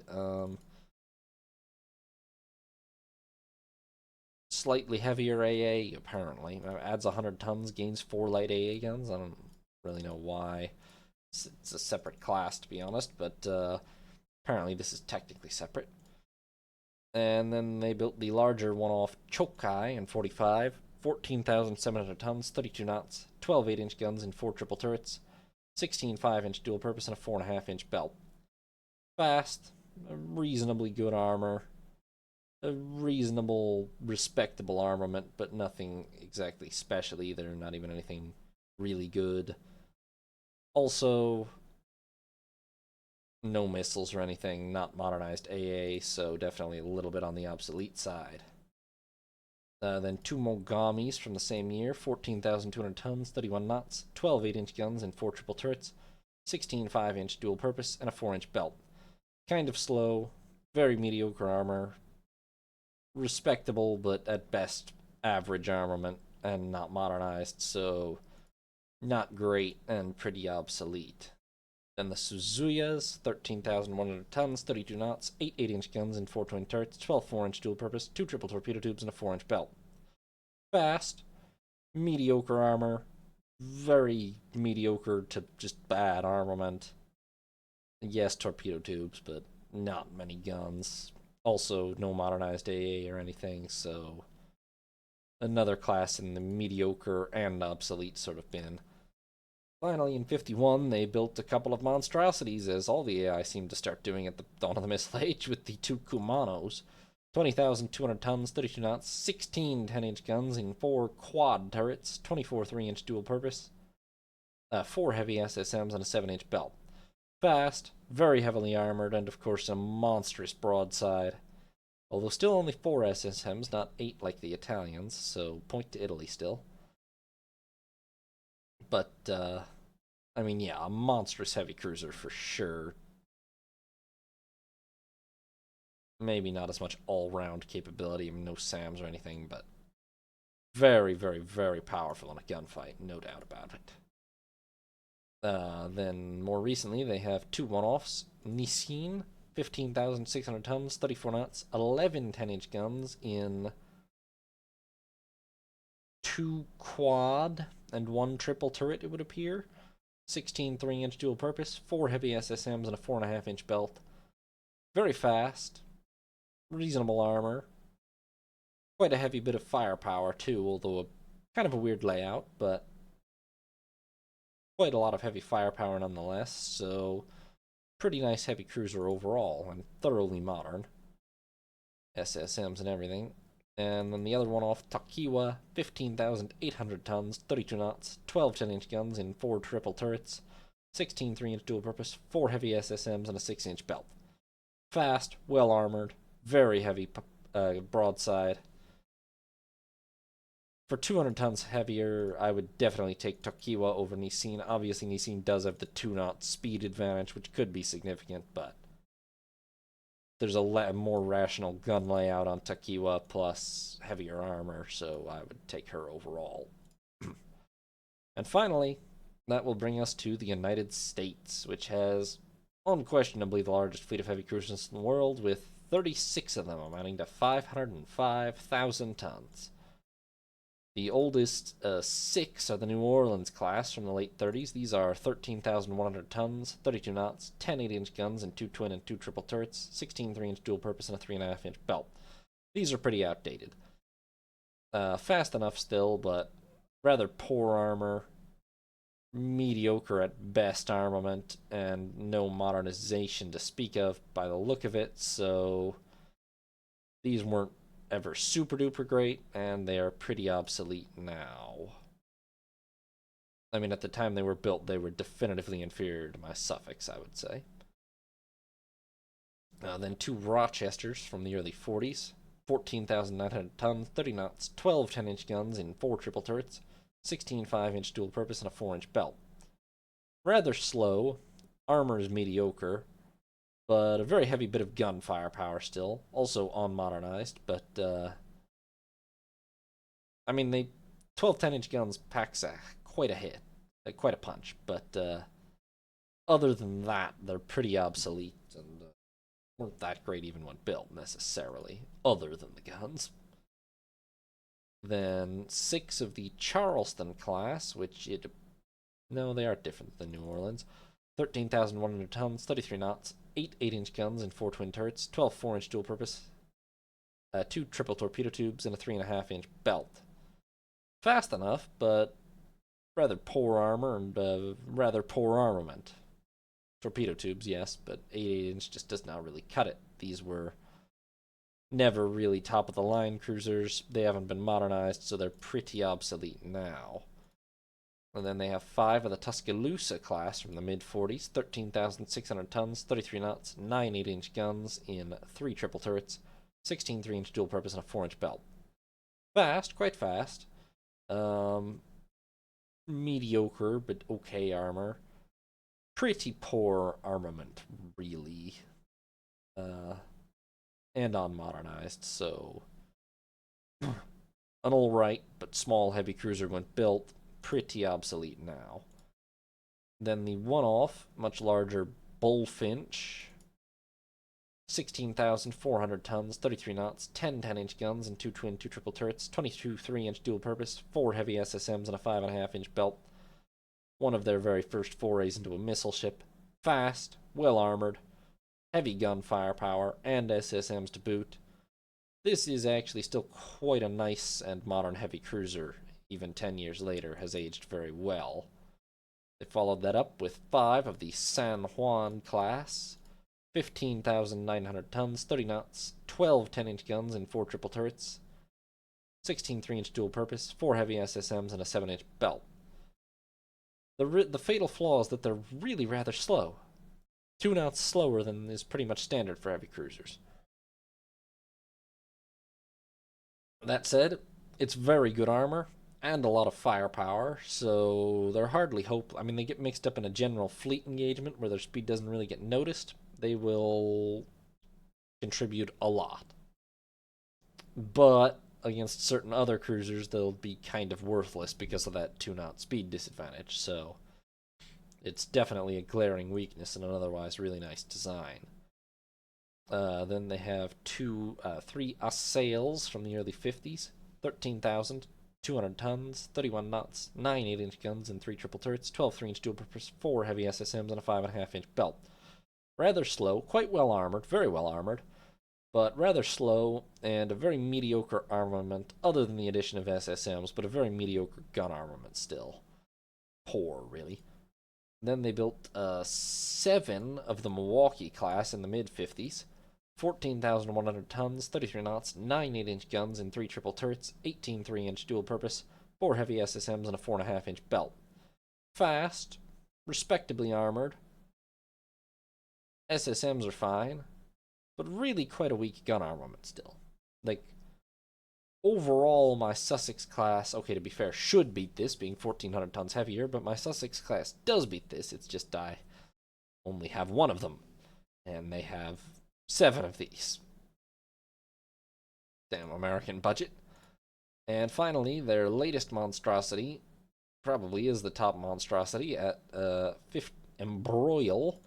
Slightly heavier AA, apparently. Adds 100 tons, gains 4 light AA guns. I don't really know why. It's a separate class, to be honest, but apparently this is technically separate. And then they built the larger one-off Chokai in 45, 14,700 tons, 32 knots, 12 8-inch guns in 4 triple turrets, 16 5-inch dual purpose, and a 4.5-inch belt. Fast, reasonably good armor, a reasonable, respectable armament, but nothing exactly special either, not even anything really good. Also, no missiles or anything, not modernized AA, so definitely a little bit on the obsolete side. Then 2 Mogamis from the same year, 14,200 tons, 31 knots, 12 8-inch guns and 4 triple turrets, 16 5-inch dual purpose, and a 4-inch belt. Kind of slow, very mediocre armor, respectable, but at best average armament, and not modernized, so not great and pretty obsolete. Then the Suzuyas, 13,100 tons, 32 knots, 8 8-inch guns and 4 twin turrets, 12 4-inch dual purpose, 2 triple torpedo tubes, and a 4-inch belt. Fast, mediocre armor, very mediocre to just bad armament. Yes, torpedo tubes, but not many guns. Also, no modernized AA or anything, so another class in the mediocre and obsolete sort of bin. Finally, in 51, they built a couple of monstrosities, as all the AI seemed to start doing at the dawn of the Missile Age, with the 2 Kumanos. 20,200 tons, 32 knots, 16 10-inch guns in 4 quad turrets, 24 3-inch dual purpose, 4 heavy SSMs, and a 7-inch belt. Fast, very heavily armored, and of course a monstrous broadside. Although still only 4 SSMs, not 8 like the Italians, so point to Italy still. But, I mean, yeah, a monstrous heavy cruiser for sure. Maybe not as much all-round capability, no SAMs or anything, but very, very, very powerful in a gunfight, no doubt about it. Then more recently, they have 2 one-offs. Nissin, 15,600 tons, 34 knots, 11 10-inch guns in 2 quad and 1 triple turret, it would appear. 16 3-inch dual purpose, 4 heavy SSMs, and a 4.5-inch belt. Very fast, reasonable armor, quite a heavy bit of firepower too, although kind of a weird layout, but quite a lot of heavy firepower nonetheless, so pretty nice heavy cruiser overall, and thoroughly modern. SSMs and everything. And then the other one off, Takiwa, 15,800 tons, 32 knots, 12 10-inch guns in 4 triple turrets, 16 3-inch dual purpose, 4 heavy SSMs, and a 6-inch belt. Fast, well armored, very heavy broadside. For 200 tons heavier, I would definitely take Takiwa over Nissin. Obviously, Nissin does have the 2-knot speed advantage, which could be significant, but there's a more rational gun layout on Takiwa plus heavier armor, so I would take her overall. And finally, that will bring us to the United States, which has unquestionably the largest fleet of heavy cruisers in the world, with 36 of them, amounting to 505,000 tons. The oldest 6 are the New Orleans class from the late 30s. These are 13,100 tons, 32 knots, 10 8-inch guns, and 2 twin and 2 triple turrets, 16 3-inch dual purpose, and a 3.5-inch belt. These are pretty outdated. Fast enough still, but rather poor armor, mediocre at best armament, and no modernization to speak of by the look of it, so these weren't ever super duper great, and they are pretty obsolete now. I mean, at the time they were built, they were definitively inferior to my Suffolks, I would say. Then 2 Rochesters from the early 40s, 14,900 tons, 30 knots, 12 10-inch guns in 4 triple turrets, 16 5-inch dual purpose, and a 4-inch belt. Rather slow, armor is mediocre, but a very heavy bit of gun firepower still, also unmodernized, but, I mean, 12 10-inch guns packs quite a hit, quite a punch, but, other than that, they're pretty obsolete, and weren't that great even when built, necessarily, other than the guns. Then 6 of the Charleston class, no, they are different than New Orleans. 13,100 tons, 33 knots, 8 8-inch guns and 4 twin turrets, 12 4-inch dual purpose, 2 triple torpedo tubes, and a 3.5-inch belt. Fast enough, but rather poor armor and rather poor armament. Torpedo tubes, yes, but 8-inch just does not really cut it. These were never really top of the line cruisers. They haven't been modernized, so they're pretty obsolete now. And then they have 5 of the Tuscaloosa class from the mid-40s, 13,600 tons, 33 knots, 9 8-inch guns in 3 triple turrets, 16 3-inch dual purpose, and a 4-inch belt. Fast, quite fast. Mediocre, but okay armor. Pretty poor armament, really. And unmodernized, so an alright but small heavy cruiser when built, pretty obsolete now. Then the one-off, much larger Bullfinch, 16,400 tons, 33 knots, 10 10-inch guns, and 2 twin, 2 triple turrets, 22 3-inch dual purpose, 4 heavy SSMs, and a 5.5-inch belt. One of their very first forays into a missile ship. Fast, well armored, heavy gun firepower, and SSMs to boot. This is actually still quite a nice and modern heavy cruiser, even 10 years later, has aged very well. They followed that up with 5 of the San Juan class, 15,900 tons, 30 knots, 12 10-inch guns and 4 triple turrets, 16 3-inch dual purpose, 4 heavy SSMs, and a 7-inch belt. The fatal flaw is that they're really rather slow. 2 knots slower than is pretty much standard for heavy cruisers. That said, it's very good armor and a lot of firepower, so they're hardly hope. I mean, they get mixed up in a general fleet engagement where their speed doesn't really get noticed. They will contribute a lot. But against certain other cruisers, they'll be kind of worthless because of that 2 knot speed disadvantage, so it's definitely a glaring weakness in an otherwise really nice design. Then they have three sails from the early 50s, 13,200 tons, 31 knots, 9 8-inch guns, and 3 triple turrets, 12 3-inch dual purpose, 4 heavy SSMs, and a 5.5-inch belt. Rather slow, quite well armored, very well armored, but rather slow, and a very mediocre armament, other than the addition of SSMs, but a very mediocre gun armament still. Poor, really. Then they built 7 of the Milwaukee class in the mid-50s. 14,100 tons, 33 knots, 9 8-inch guns, and 3 triple turrets, 18 3-inch dual purpose, 4 heavy SSMs, and a 4.5-inch belt. Fast, respectably armored. SSMs are fine, but really quite a weak gun armament still. Like, overall, my Sussex class, okay, to be fair, should beat this, being 1,400 tons heavier, but my Sussex class does beat this. It's just I only have 1 of them, and they have 7 of these. Damn American budget. And finally, their latest monstrosity probably is the top monstrosity at Embroil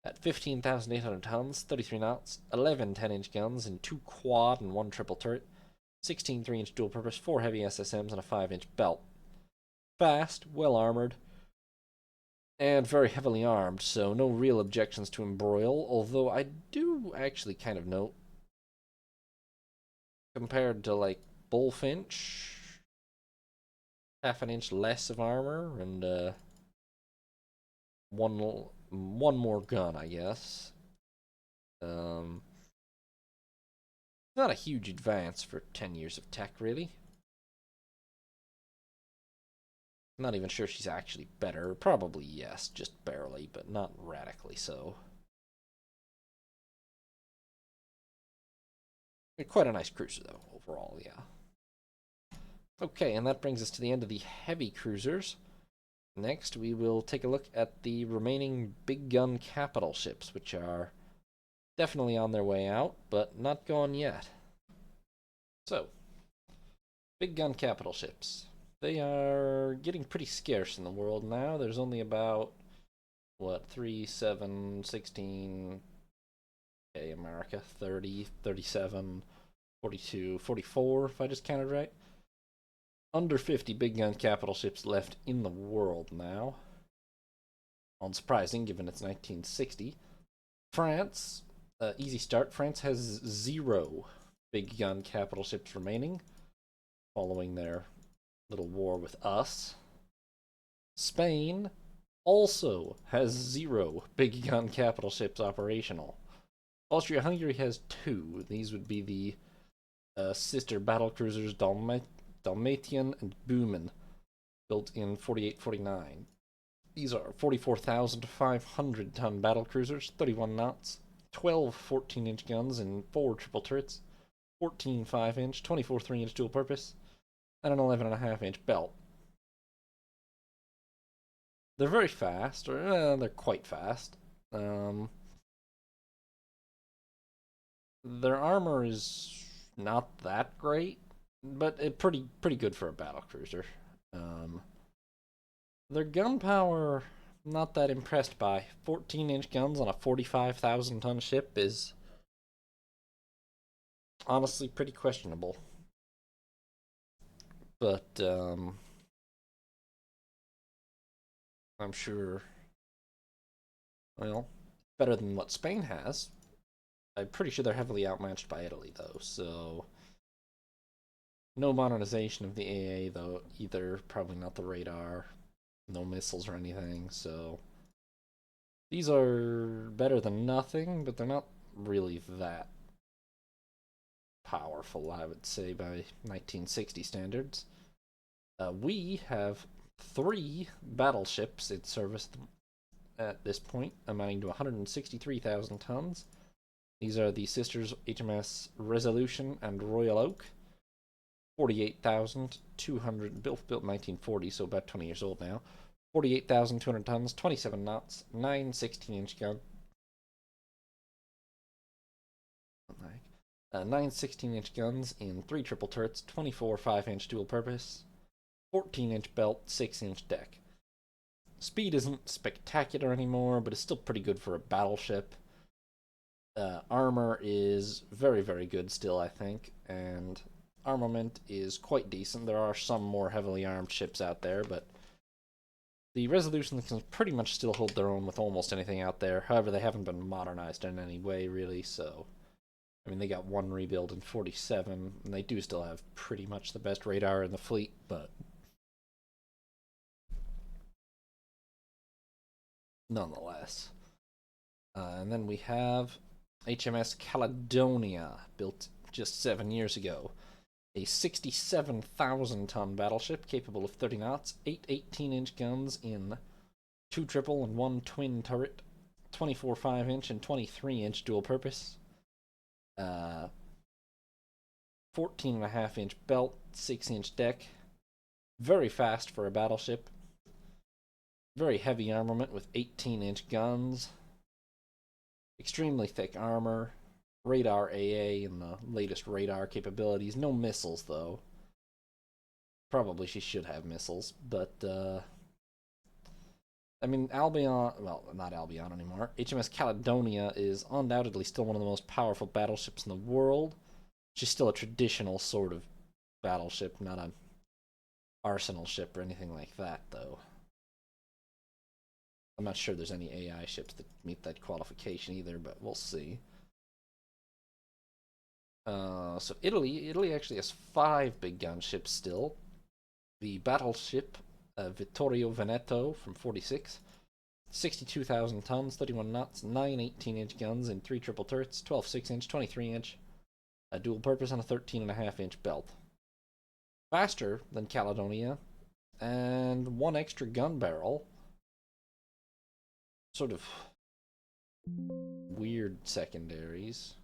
at 15,800 tons, 33 knots, 11 10-inch guns, and 2 quad and 1 triple turret, 16 3-inch dual purpose, 4 heavy SSMs, and a 5-inch belt. Fast, well armored, and very heavily armed, so no real objections to Embroil, although I do actually kind of note, compared to, like, Bullfinch, half an inch less of armor, and one more gun, I guess. Not a huge advance for 10 years of tech, really. Not even sure she's actually better. Probably yes, just barely, but not radically so. Quite a nice cruiser, though, overall, yeah. Okay, and that brings us to the end of the heavy cruisers. Next, we will take a look at the remaining big gun capital ships, which are definitely on their way out, but not gone yet. So, big gun capital ships. They are getting pretty scarce in the world now. There's only about, 3, 7, 16, okay, America, 30, 37, 42, 44, if I just counted right. Under 50 big gun capital ships left in the world now. Unsurprising, given it's 1960. France, easy start. France has 0 big gun capital ships remaining, following their little war with us. Spain also has 0 big gun capital ships operational. Austria-Hungary has 2. These would be the sister battlecruisers Dalmatian and Böhmen, built in 48-49. These are 44,500 ton battlecruisers, 31 knots, 12 14-inch guns, and 4 triple turrets, 14 5-inch, 24 3-inch dual purpose, and an 11.5-inch belt. They're very fast, or they're quite fast. Their armor is not that great, but pretty good for a battlecruiser. Their gun power, not that impressed by. 14-inch guns on a 45,000 ton ship is honestly pretty questionable. But I'm sure, well, better than what Spain has. I'm pretty sure they're heavily outmatched by Italy, though, so no modernization of the AA, though, either. Probably not the radar. No missiles or anything, so these are better than nothing, but they're not really that powerful, I would say, by 1960 standards. We have 3 battleships in service at this point, amounting to 163,000 tons. These are the sisters HMS Resolution and Royal Oak. 48,200, built 1940, so about 20 years old now. 48,200 tons, 27 knots, 9 16-inch guns. 9 16-inch guns in 3 triple turrets, 24 5-inch dual purpose, 14-inch belt, 6-inch deck. Speed isn't spectacular anymore, but it's still pretty good for a battleship. Armor is very, very good still, I think, and armament is quite decent. There are some more heavily armed ships out there, but the Resolution can pretty much still hold their own with almost anything out there. However, they haven't been modernized in any way, really, so... I mean, they got one rebuild in 47, and they do still have pretty much the best radar in the fleet, but... nonetheless. And then we have HMS Caledonia, built just 7 years ago. A 67,000-ton battleship capable of 30 knots, 8 18-inch guns in 2 triple and 1 twin turret, 24 5-inch and 23-inch dual purpose, 14.5-inch belt, 6-inch deck, very fast for a battleship, very heavy armament with 18-inch guns, extremely thick armor, radar AA and the latest radar capabilities. No missiles, though. Probably she should have missiles, but, I mean, Albion, well, not Albion anymore. HMS Caledonia is undoubtedly still one of the most powerful battleships in the world. She's still a traditional sort of battleship, not an arsenal ship or anything like that, though. I'm not sure there's any AI ships that meet that qualification either, but we'll see. So Italy actually has 5 big gun ships still. The battleship Vittorio Veneto from 46, 62,000 tons, 31 knots, 9 18-inch guns in 3 triple turrets, 12 6-inch, 23-inch, a dual purpose on a 13.5-inch belt. Faster than Caledonia, and 1 extra gun barrel. Sort of weird secondaries.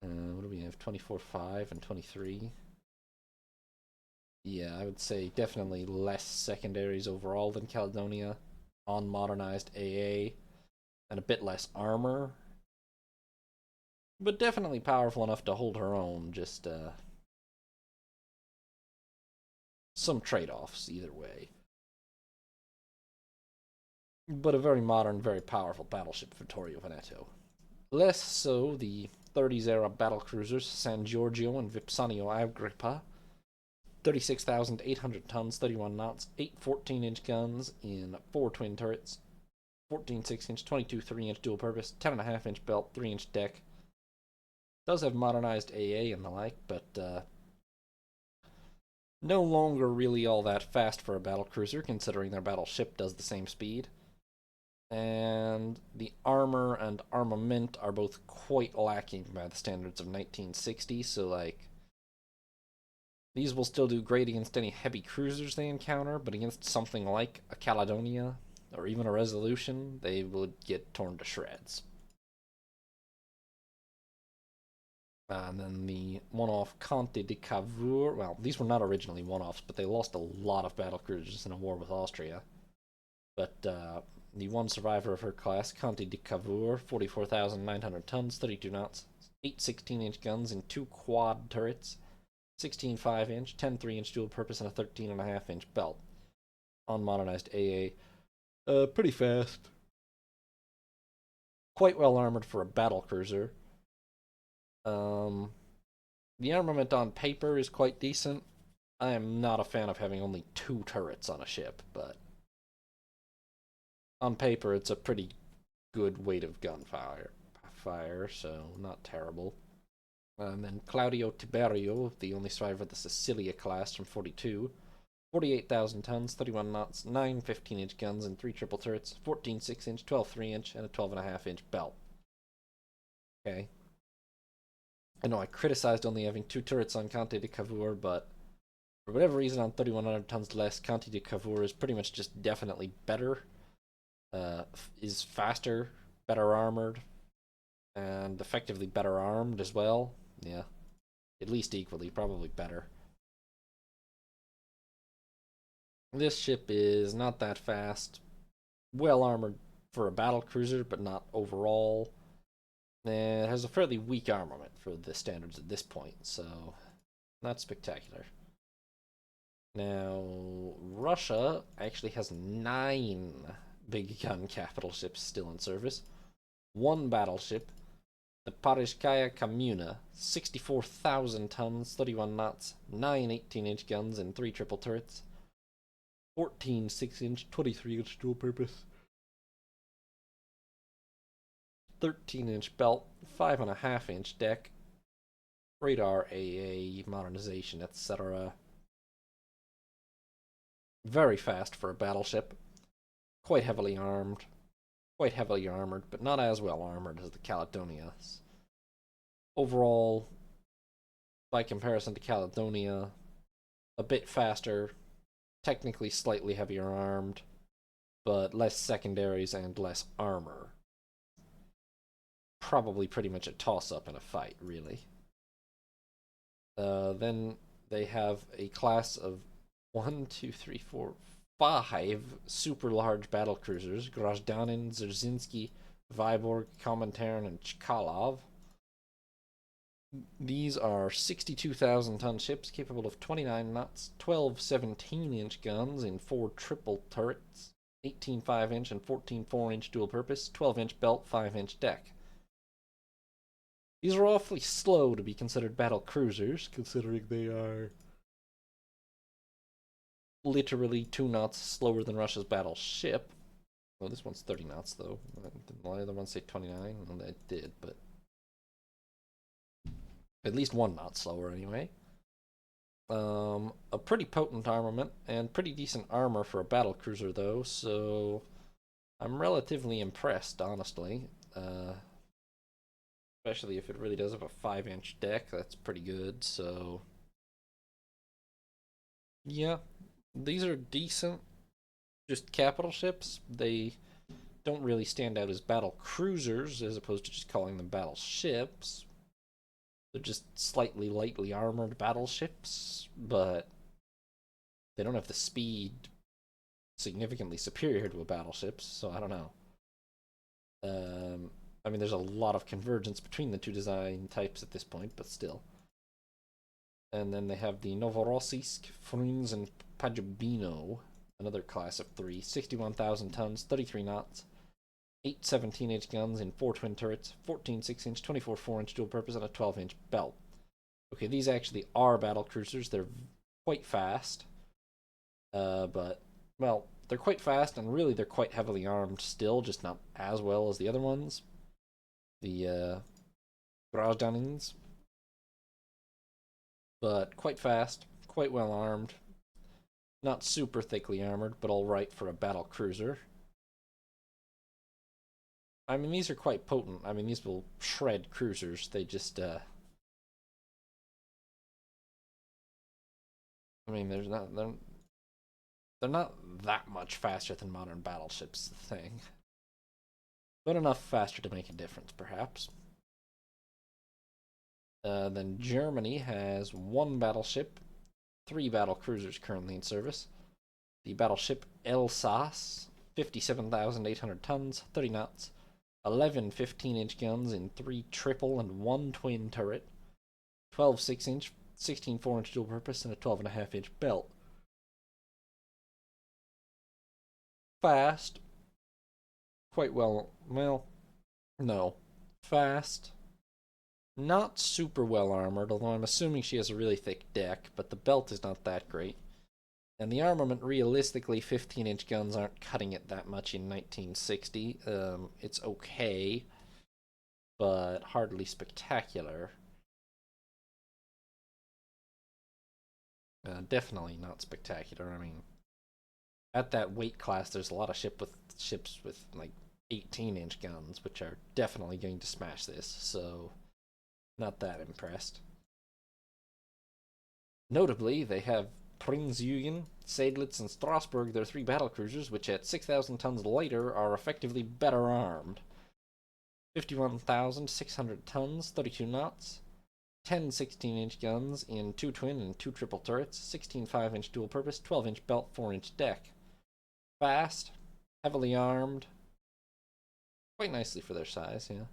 What do we have? 24 5 and 23. Yeah, I would say definitely less secondaries overall than Caledonia. On modernized AA. And a bit less armor. But definitely powerful enough to hold her own. Just, some trade-offs either way. But a very modern, very powerful battleship, Vittorio Veneto. Less so the 30s era battlecruisers San Giorgio and Vipsanio Agrippa. 36,800 tons, 31 knots, 8 14-inch guns in 4 twin turrets, 14 6-inch, 22 3-inch dual purpose, 10.5-inch belt, 3-inch deck. Does have modernized AA and the like, but no longer really all that fast for a battlecruiser, considering their battleship does the same speed. And the armor and armament are both quite lacking by the standards of 1960, so, like, these will still do great against any heavy cruisers they encounter, but against something like a Caledonia, or even a Resolution, they would get torn to shreds. And then the one-off Conte de Cavour, well, these were not originally one-offs, but they lost a lot of battle cruisers in a war with Austria. But, the one survivor of her class, Conte de Cavour, 44,900 tons, 32 knots, 8 16-inch guns in 2 quad turrets, 16 5-inch, 10 3-inch dual purpose, and a 13.5-inch belt. Unmodernized AA. Pretty fast. Quite well armored for a battle cruiser. The armament on paper is quite decent. I am not a fan of having only 2 turrets on a ship, but on paper, it's a pretty good weight of gunfire, so not terrible. And then Claudio Tiberio, the only survivor of the Sicilia class from 42, 48,000 tons, 31 knots, 9 15-inch guns and 3 triple turrets, 14 6-inch, 12 3-inch, and a 12.5-inch belt. Okay. I know I criticized only having 2 turrets on Conte de Cavour, but for whatever reason on 3,100 tons less, Conte de Cavour is pretty much just definitely better. is faster, better armored, and effectively better armed as well. Yeah, at least equally, probably better. This ship is not that fast, well armored for a battle cruiser, but not overall. And it has a fairly weak armament for the standards at this point, so not spectacular. Now, Russia actually has 9 big gun capital ships still in service. 1 battleship, the Parishkaya Kommuna, 64,000 tons, 31 knots, 9 18-inch guns and 3 triple turrets, 14 6-inch, 23-inch dual purpose, 13-inch belt, 5.5-inch deck, radar AA, modernization, etc. Very fast for a battleship, quite heavily armed, quite heavily armored, but not as well armored as the Caledonias. Overall, by comparison to Caledonia, a bit faster, technically slightly heavier armed, but less secondaries and less armor. Probably pretty much a toss-up in a fight, really. Then they have a class of 1, 2, 3, 4, 5 super large battle cruisers: Grozdanin, Dzerzhinsky, Vyborg, Komintern, and Chkalov. These are 62,000 ton ships capable of 29 knots, 12 17-inch guns in 4 triple turrets, 18 5-inch and 14 4-inch dual purpose, 12-inch belt, 5-inch deck. These are awfully slow to be considered battle cruisers, considering they are literally 2 knots slower than Russia's battleship. Well, this one's 30 knots, though. Didn't the other one say 29? Well, it did, but at least 1 knot slower, anyway. A pretty potent armament and pretty decent armor for a battle cruiser, though, so I'm relatively impressed, honestly. Especially if it really does have a 5-inch deck, that's pretty good, so yeah, these are decent, just capital ships. They don't really stand out as battle cruisers, as opposed to just calling them battleships. They're just slightly lightly armored battleships, but they don't have the speed significantly superior to a battleship, so I don't know. I mean, there's a lot of convergence between the two design types at this point, but still. And then they have the Novorossiysk, Frunz, and Pajubino, another class of 3, 61,000 tons, 33 knots, 8 17-inch guns in 4 twin turrets, 14 6-inch, 24 4-inch dual purpose, and a 12-inch belt. Okay, these actually are battle cruisers. They're quite fast. But, well, they're quite fast, and really they're quite heavily armed still, just not as well as the other ones. The Grozdanins. But quite fast, quite well armed. Not super thickly armored, but alright for a battle cruiser. I mean, these are quite potent. I mean, these will shred cruisers. They just, I mean, they're not that much faster than modern battleships, the thing. But enough faster to make a difference, perhaps. Then Germany has 1 battleship, 3 battle cruisers currently in service. The battleship Elsass, 57,800 tons, 30 knots, 11 15-inch guns in 3 triple and 1 twin turret, 12 6-inch, 16 4-inch dual purpose, and a 12.5-inch belt. Fast. Quite well. Well, no. Fast. Not super well armored, although I'm assuming she has a really thick deck, but the belt is not that great. And the armament, realistically, 15-inch guns aren't cutting it that much in 1960. It's okay, but hardly spectacular. Definitely not spectacular. I mean, at that weight class, there's a lot of ships with like 18-inch guns, which are definitely going to smash this. So, not that impressed. Notably, they have Prinz-Eugen, Seydlitz, and Strasbourg, they're 3 battlecruisers, which at 6,000 tons lighter are effectively better armed. 51,600 tons, 32 knots, 10 16-inch guns in 2 twin and 2 triple turrets, 16 5-inch dual purpose, 12-inch belt, 4-inch deck. Fast, heavily armed, quite nicely for their size, yeah.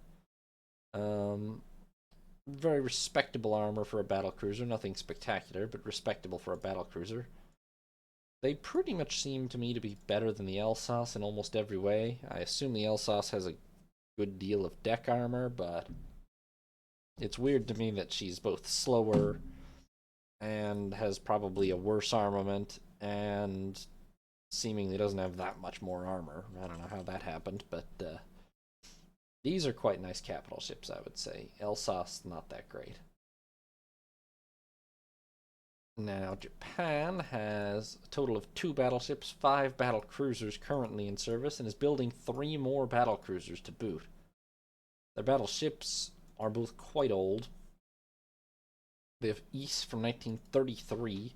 Very respectable armor for a battlecruiser, nothing spectacular, but respectable for a battlecruiser. They pretty much seem to me to be better than the Elsass in almost every way. I assume the Elsass has a good deal of deck armor, but it's weird to me that she's both slower and has probably a worse armament and seemingly doesn't have that much more armor. I don't know how that happened, but these are quite nice capital ships, I would say. Elsass, not that great. Now, Japan has a total of 2 battleships, 5 battle cruisers currently in service, and is building 3 more battle cruisers to boot. Their battleships are both quite old. They have Ys from 1933. To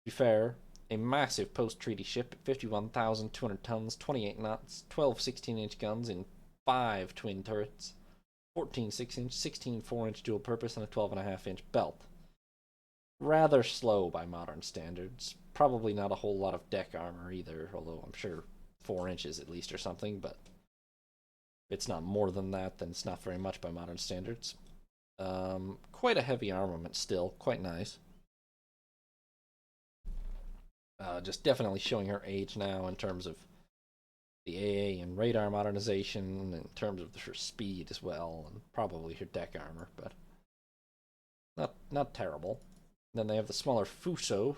be fair, a massive post-treaty ship at 51,200 tons, 28 knots, 12 16-inch guns in 5 twin turrets, 14 6-inch, 16 4-inch dual purpose, and a 12.5-inch belt. Rather slow by modern standards. Probably not a whole lot of deck armor either, although I'm sure 4 inches at least or something, but if it's not more than that, then it's not very much by modern standards. Quite a heavy armament still, quite nice. Just definitely showing her age now in terms of the AA and radar modernization, in terms of her speed as well, and probably her deck armor, but not terrible. Then they have the smaller Fuso,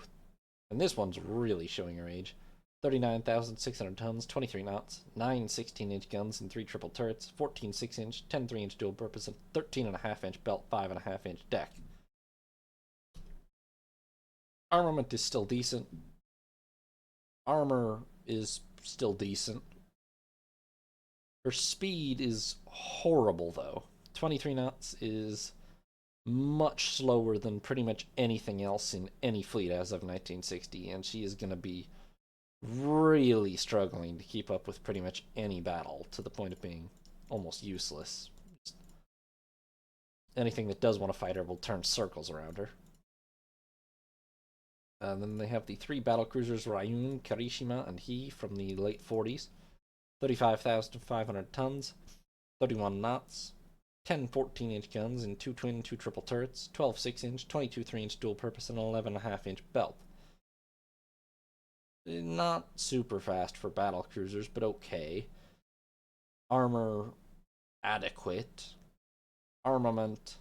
and this one's really showing her age. 39,600 tons, 23 knots, 9 16-inch guns and 3 triple turrets, 14 6-inch, 10 3-inch dual purpose, and 13.5-inch belt, 5.5-inch deck. Armament is still decent. Armor is still decent. Her speed is horrible, though. 23 knots is much slower than pretty much anything else in any fleet as of 1960, and she is going to be really struggling to keep up with pretty much any battle, to the point of being almost useless. Anything that does want to fight her will turn circles around her. Then they have the 3 battlecruisers Ryun, Kirishima, and He from the late 40s. 35,500 tons, 31 knots, 10 14-inch guns in 2 twin, 2 triple turrets, 12 6-inch, 22 3-inch dual purpose, and an 11.5-inch belt. Not super fast for battle cruisers, but okay. Armor adequate. Armament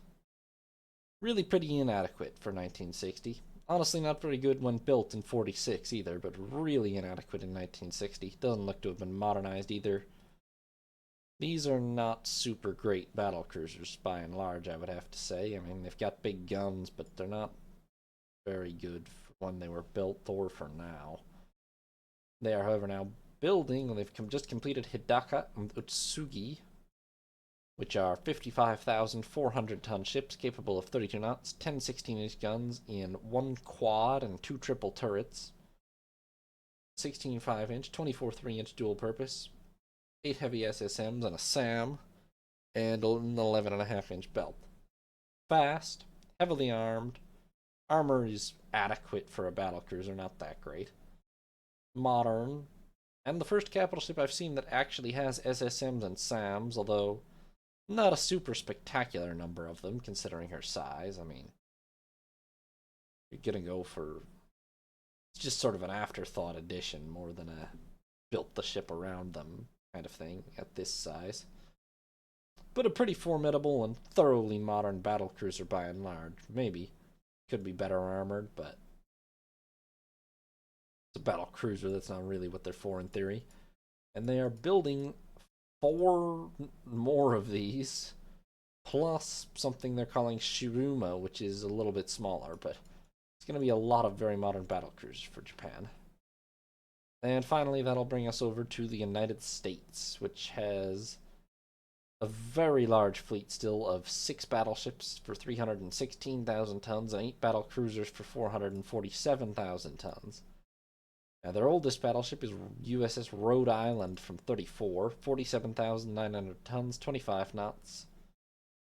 really pretty inadequate for 1960. Honestly, not very good when built in 46 either, but really inadequate in 1960. Doesn't look to have been modernized either. These are not super great battle cruisers by and large, I would have to say. I mean, they've got big guns, but they're not very good for when they were built or for now. They are, however, now building, they've just completed Hidaka and Utsugi, which are 55,400 ton ships capable of 32 knots, 10 16-inch guns in 1 quad and 2 triple turrets, 16 5-inch, 24 3-inch dual purpose, 8 heavy SSMs and a SAM, and an 11.5-inch belt. Fast, heavily armed, armor is adequate for a battlecruiser, not that great. Modern, and the first capital ship I've seen that actually has SSMs and SAMs, although not a super spectacular number of them considering her size. I mean, you're gonna go for, it's just sort of an afterthought addition more than a built the ship around them kind of thing at this size. But a pretty formidable and thoroughly modern battlecruiser by and large. Maybe could be better armored, but it's a battle cruiser. That's not really what they're for in theory. And they are building 4 more of these, plus something they're calling Shiruma, which is a little bit smaller, but it's going to be a lot of very modern battle cruisers for Japan. And finally, that'll bring us over to the United States, which has A very large fleet still of 6 battleships for 316,000 tons and 8 battle cruisers for 447,000 tons. Now, their oldest battleship is USS Rhode Island from 34, 47,900 tons, 25 knots,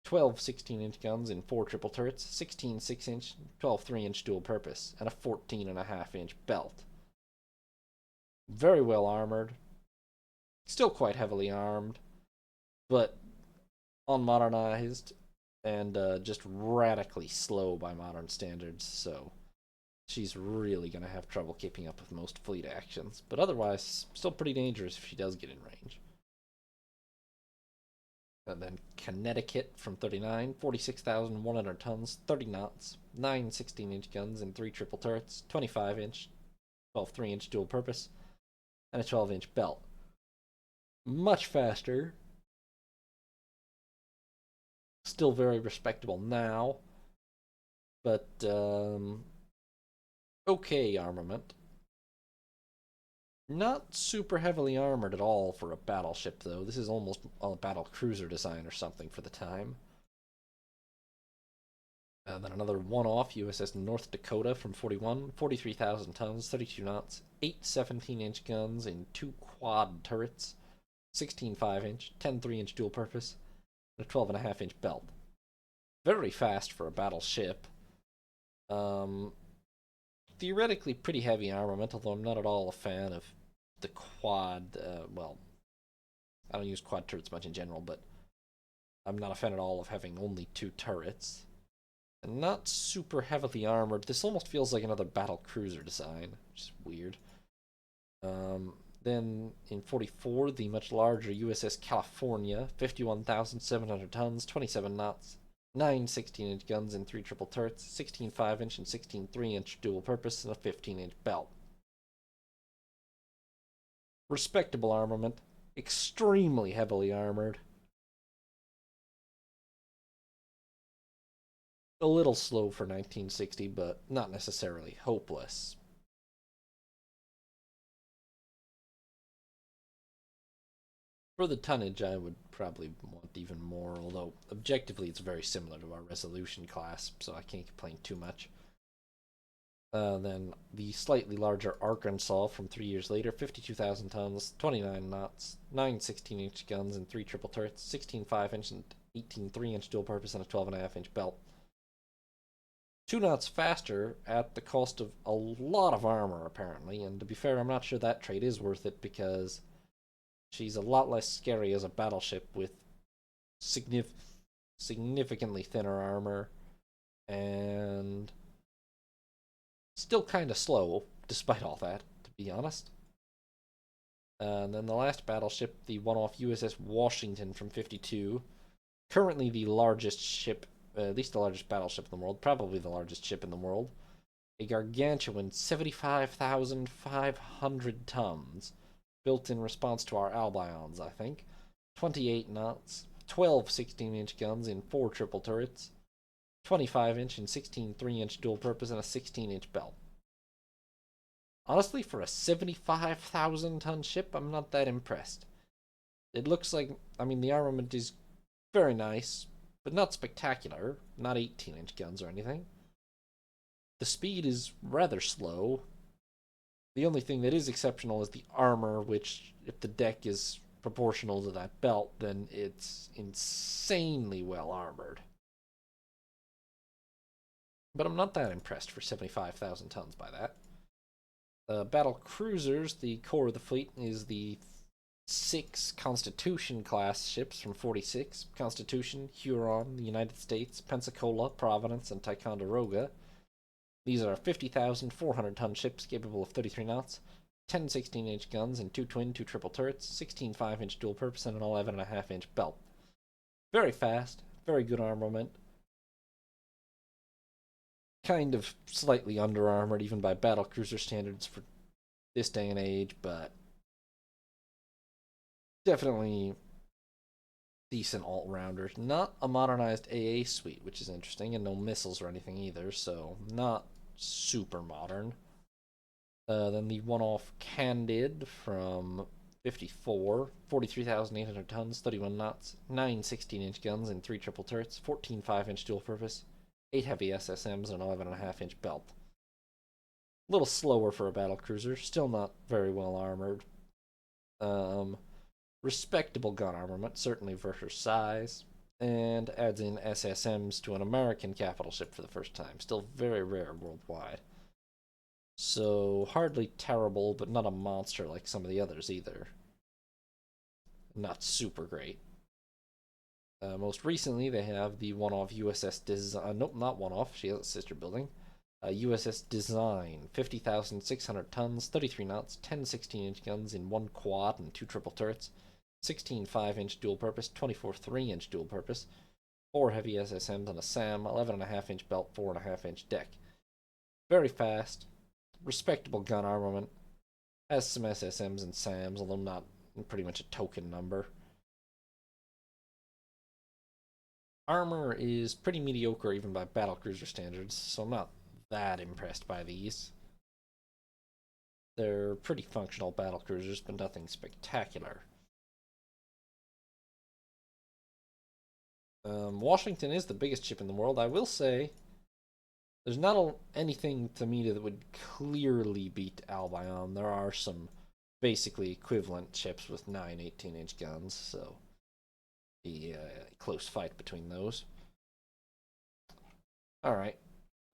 12 16-inch guns in 4 triple turrets, 16 6-inch, 12 3-inch dual purpose, and a 14.5-inch belt. Very well armored, still quite heavily armed, but unmodernized and just radically slow by modern standards, so she's really going to have trouble keeping up with most fleet actions, but otherwise, still pretty dangerous if she does get in range. And then Connecticut from 39, 46,100 tons, 30 knots, 9 16-inch guns and 3 triple turrets, 25-inch, 12 3-inch dual purpose, and a 12-inch belt. Much faster. Still very respectable now, but okay armament. Not super heavily armored at all for a battleship, though. This is almost a battle cruiser design or something for the time. Then another one-off USS North Dakota from 41, 43,000 tons, 32 knots, 8 17-inch guns in 2 quad turrets, 16 5-inch, 10 3-inch dual purpose, and a 12.5-inch belt. Very fast for a battleship. Theoretically pretty heavy armament, although I'm not at all a fan of the quad. Well, I don't use quad turrets much in general, but I'm not a fan at all of having only 2 turrets. And not super heavily armored. This almost feels like another battle cruiser design, which is weird. Then in 44, the much larger USS California, 51,700 tons, 27 knots, 9 16-inch guns and 3 triple turrets, 16 5-inch and 16 3-inch dual purpose, and a 15-inch belt. Respectable armament, extremely heavily armored. A little slow for 1960, but not necessarily hopeless. For the tonnage, I would probably want even more, although objectively it's very similar to our Resolution class, so I can't complain too much. Then the slightly larger Arkansas from 3 years later, 52,000 tons, 29 knots, 9 16-inch guns and 3 triple turrets, 16 5-inch and 18 3-inch dual purpose, and a 12.5-inch belt. 2 knots faster at the cost of a lot of armor, apparently, and to be fair, I'm not sure that trade is worth it because she's a lot less scary as a battleship with significantly thinner armor and still kind of slow, despite all that, to be honest. And then the last battleship, the one-off USS Washington from 52, currently the largest ship, at least the largest battleship in the world, probably the largest ship in the world, a gargantuan 75,500 tons, built in response to our Albions, I think. 28 knots, 12 16-inch guns in 4 triple turrets, 25-inch and 16 3-inch dual purpose, and a 16-inch belt. Honestly, for a 75,000-ton ship, I'm not that impressed. It looks like, I mean, the armament is very nice, but not spectacular. Not 18-inch guns or anything. The speed is rather slow. The only thing that is exceptional is the armor, which, if the deck is proportional to that belt, then it's insanely well armored. But I'm not that impressed for 75,000 tons by that. Battle cruisers, the core of the fleet is the 6 Constitution class ships from 46. Constitution, Huron, the United States, Pensacola, Providence, and Ticonderoga. These are 50,400 ton ships capable of 33 knots, 10 16-inch guns and 2 twin, 2 triple turrets, 16 5-inch dual purpose, and an 11.5-inch belt. Very fast, very good armament. Kind of slightly under armored even by battle cruiser standards for this day and age, but definitely decent alt-rounders. Not a modernized AA suite, which is interesting, and no missiles or anything either, so not super modern. Then the one-off Candid from 54, 43,800 tons, 31 knots, 9 16-inch guns and 3 triple turrets, 14 5-inch dual purpose, 8 heavy SSMs, and an 11.5-inch belt. A little slower for a battle cruiser, still not very well armored. Respectable gun armament, certainly for her size, and adds in SSMs to an American capital ship for the first time. Still very rare worldwide. So, hardly terrible, but not a monster like some of the others either. Not super great. Most recently, they have the one-off USS Design. Nope, not one-off. She has a sister building. USS Design, 50,600 tons, 33 knots, 10 16-inch guns in 1 quad and 2 triple turrets, 16 5-inch dual purpose, 24 3-inch dual purpose, 4 heavy SSMs and a SAM, 11.5-inch belt, 4.5-inch deck. Very fast, respectable gun armament, has some SSMs and SAMs, although not pretty much a token number. Armor is pretty mediocre even by battlecruiser standards, so I'm not that impressed by these. They're pretty functional battlecruisers, but nothing spectacular. Washington is the biggest ship in the world. I will say there's not anything to me that would clearly beat Albion. There are some basically equivalent ships with 9 18-inch guns, so be a close fight between those. Alright,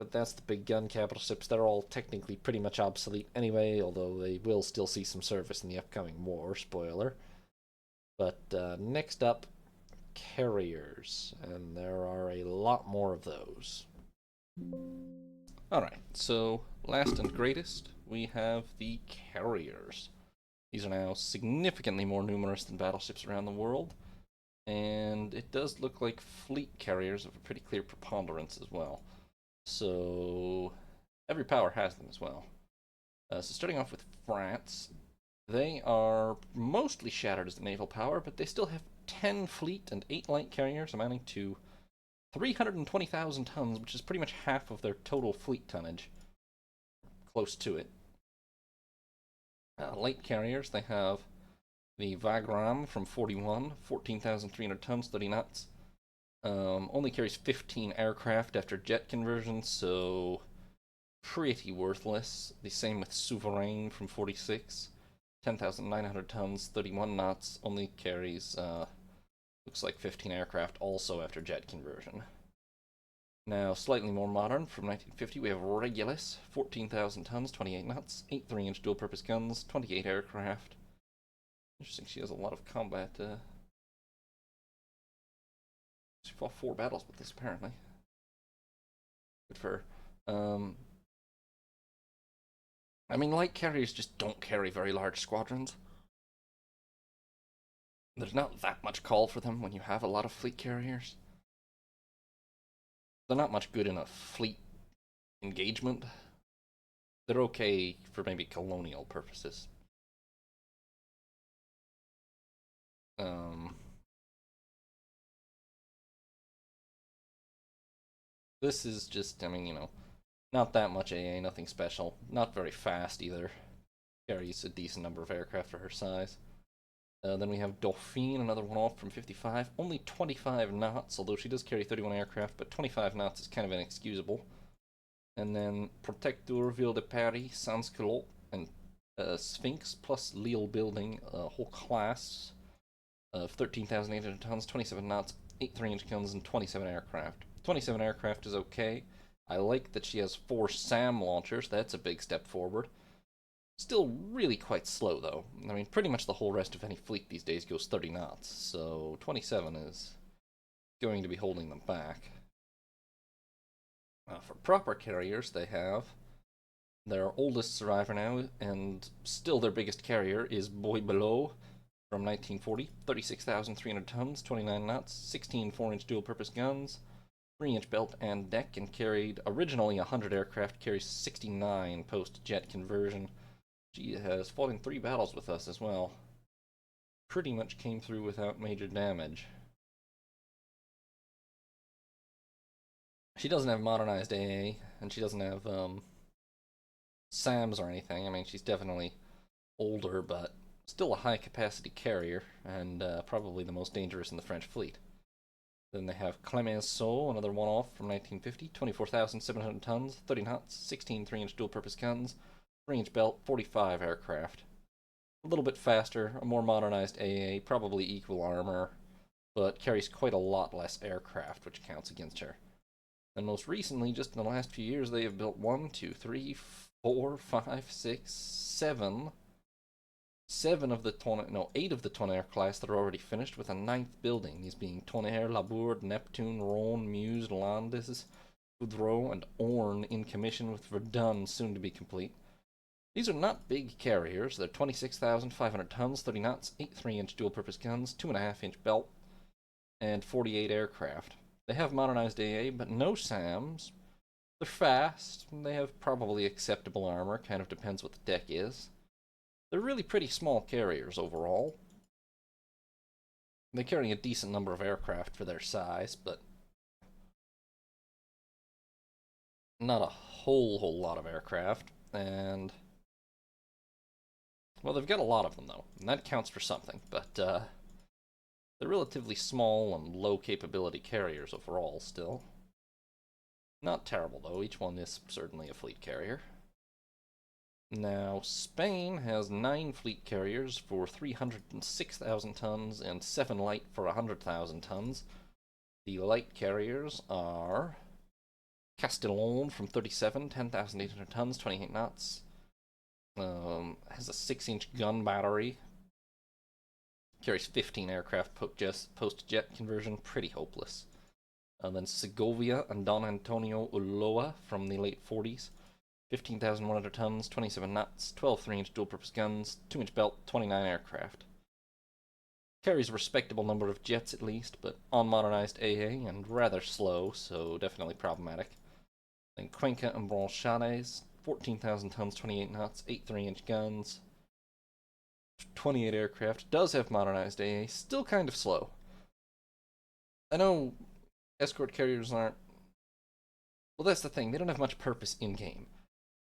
but that's the big gun capital ships. They're all technically pretty much obsolete anyway, although they will still see some service in the upcoming war, spoiler. But next up, carriers, and there are a lot more of those. Alright, so last and greatest, we have the carriers. These are now significantly more numerous than battleships around the world, and it does look like fleet carriers have a pretty clear preponderance as well. So every power has them as well. So starting off with France, they are mostly shattered as a naval power, but they still have 10 fleet and 8 light carriers, amounting to 320,000 tons, which is pretty much half of their total fleet tonnage. Close to it. Light carriers, they have the Wagram from 41, 14,300 tons, 30 knots. Only carries 15 aircraft after jet conversion, so pretty worthless. The same with Souverain from 46, 10,900 tons, 31 knots, only carries, looks like 15 aircraft also after jet conversion. Now, slightly more modern, from 1950, we have Regulus, 14,000 tons, 28 knots, 8 3-inch dual-purpose guns, 28 aircraft. Interesting, she has a lot of combat, she fought 4 battles with this, apparently. Good for her. I mean, light carriers just don't carry very large squadrons. There's not that much call for them when you have a lot of fleet carriers. They're not much good in a fleet engagement. They're okay for maybe colonial purposes. This is just, I mean, you know, not that much AA, nothing special. Not very fast either. Carries a decent number of aircraft for her size. Then we have Dauphine, another one off from 55. Only 25 knots, although she does carry 31 aircraft, but 25 knots is kind of inexcusable. And then Protecteur, Ville de Paris, Sansculotte, and Sphinx, plus Lille building, a whole class of 13,800 tons, 27 knots, 8 3-inch guns, and 27 aircraft. 27 aircraft is okay. I like that she has 4 SAM launchers. That's a big step forward. Still really quite slow, though. I mean, pretty much the whole rest of any fleet these days goes 30 knots, so 27 is going to be holding them back. For proper carriers, they have their oldest survivor now, and still their biggest carrier, is Bois Belot from 1940. 36,300 tons, 29 knots, 16 4-inch dual-purpose guns, 3-inch belt and deck, and carried originally 100 aircraft, carries 69 post-jet conversion. She has fought in 3 battles with us as well. Pretty much came through without major damage. She doesn't have modernized AA, and she doesn't have SAMs or anything. I mean, she's definitely older, but Still a high-capacity carrier, and probably the most dangerous in the French fleet. Then they have Clemenceau, another one-off from 1950, 24,700 tons, 30 knots, 16 3-inch dual-purpose guns, 3-inch belt, 45 aircraft. A little bit faster, a more modernized AA, probably equal armor, but carries quite a lot less aircraft, which counts against her. And most recently, just in the last few years, they have built 1, 2, 3, 4, 5, 6, 7 of the eight of the Tonnerre class that are already finished, with a ninth building, these being Tonnerre, Labourd, Neptune, Rhône, Meuse, Landis, Boudreaux, and Orne in commission, with Verdun soon to be complete. These are not big carriers. They're 26,500 tons, 30 knots, 8 3-inch dual-purpose guns, 2.5-inch belt, and 48 aircraft. They have modernized AA, but no SAMs. They're fast. They have probably acceptable armor. Kind of depends what the deck is. They're really pretty small carriers overall. They carry a decent number of aircraft for their size, but not a whole lot of aircraft. And well, they've got a lot of them though, and that counts for something. But they're relatively small and low capability carriers overall still. Not terrible though. Each one is certainly a fleet carrier. Now, Spain has 9 fleet carriers for 306,000 tons and 7 light for 100,000 tons. The light carriers are Castellón from 37, 10,800 tons, 28 knots. Has a 6-inch gun battery. Carries 15 aircraft post-jet conversion. Pretty hopeless. Then Segovia and Don Antonio Ulloa from the late 40s. 15,100 tons, 27 knots, 12 3-inch dual-purpose guns, 2-inch belt, 29 aircraft. Carries a respectable number of jets at least, but unmodernized AA and rather slow, so definitely problematic. Then Cuenca and Branchades, 14,000 tons, 28 knots, 8 3-inch guns, 28 aircraft. Does have modernized AA, still kind of slow. I know escort carriers aren't... Well, that's the thing, they don't have much purpose in-game.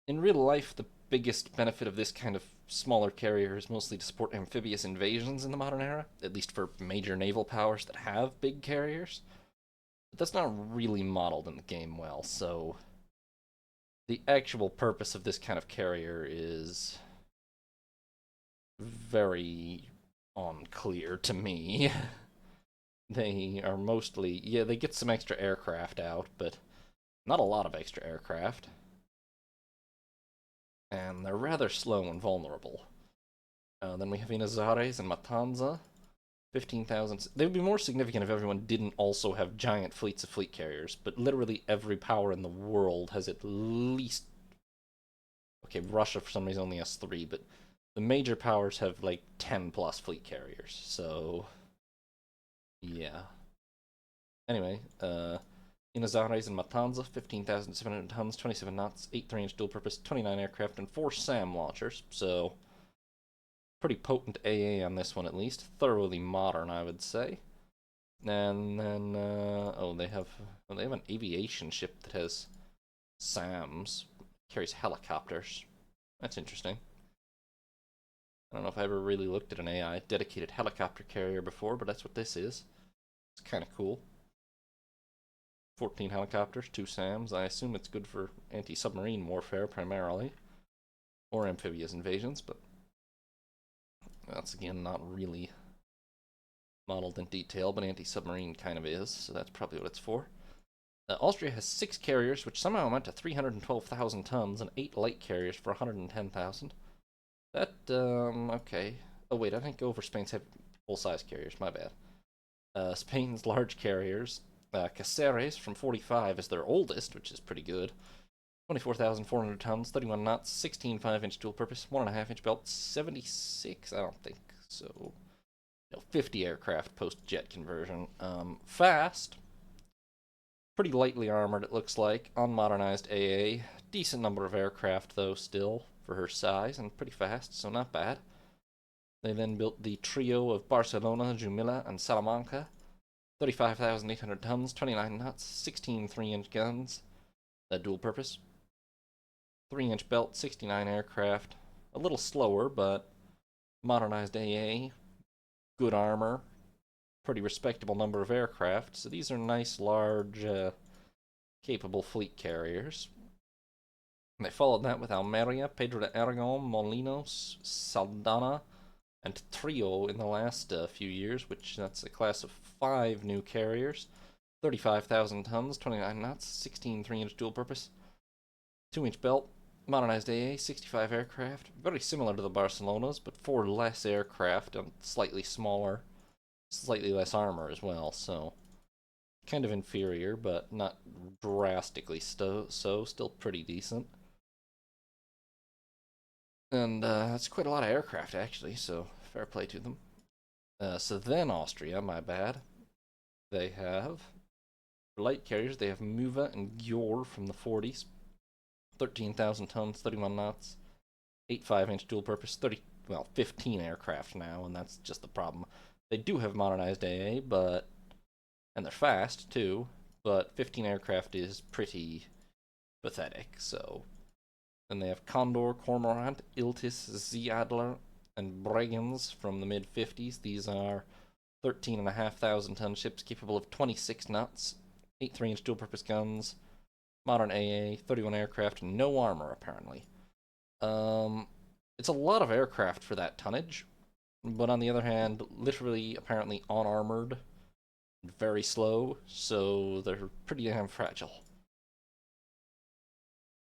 In real life, the biggest benefit of this kind of smaller carrier is mostly to support amphibious invasions in the modern era, at least for major naval powers that have big carriers. But that's not really modeled in the game well, so the actual purpose of this kind of carrier is very unclear to me. They are mostly, yeah, they get some extra aircraft out, but not a lot of extra aircraft. And they're rather slow and vulnerable. Then we have Inazares and Matanza, 15,000. They would be more significant if everyone didn't also have giant fleets of fleet carriers, but literally every power in the world has at least... Okay, Russia for some reason only has 3, but the major powers have like 10 plus fleet carriers, so... yeah. Anyway, Inazares and Matanza, 15,700 tons, 27 knots, 8 3-inch dual-purpose, 29 aircraft, and 4 SAM launchers. So, pretty potent AA on this one at least. Thoroughly modern, I would say. And then, they have an aviation ship that has SAMs. Carries helicopters. That's interesting. I don't know if I ever really looked at an AI dedicated helicopter carrier before, but that's what this is. It's kind of cool. 14 helicopters, 2 SAMs. I assume it's good for anti-submarine warfare primarily, or amphibious invasions, but that's again not really modeled in detail, but anti-submarine kind of is, so that's probably what it's for. Austria has 6 carriers, which somehow amount to 312,000 tons, and 8 light carriers for 110,000. That, okay. Oh wait, I didn't go over Spain's full-size carriers, my bad. Spain's large carriers, Caceres from 45 is their oldest, which is pretty good. 24,400 tons, 31 knots, 16 5-inch dual-purpose, 1.5-inch belt, 76, I don't think so. No, 50 aircraft post-jet conversion. Fast. Pretty lightly armored, it looks like. Unmodernized AA. Decent number of aircraft, though, still, for her size, and pretty fast, so not bad. They then built the trio of Barcelona, Jumilla, and Salamanca. 35,800 tons, 29 knots, 16 3-inch guns. Dual purpose. 3-inch belt, 69 aircraft. A little slower, but modernized AA, good armor, pretty respectable number of aircraft. So these are nice, large, capable fleet carriers. And they followed that with Almeria, Pedro de Aragon, Molinos, Saldana, and Trio in the last few years, which that's a class of 5 new carriers. 35,000 tons, 29 knots, 16 3-inch dual purpose, 2-inch belt, modernized AA, 65 aircraft, very similar to the Barcelonas, but 4 less aircraft and slightly smaller, slightly less armor as well, so kind of inferior, but not drastically so, still pretty decent. And that's quite a lot of aircraft, actually, so fair play to them. So then Austria, my bad. They have, for light carriers, they have Muva and Gjor from the 40s. 13,000 tons, 31 knots, 8 5-inch dual purpose, 15 aircraft now, and that's just the problem. They do have modernized AA, but, and they're fast too, but 15 aircraft is pretty pathetic, so. Then they have Condor, Cormorant, Iltis, Zee-Adler, and Bregenz from the mid-50s. These are 13,500 ton ships capable of 26 knots, 8 3-inch dual-purpose guns, modern AA, 31 aircraft, no armor apparently. It's a lot of aircraft for that tonnage, but on the other hand, literally apparently unarmored, very slow, so they're pretty damn fragile.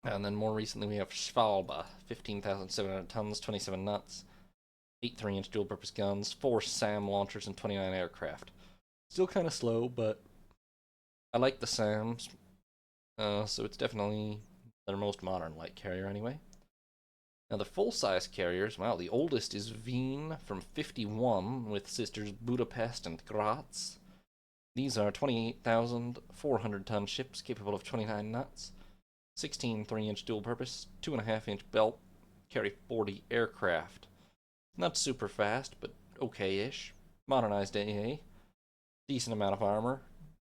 And then more recently we have Schwalbe, 15,700 tons, 27 knots, 8 3-inch dual-purpose guns, 4 SAM launchers, and 29 aircraft. Still kind of slow, but I like the SAMs, so it's definitely their most modern light carrier anyway. Now the full-size carriers, wow, the oldest is Wien from 51 with sisters Budapest and Graz. These are 28,400 ton ships capable of 29 knots, 16 3-inch dual purpose, 2.5-inch belt, carry 40 aircraft. Not super fast, but okay-ish. Modernized AA, decent amount of armor,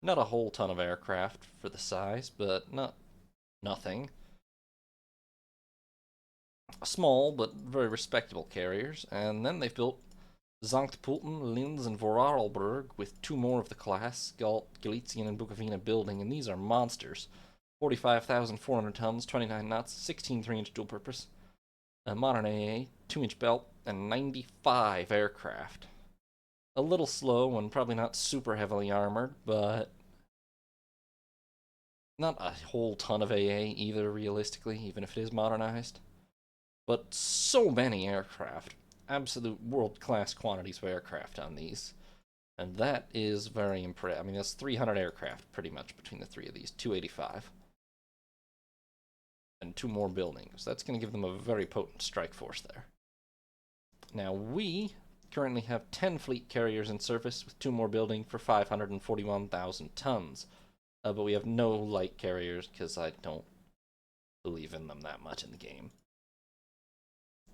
not a whole ton of aircraft for the size, but not nothing. Small, but very respectable carriers, and then they've built Sankt Pölten, Linz, and Vorarlberg with 2 more of the class, Galician and Bukovina building, and these are monsters. 45,400 tons, 29 knots, 16 3-inch dual purpose, a modern AA, 2-inch belt, and 95 aircraft. A little slow and probably not super heavily armored, but not a whole ton of AA either, realistically, even if it is modernized. But so many aircraft. Absolute world-class quantities of aircraft on these. And that is very impressive. I mean, that's 300 aircraft, pretty much, between the 3 of these. 285. And 2 more buildings. That's going to give them a very potent strike force there. Now, we currently have 10 fleet carriers in service with 2 more building for 541,000 tons. But we have no light carriers because I don't believe in them that much in the game.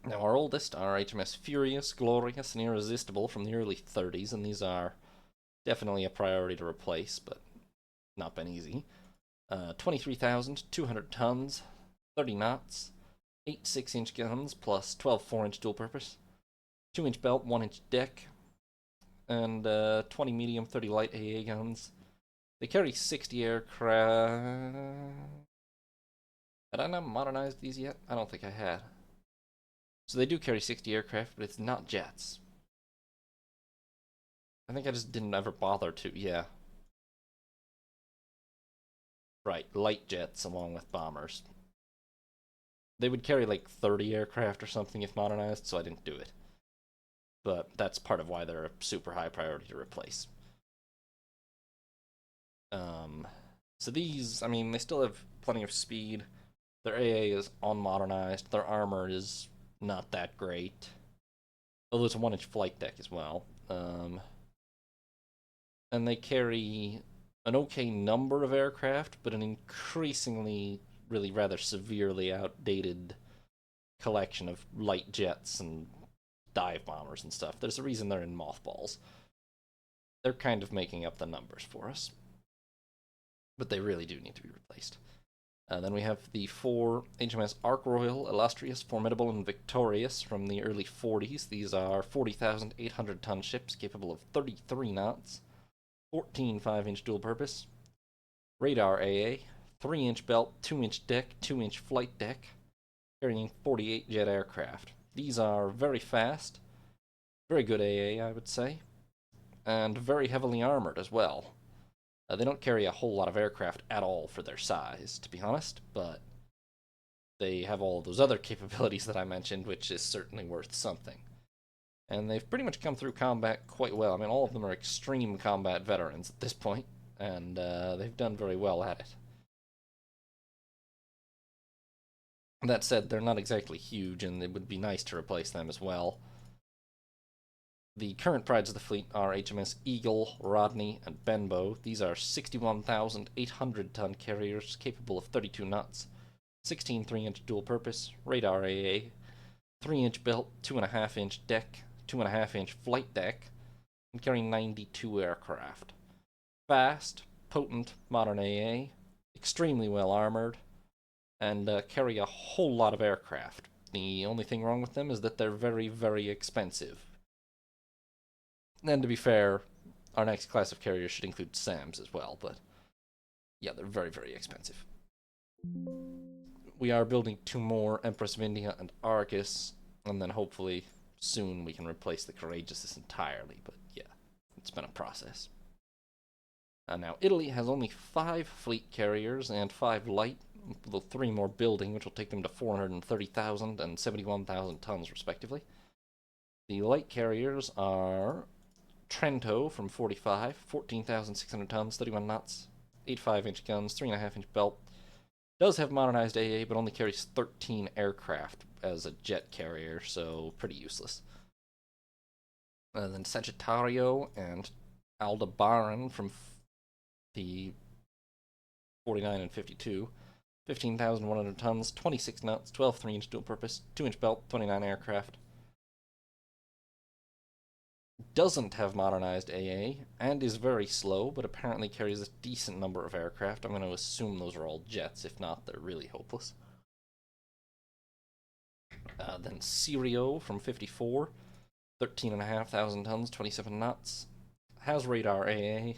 Now, our oldest are HMS Furious, Glorious, and Irresistible from the early 30s, and these are definitely a priority to replace, but not been easy. 23,200 tons, 30 knots, 8 6-inch guns, plus 12 4-inch dual purpose, 2-inch belt, 1-inch deck, and 20 medium, 30 light AA guns. They carry 60 aircraft. Had I not modernized these yet? I don't think I had. So they do carry 60 aircraft, but it's not jets. I think I just didn't ever bother to, yeah. Right, light jets along with bombers. They would carry like 30 aircraft or something if modernized, so I didn't do it. But that's part of why they're a super high priority to replace. So these, I mean, they still have plenty of speed. Their AA is unmodernized. Their armor is not that great. Although it's a 1-inch flight deck as well. And they carry an okay number of aircraft, but an increasingly, really rather severely outdated collection of light jets and dive bombers and stuff. There's a reason they're in mothballs. They're kind of making up the numbers for us. But they really do need to be replaced. Then we have the 4 HMS Ark Royal, Illustrious, Formidable, and Victorious from the early 40s. These are 40,800-ton ships capable of 33 knots, 14 5-inch dual-purpose, radar AA, 3-inch belt, 2-inch deck, 2-inch flight deck, carrying 48 jet aircraft. These are very fast, very good AA, I would say, and very heavily armored as well. They don't carry a whole lot of aircraft at all for their size, to be honest, but they have all those other capabilities that I mentioned, which is certainly worth something. And they've pretty much come through combat quite well. I mean, all of them are extreme combat veterans at this point, and they've done very well at it. That said, they're not exactly huge, and it would be nice to replace them as well. The current prides of the fleet are HMS Eagle, Rodney, and Benbow. These are 61,800-ton carriers capable of 32 knots, 16 3-inch dual-purpose, radar AA, 3-inch belt, 2.5-inch deck, 2.5-inch flight deck, and carrying 92 aircraft. Fast, potent, modern AA, extremely well armored, and carry a whole lot of aircraft. The only thing wrong with them is that they're very, very expensive. And to be fair, our next class of carriers should include SAMs as well, but yeah, they're very, very expensive. We are building 2 more, Empress of India and Argus, and then hopefully soon we can replace the Courageous entirely, but yeah, it's been a process. Now, Italy has only 5 fleet carriers and 5 light, with 3 more building, which will take them to 430,000 and 71,000 tons, respectively. The light carriers are Trento from 45, 14,600 tons, 31 knots, 8 5-inch guns, 3.5-inch belt. Does have modernized AA, but only carries 13 aircraft as a jet carrier, so pretty useless. Then Sagittario and Aldebaran from the 49 and 52, 15,100 tons, 26 knots, 12 3-inch dual-purpose, 2-inch belt, 29 aircraft. Doesn't have modernized AA, and is very slow, but apparently carries a decent number of aircraft. I'm going to assume those are all jets. If not, they're really hopeless. Then Sirio from 54, 13,500 tons, 27 knots. Has radar AA,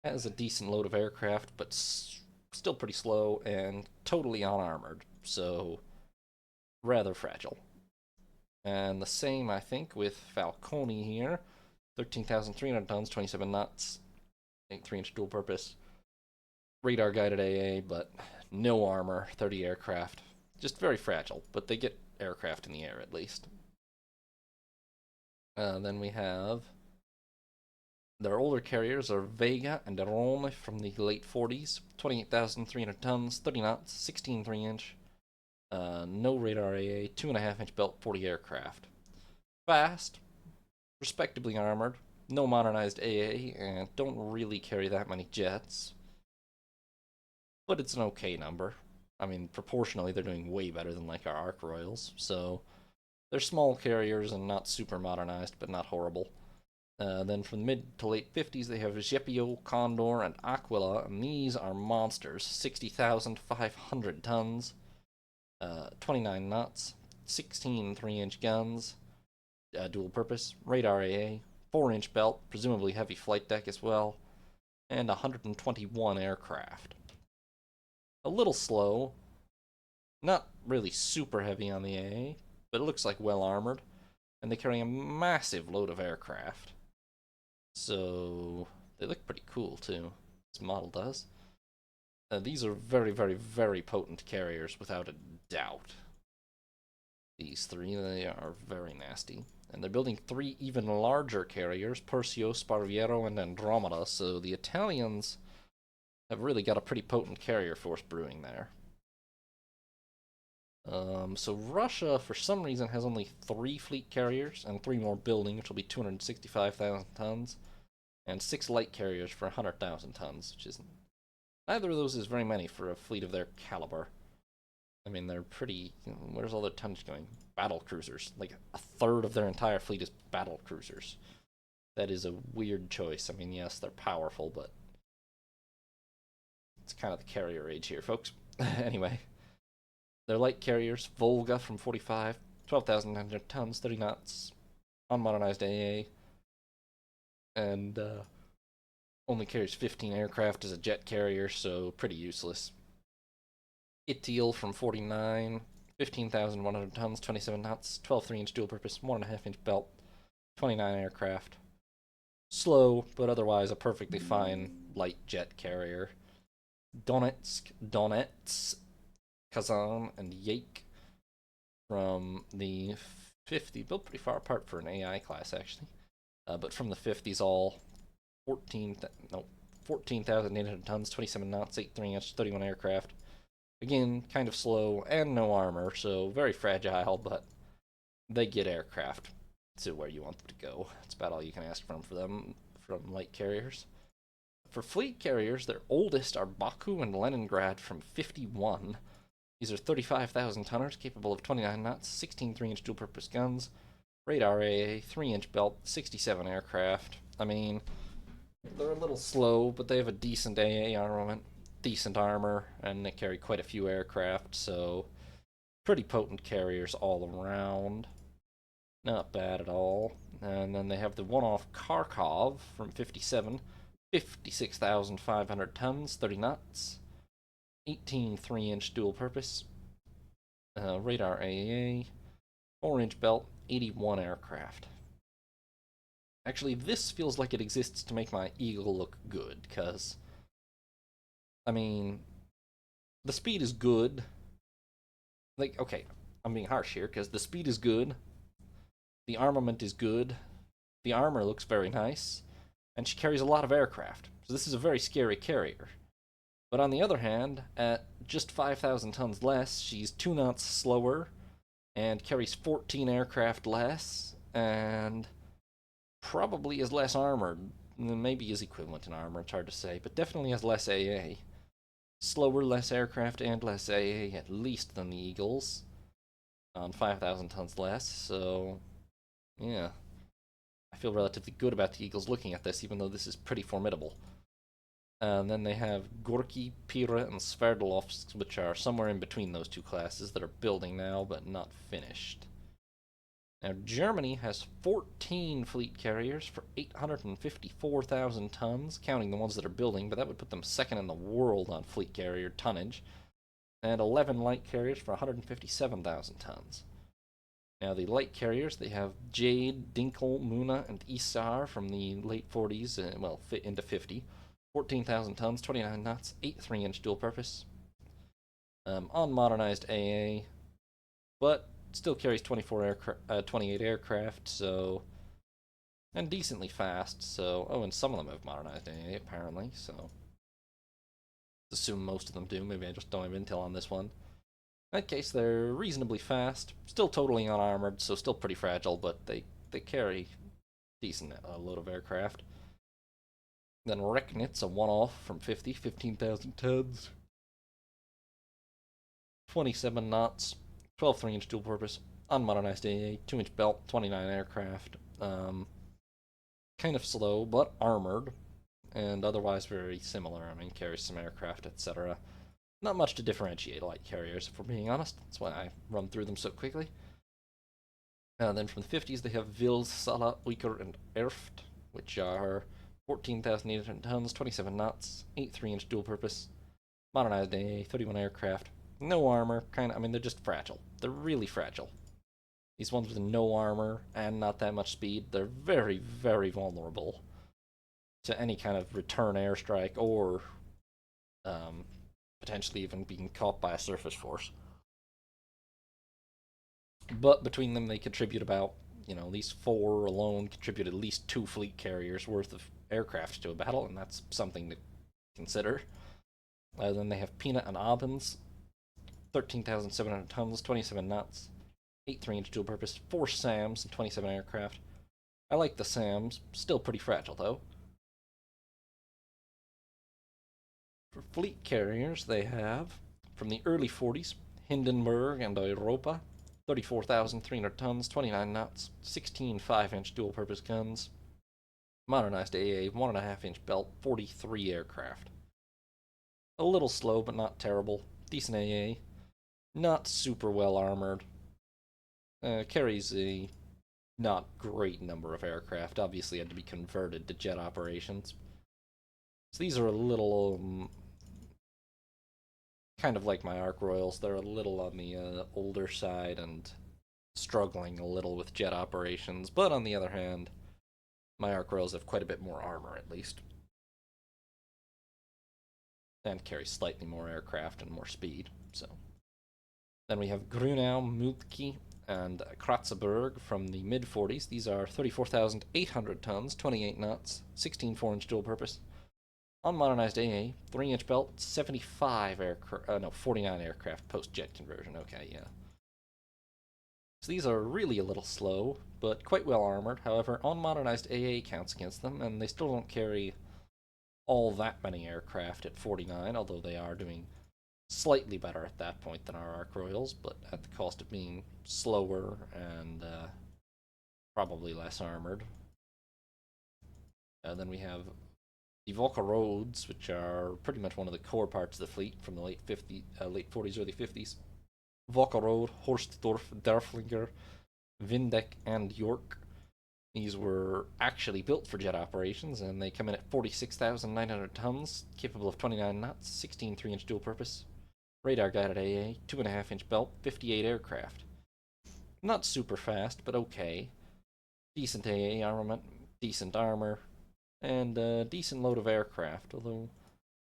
has a decent load of aircraft, but still pretty slow and totally unarmored, so rather fragile. And the same, I think, with Falcone here. 13,300 tons, 27 knots, 3-inch dual-purpose. Radar-guided AA, but no armor, 30 aircraft. Just very fragile, but they get aircraft in the air at least. Then we have their older carriers are Vega and Rome from the late 40s. 28,300 tons, 30 knots, 16 3-inch. No radar AA, 2.5-inch belt, 40 aircraft. Fast, respectably armored, no modernized AA, and don't really carry that many jets. But it's an okay number. I mean, proportionally, they're doing way better than like our Ark Royals, so they're small carriers and not super modernized, but not horrible. Then from the mid to late 50s, they have Gepio, Condor, and Aquila, and these are monsters. 60,500 tons, 29 knots, 16 3-inch guns, dual purpose, radar AA, 4-inch belt, presumably heavy flight deck as well, and 121 aircraft. A little slow, not really super heavy on the AA, but it looks like well armored, and they carry a massive load of aircraft. So they look pretty cool too. This model does. These are very, very, very potent carriers, without a doubt. These 3, they are very nasty. And they're building 3 even larger carriers, Persio, Sparviero, and Andromeda, so the Italians have really got a pretty potent carrier force brewing there. So Russia, for some reason, has only 3 fleet carriers, and 3 more building, which will be 265,000 tons, and 6 light carriers for 100,000 tons, which isn't... Neither of those is very many for a fleet of their caliber. I mean, they're pretty... where's all their tonnage going? Battle cruisers. Like, a third of their entire fleet is battle cruisers. That is a weird choice. I mean, yes, they're powerful, but... it's kind of the carrier age here, folks. Anyway, they're light carriers. Volga from 45, 12,900 tons, 30 knots, unmodernized AA, and only carries 15 aircraft as a jet carrier, so pretty useless. Itil from 49, 15,100 tons, 27 knots, 12 3-inch dual purpose, 1.5-inch belt, 29 aircraft. Slow, but otherwise a perfectly fine light jet carrier. Donetsk, Kazan, and Yake from the 50, built pretty far apart for an AI class actually, but from the 50s all 14,800 tons, 27 knots, 8 3-inch, 31 aircraft. Again, kind of slow and no armor, so very fragile, but they get aircraft to where you want them to go. That's about all you can ask for them from light carriers. For fleet carriers, their oldest are Baku and Leningrad from 51. These are 35,000 tonners, capable of 29 knots, 16 3-inch dual-purpose guns, radar AA, 3-inch belt, 67 aircraft. I mean, they're a little slow, but they have a decent AA armament, decent armor, and they carry quite a few aircraft, so pretty potent carriers all around. Not bad at all. And then they have the one-off Kharkov from 57, 56,500 tons, 30 knots, 18 3-inch dual purpose, radar AA, 4-inch belt, 81 aircraft. Actually, this feels like it exists to make my Eagle look good, because, I mean, the speed is good. Like, okay, I'm being harsh here, because the speed is good, the armament is good, the armor looks very nice, and she carries a lot of aircraft. So this is a very scary carrier. But on the other hand, at just 5,000 tons less, she's 2 knots slower, and carries 14 aircraft less, and probably is less armored. Maybe is equivalent in armor, it's hard to say, but definitely has less AA. Slower, less aircraft, and less AA at least than the Eagles, on 5,000 tons less, so yeah. I feel relatively good about the Eagles looking at this, even though this is pretty formidable. And then they have Gorky, Pira, and Sverdlovsk, which are somewhere in between those two classes that are building now, but not finished. Now, Germany has 14 fleet carriers for 854,000 tons, counting the ones that are building, but that would put them second in the world on fleet carrier tonnage, and 11 light carriers for 157,000 tons. Now, the light carriers, they have Jade, Dinkel, Muna, and Isar from the late 40s, well, fit into 50. 14,000 tons, 29 knots, 8 3-inch dual purpose. Unmodernized AA, but still carries 28 aircraft, so, and decently fast, so, oh, and some of them have modernized AA, apparently, so, assume most of them do, maybe I just don't have intel on this one. In that case, they're reasonably fast, still totally unarmored, so still pretty fragile, but they carry decent load of aircraft. Then Reknitz, a one-off from 50, 15,000 tons, 27 knots, 12 3-inch dual purpose, unmodernized AA, 2-inch belt, 29 aircraft. Kind of slow, but armored, and otherwise very similar. I mean, carries some aircraft, etc. Not much to differentiate light carriers, if we're being honest. That's why I run through them so quickly. Then from the 50s, they have Vils, Sala, Uyker, and Erft, which are 14,800 tons, 27 knots, 8 3-inch dual purpose, modernized AA, 31 aircraft, no armor, I mean, they're just fragile. They're really fragile. These ones with no armor and not that much speed, they're very, very vulnerable to any kind of return airstrike or potentially even being caught by a surface force. But between them, they contribute about, these 4 alone contribute at least 2 fleet carriers worth of aircraft to a battle, and that's something to consider. Then they have Peanut and Abens, 13,700 tons, 27 knots, 8 3-inch dual purpose, 4 SAMs, and 27 aircraft. I like the SAMs, still pretty fragile though. For fleet carriers, they have, from the early 40s, Hindenburg and Europa, 34,300 tons, 29 knots, 16 5-inch dual purpose guns, modernized AA, 1.5-inch belt, 43 aircraft. A little slow, but not terrible. decent AA. Not super well armored. Carries a not great number of aircraft. Obviously had to be converted to jet operations. So these are a little kind of like my Ark Royals. They're a little on the older side and struggling a little with jet operations. But on the other hand, my Ark Royals have quite a bit more armor at least. And carry slightly more aircraft and more speed. So then we have Grunau, Mulki, and Kratzeberg from the mid 40s. These are 34,800 tons, 28 knots, 16 4-inch dual purpose. Unmodernized AA, 3-inch belt, 75 aircraft, no, 49 aircraft post jet conversion. Okay, yeah. So these are really a little slow, but quite well armored. However, unmodernized AA counts against them, and they still don't carry all that many aircraft at 49, although they are doing slightly better at that point than our Ark Royals, but at the cost of being slower and probably less armored. Then we have the Volker Roads, which are pretty much one of the core parts of the fleet from the late 40s, early 50s. Volker Road, Horstdorf, Derflinger, Windeck, and York. These were actually built for jet operations, and they come in at 46,900 tons, capable of 29 knots, 16 3-inch dual purpose. Radar guided AA, 2.5-inch belt, 58 aircraft. Not super fast, but okay. Decent AA armament, decent armor, and a decent load of aircraft, although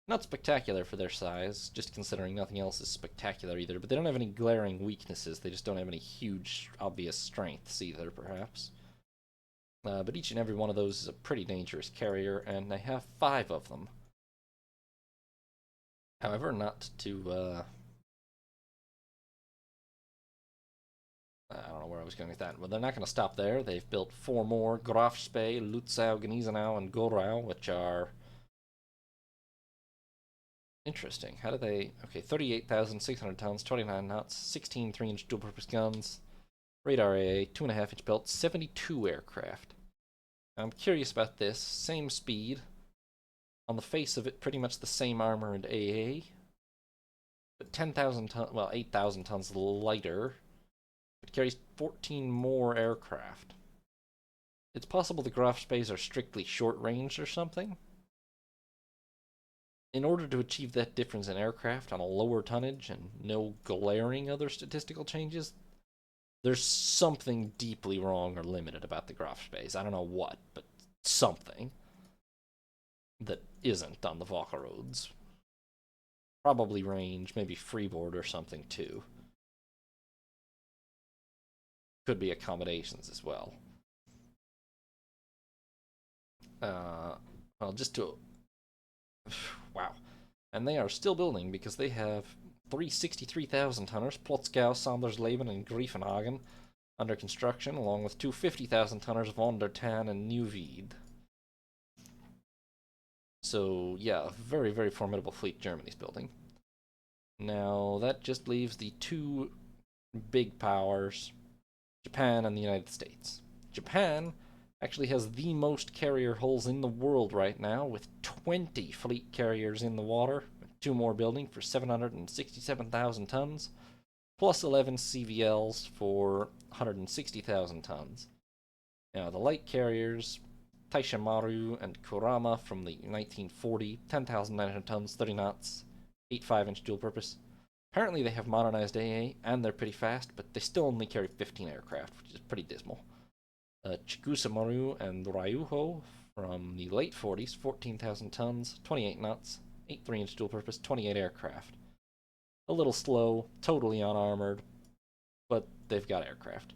not spectacular for their size, just considering nothing else is spectacular either. But they don't have any glaring weaknesses, they just don't have any huge, obvious strengths either, perhaps. But each and every one of those is a pretty dangerous carrier, and they have 5 of them. However, not to, I don't know where I was going with that. Well, they're not going to stop there. They've built 4 more, Grafspee, Lutzau, Gneisenau, and Gorau, which are interesting. How do they... Okay, 38,600 tons, 29 knots, 16 3-inch dual-purpose guns, radar AA, 2.5-inch belt, 72 aircraft. I'm curious about this. Same speed. On the face of it, pretty much the same armor and AA. But 10,000 tons, well, 8,000 tons lighter. It carries 14 more aircraft. It's possible the Grafspees are strictly short range or something. In order to achieve that difference in aircraft on a lower tonnage and no glaring other statistical changes, there's something deeply wrong or limited about the Grafspees. I don't know what, but something that isn't on the Volker roads. Probably range, maybe freeboard or something too. Could be accommodations as well. Well, just to... Wow. And they are still building because they have 3 63,000 tonners, Plotzgau, Sondersleben, and Griefenhagen, under construction, along with 2 50,000 tonners, Von der Tann and Neuwied. So, yeah, very, very formidable fleet Germany's building. Now, that just leaves the 2 big powers, Japan and the United States. Japan actually has the most carrier hulls in the world right now, with 20 fleet carriers in the water, 2 more building for 767,000 tons, plus 11 CVLs for 160,000 tons. Now, the light carriers, Taishamaru and Kurama from the 1940, 10,900 tons, 30 knots, 8 5-inch dual purpose. Apparently they have modernized AA, and they're pretty fast, but they still only carry 15 aircraft, which is pretty dismal. Chigusa and Ryuho from the late 40s, 14,000 tons, 28 knots, 8 3-inch dual purpose, 28 aircraft. A little slow, totally unarmored, but they've got aircraft.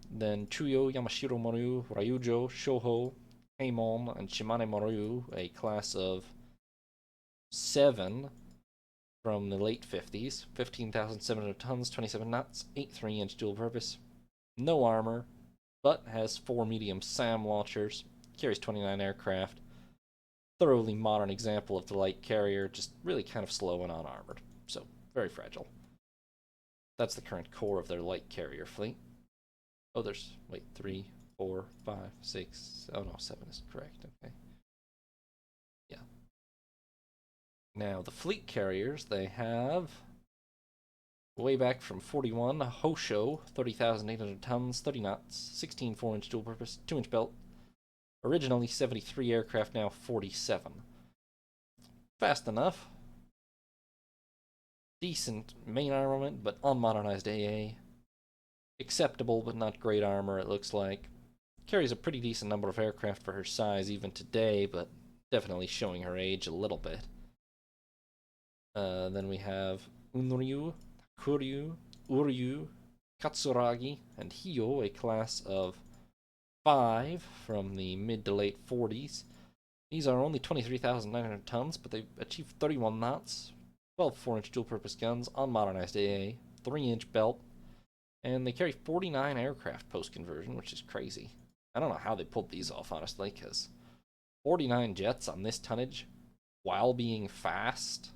Then Chuyo, Yamashiro Maru, Ryujo, Shoho, Heimon, and Shimane Maru, a class of 7 from the late 50s, 15,700 tons, 27 knots, 8 3-inch dual purpose. No armor, but has 4 medium SAM launchers, carries 29 aircraft. Thoroughly modern example of the light carrier, just really kind of slow and unarmored. So, very fragile. That's the current core of their light carrier fleet. Oh, there's, wait, 3, 4, 5, 6, oh no, 7 is correct, okay. Yeah. Now, the fleet carriers, they have Way back from 41, Hosho, 30,800 tons, 30 knots, 16 4-inch dual-purpose, 2-inch belt. Originally 73 aircraft, now 47. Fast enough. Decent main armament, but unmodernized AA. Acceptable, but not great armor, it looks like. Carries a pretty decent number of aircraft for her size even today, but definitely showing her age a little bit. Then we have Unryu, Kuryu, Uryu, Katsuragi, and Hyo, a class of 5 from the mid to late 40s. These are only 23,900 tons, but they achieve 31 knots, 12 4-inch dual-purpose guns, unmodernized AA, 3-inch belt, and they carry 49 aircraft post-conversion, which is crazy. I don't know how they pulled these off, honestly, because 49 jets on this tonnage, while being fast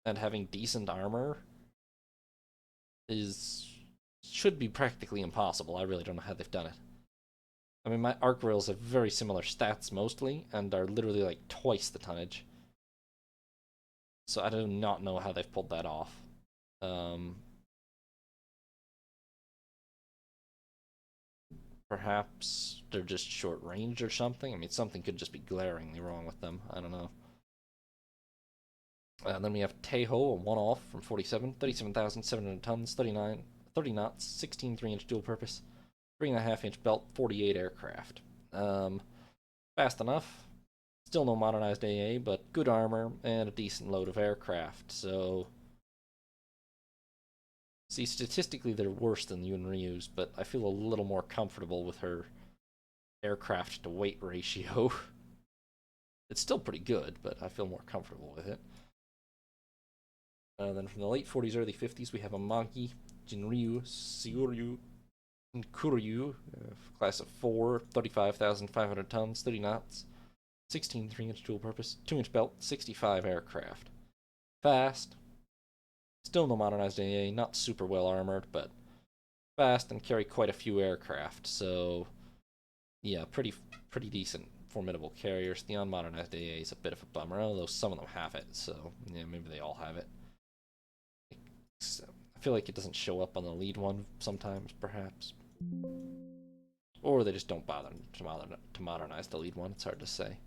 and having decent armor, should be practically impossible. I really don't know how they've done it. I mean, my arc rails have very similar stats mostly, and are literally like twice the tonnage. So I do not know how they've pulled that off. Perhaps they're just short range or something. I mean, something could just be glaringly wrong with them. I don't know. Then we have Teiho, a one-off from 47, 37,700 tons, 30 knots, 16 3-inch dual-purpose, 3.5-inch belt, 48 aircraft. Fast enough. Still no modernized AA, but good armor and a decent load of aircraft. So, see, statistically they're worse than the Yunryu's, but I feel a little more comfortable with her aircraft to weight ratio. It's still pretty good, but I feel more comfortable with it. Then from the late 40s, early 50s, we have Amagi, Jinryu, Seiryu, and Kuryu, class of 4, 35,500 tons, 30 knots, 16 3-inch dual-purpose, 2-inch belt, 65 aircraft. Fast. Still no modernized AA, not super well armored, but fast and carry quite a few aircraft. So, yeah, pretty decent, formidable carriers. The unmodernized AA is a bit of a bummer, although some of them have it, so yeah, maybe they all have it. I feel like it doesn't show up on the lead one sometimes, perhaps. Or they just don't bother to modernize the lead one. It's hard to say.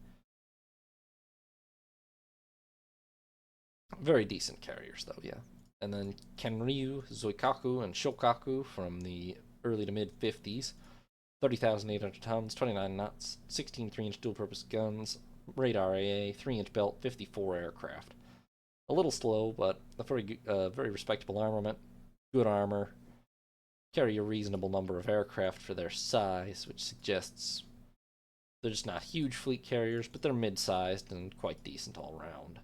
Very decent carriers, though, yeah. And then Kenryu, Zoikaku, and Shokaku from the early to mid 50s. 30,800 tons, 29 knots, 16 3-inch dual-purpose guns, radar AA, 3-inch belt, 54 aircraft. A little slow, but a very respectable armament, good armor, carry a reasonable number of aircraft for their size, which suggests they're just not huge fleet carriers, but they're mid-sized and quite decent all around.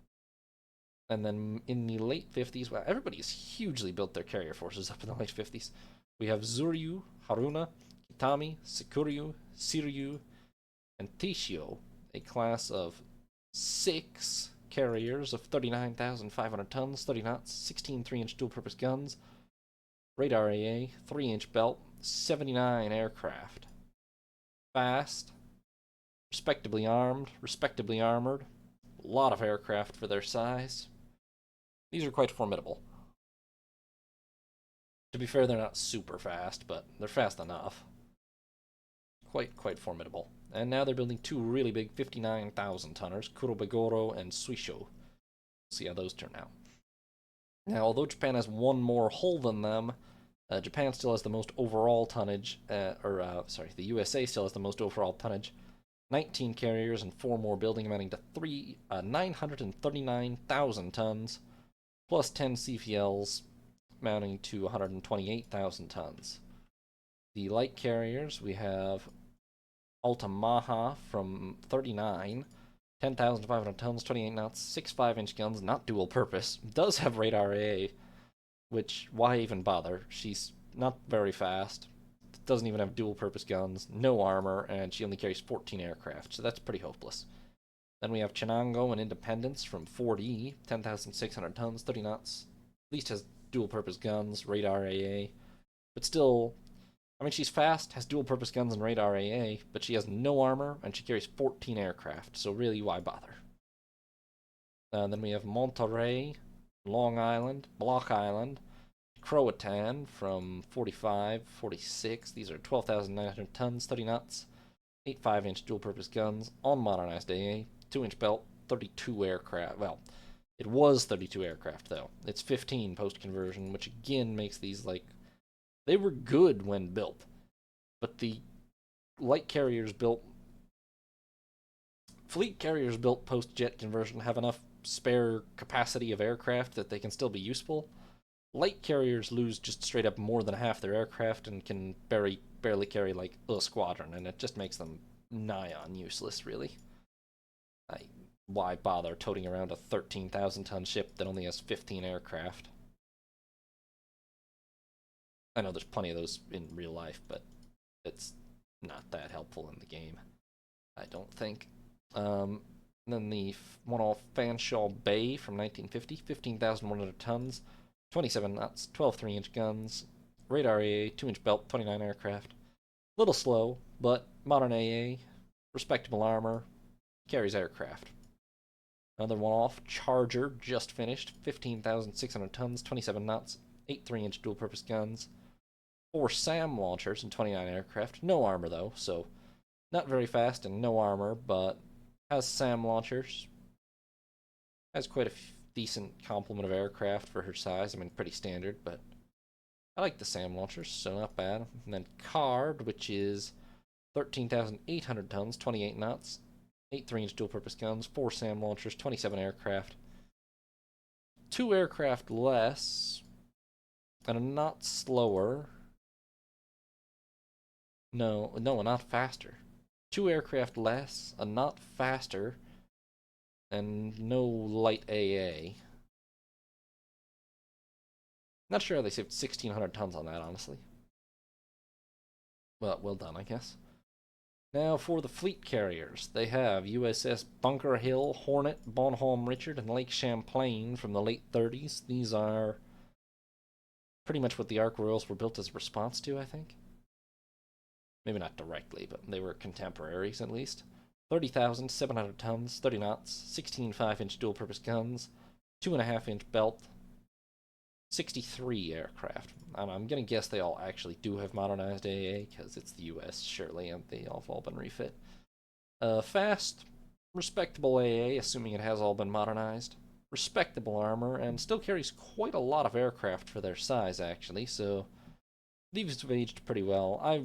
And then in the late 50s, well, everybody's hugely built their carrier forces up in the late 50s. We have Zuryu, Haruna, Kitami, Sekuryu, Siryu, and Tishio, a class of 6 carriers of 39,500 tons, 30 knots, 16 3-inch dual-purpose guns, radar AA, 3-inch belt, 79 aircraft. Fast, respectably armed, respectably armored, a lot of aircraft for their size. These are quite formidable. To be fair, they're not super fast, but they're fast enough. Quite formidable. And now they're building 2 really big 59,000 tonners, Kurobegoro and Suisho. See how those turn out. Now, although Japan has one more hull than them, Japan still has the most overall tonnage, the USA still has the most overall tonnage. 19 carriers and 4 more building, amounting to 939,000 tons, plus 10 CPLs, amounting to 128,000 tons. The light carriers, we have Altamaha from 39, 10,500 tons, 28 knots, 6 5-inch guns, not dual purpose. Does have radar AA, which, why even bother? She's not very fast, doesn't even have dual purpose guns, no armor, and she only carries 14 aircraft, so that's pretty hopeless. Then we have Chenango and Independence from 4D, 10,600 tons, 30 knots. At least has dual purpose guns, radar AA, but still, I mean, she's fast, has dual purpose guns and radar AA, but she has no armor, and she carries 14 aircraft, so really, why bother? Then we have Monterey, Long Island, Block Island, Croatan from 45, 46. These are 12,900 tons, 30 knots, 8.5-inch dual-purpose guns on modernized AA, 2-inch belt, 32 aircraft. Well, it was 32 aircraft, though. It's 15 post-conversion, which again makes these, like, they were good when built. But the light carriers built, fleet carriers built post-jet conversion have enough spare capacity of aircraft that they can still be useful. Light carriers lose just straight up more than half their aircraft and can barely carry, like, a squadron, and it just makes them nigh on useless, really. Why bother toting around a 13,000-ton ship that only has 15 aircraft? I know there's plenty of those in real life, but it's not that helpful in the game, I don't think. Then the one-off Fanshawe Bay from 1950, 15,100 tons, 27 knots, 12 3-inch guns, radar AA, 2-inch belt, 29 aircraft. Little slow, but modern AA, respectable armor, carries aircraft. Another one-off Charger, just finished, 15,600 tons, 27 knots, 8 3-inch dual-purpose guns, 4 SAM launchers and 29 aircraft. No armor, though, so not very fast and no armor, but has SAM launchers. Has quite a decent complement of aircraft for her size. I mean, pretty standard, but I like the SAM launchers, so not bad. And then Card, which is 13,800 tons, 28 knots, 8 3-inch dual-purpose guns, 4 SAM launchers, 27 aircraft. 2 aircraft less, and a knot slower. No, a knot faster. 2 aircraft less, a knot faster, and no light AA. Not sure how they saved 1,600 tons on that, honestly. Well done, I guess. Now for the fleet carriers. They have USS Bunker Hill, Hornet, Bonhomme Richard, and Lake Champlain from the late 30s. These are pretty much what the Ark Royals were built as a response to, I think. Maybe not directly, but they were contemporaries at least. 30,700 tons, 30 knots, 16 5-inch dual-purpose guns, 2.5-inch belt, 63 aircraft. I'm gonna guess they all actually do have modernized AA, because it's the US, surely, and they all have all been refit. Fast, respectable AA, assuming it has all been modernized. Respectable armor, and still carries quite a lot of aircraft for their size, actually, so these have aged pretty well.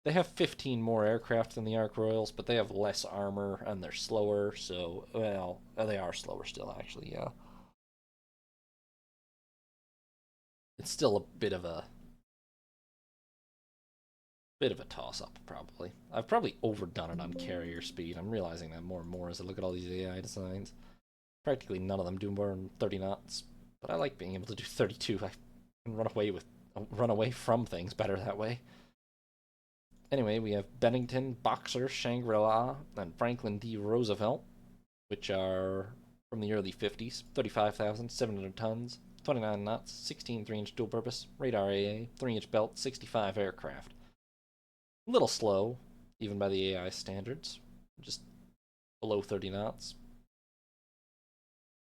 They have 15 more aircraft than the Ark Royals, but they have less armor, and they're slower, so, well, they are slower still, actually, yeah. It's still a bit of a toss-up, probably. I've probably overdone it on carrier speed. I'm realizing that more and more as I look at all these AI designs. Practically none of them do more than 30 knots, but I like being able to do 32. I can run away from things better that way. Anyway, we have Bennington, Boxer, Shangri-La, and Franklin D. Roosevelt, which are from the early 50s, 35,700 tons, 29 knots, 16 3-inch dual-purpose, radar AA, 3-inch belt, 65 aircraft. A little slow, even by the AI standards, just below 30 knots.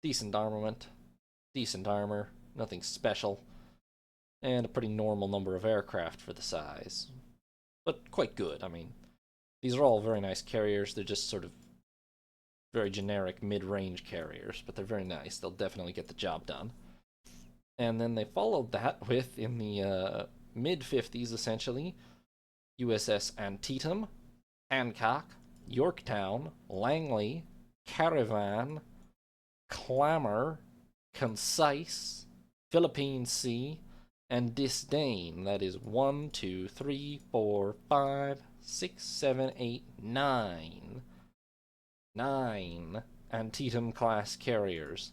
Decent armament, decent armor, nothing special, and a pretty normal number of aircraft for the size. But quite good. I mean, these are all very nice carriers. They're just sort of very generic mid-range carriers, but they're very nice. They'll definitely get the job done. And then they followed that with, in the mid-50s essentially, USS Antietam, Hancock, Yorktown, Langley, Caravan, Clamor, Concise, Philippine Sea, and Disdain. That is 1, 2, 3, 4, 5, 6, 7, 8, 9. 9 Antietam class carriers.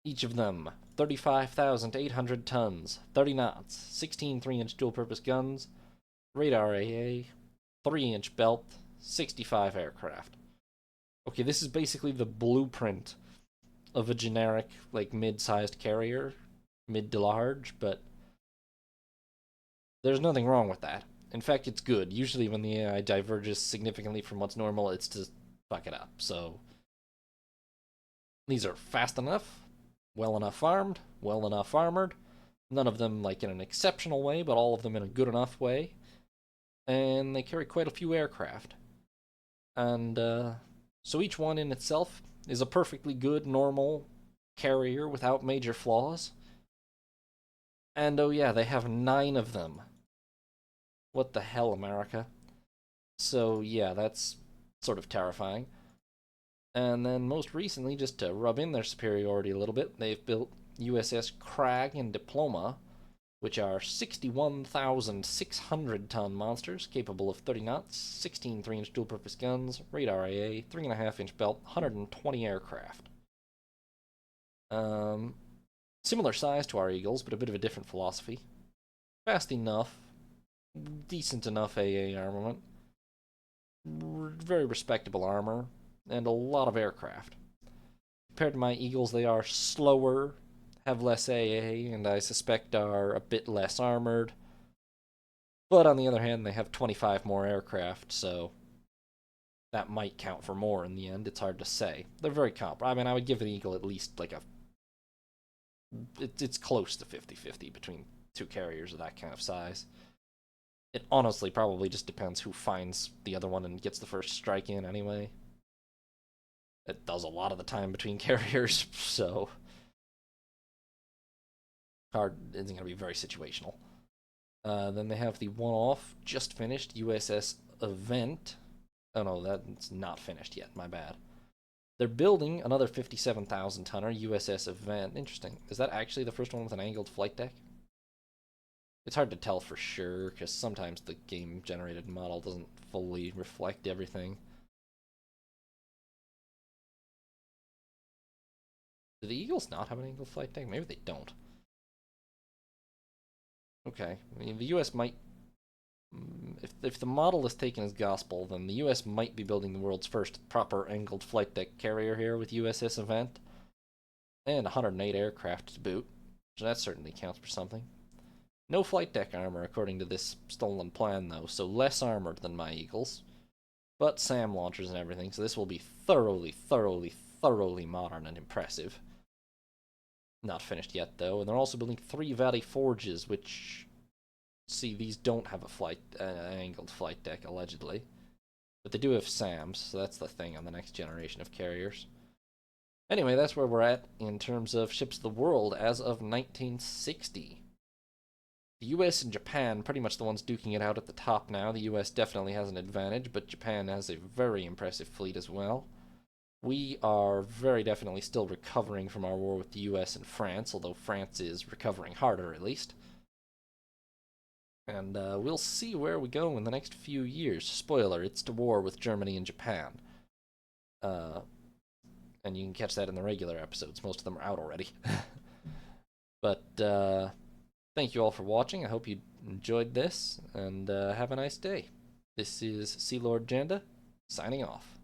Each of them 35,800 tons, 30 knots, 16 3-inch dual-purpose guns, radar AA, 3-inch belt, 65 aircraft. Okay, this is basically the blueprint of a generic, like, mid-sized carrier, mid to large, but there's nothing wrong with that. In fact, it's good. Usually when the AI diverges significantly from what's normal, it's to fuck it up. So these are fast enough, well enough armed, well enough armored, None of them like in an exceptional way, but all of them in a good enough way. And they carry quite a few aircraft. And so each one in itself is a perfectly good, normal carrier without major flaws. And oh yeah, they have 9 of them. What the hell, America? So yeah, that's sort of terrifying. And then most recently, just to rub in their superiority a little bit, they've built USS Crag and Diploma, which are 61,600-ton monsters capable of 30 knots, 16 3-inch dual-purpose guns, radar AA, 3.5-inch belt, 120 aircraft. Similar size to our Eagles, but a bit of a different philosophy. Fast enough, decent enough AA armament, very respectable armor, and a lot of aircraft. Compared to my Eagles, they are slower, have less AA, and I suspect are a bit less armored. But on the other hand, they have 25 more aircraft, so that might count for more in the end. It's hard to say. They're very comparable. I mean, I would give the Eagle at least like a. It's close to 50-50 between two carriers of that kind of size. It honestly probably just depends who finds the other one and gets the first strike in anyway. It does a lot of the time between carriers, so hard isn't going to be very situational. Then they have the one-off, just finished USS Event. Oh no, that's not finished yet. My bad. They're building another 57,000-tonner USS Event. Interesting. Is that actually the first one with an angled flight deck? It's hard to tell for sure because sometimes the game-generated model doesn't fully reflect everything. Do the Eagles not have an angled flight deck? Maybe they don't. Okay. I mean, the US might. If the model is taken as gospel, then the US might be building the world's first proper angled flight deck carrier here with USS Event. And 108 aircraft to boot. So that certainly counts for something. No flight deck armor according to this stolen plan, though, so less armored than my Eagles. But SAM launchers and everything, so this will be thoroughly, thoroughly, thoroughly modern and impressive. Not finished yet, though, and they're also building 3 Valley Forges, which... See, these don't have a angled flight deck, allegedly. But they do have SAMs, so that's the thing on the next generation of carriers. Anyway, that's where we're at in terms of ships of the world as of 1960. The US and Japan, pretty much the ones duking it out at the top now. The US definitely has an advantage, but Japan has a very impressive fleet as well. We are very definitely still recovering from our war with the US and France, although France is recovering harder at least. And we'll see where we go in the next few years. Spoiler, it's to war with Germany and Japan. And you can catch that in the regular episodes. Most of them are out already. But thank you all for watching. I hope you enjoyed this, and have a nice day. This is Sea Lord Janda, signing off.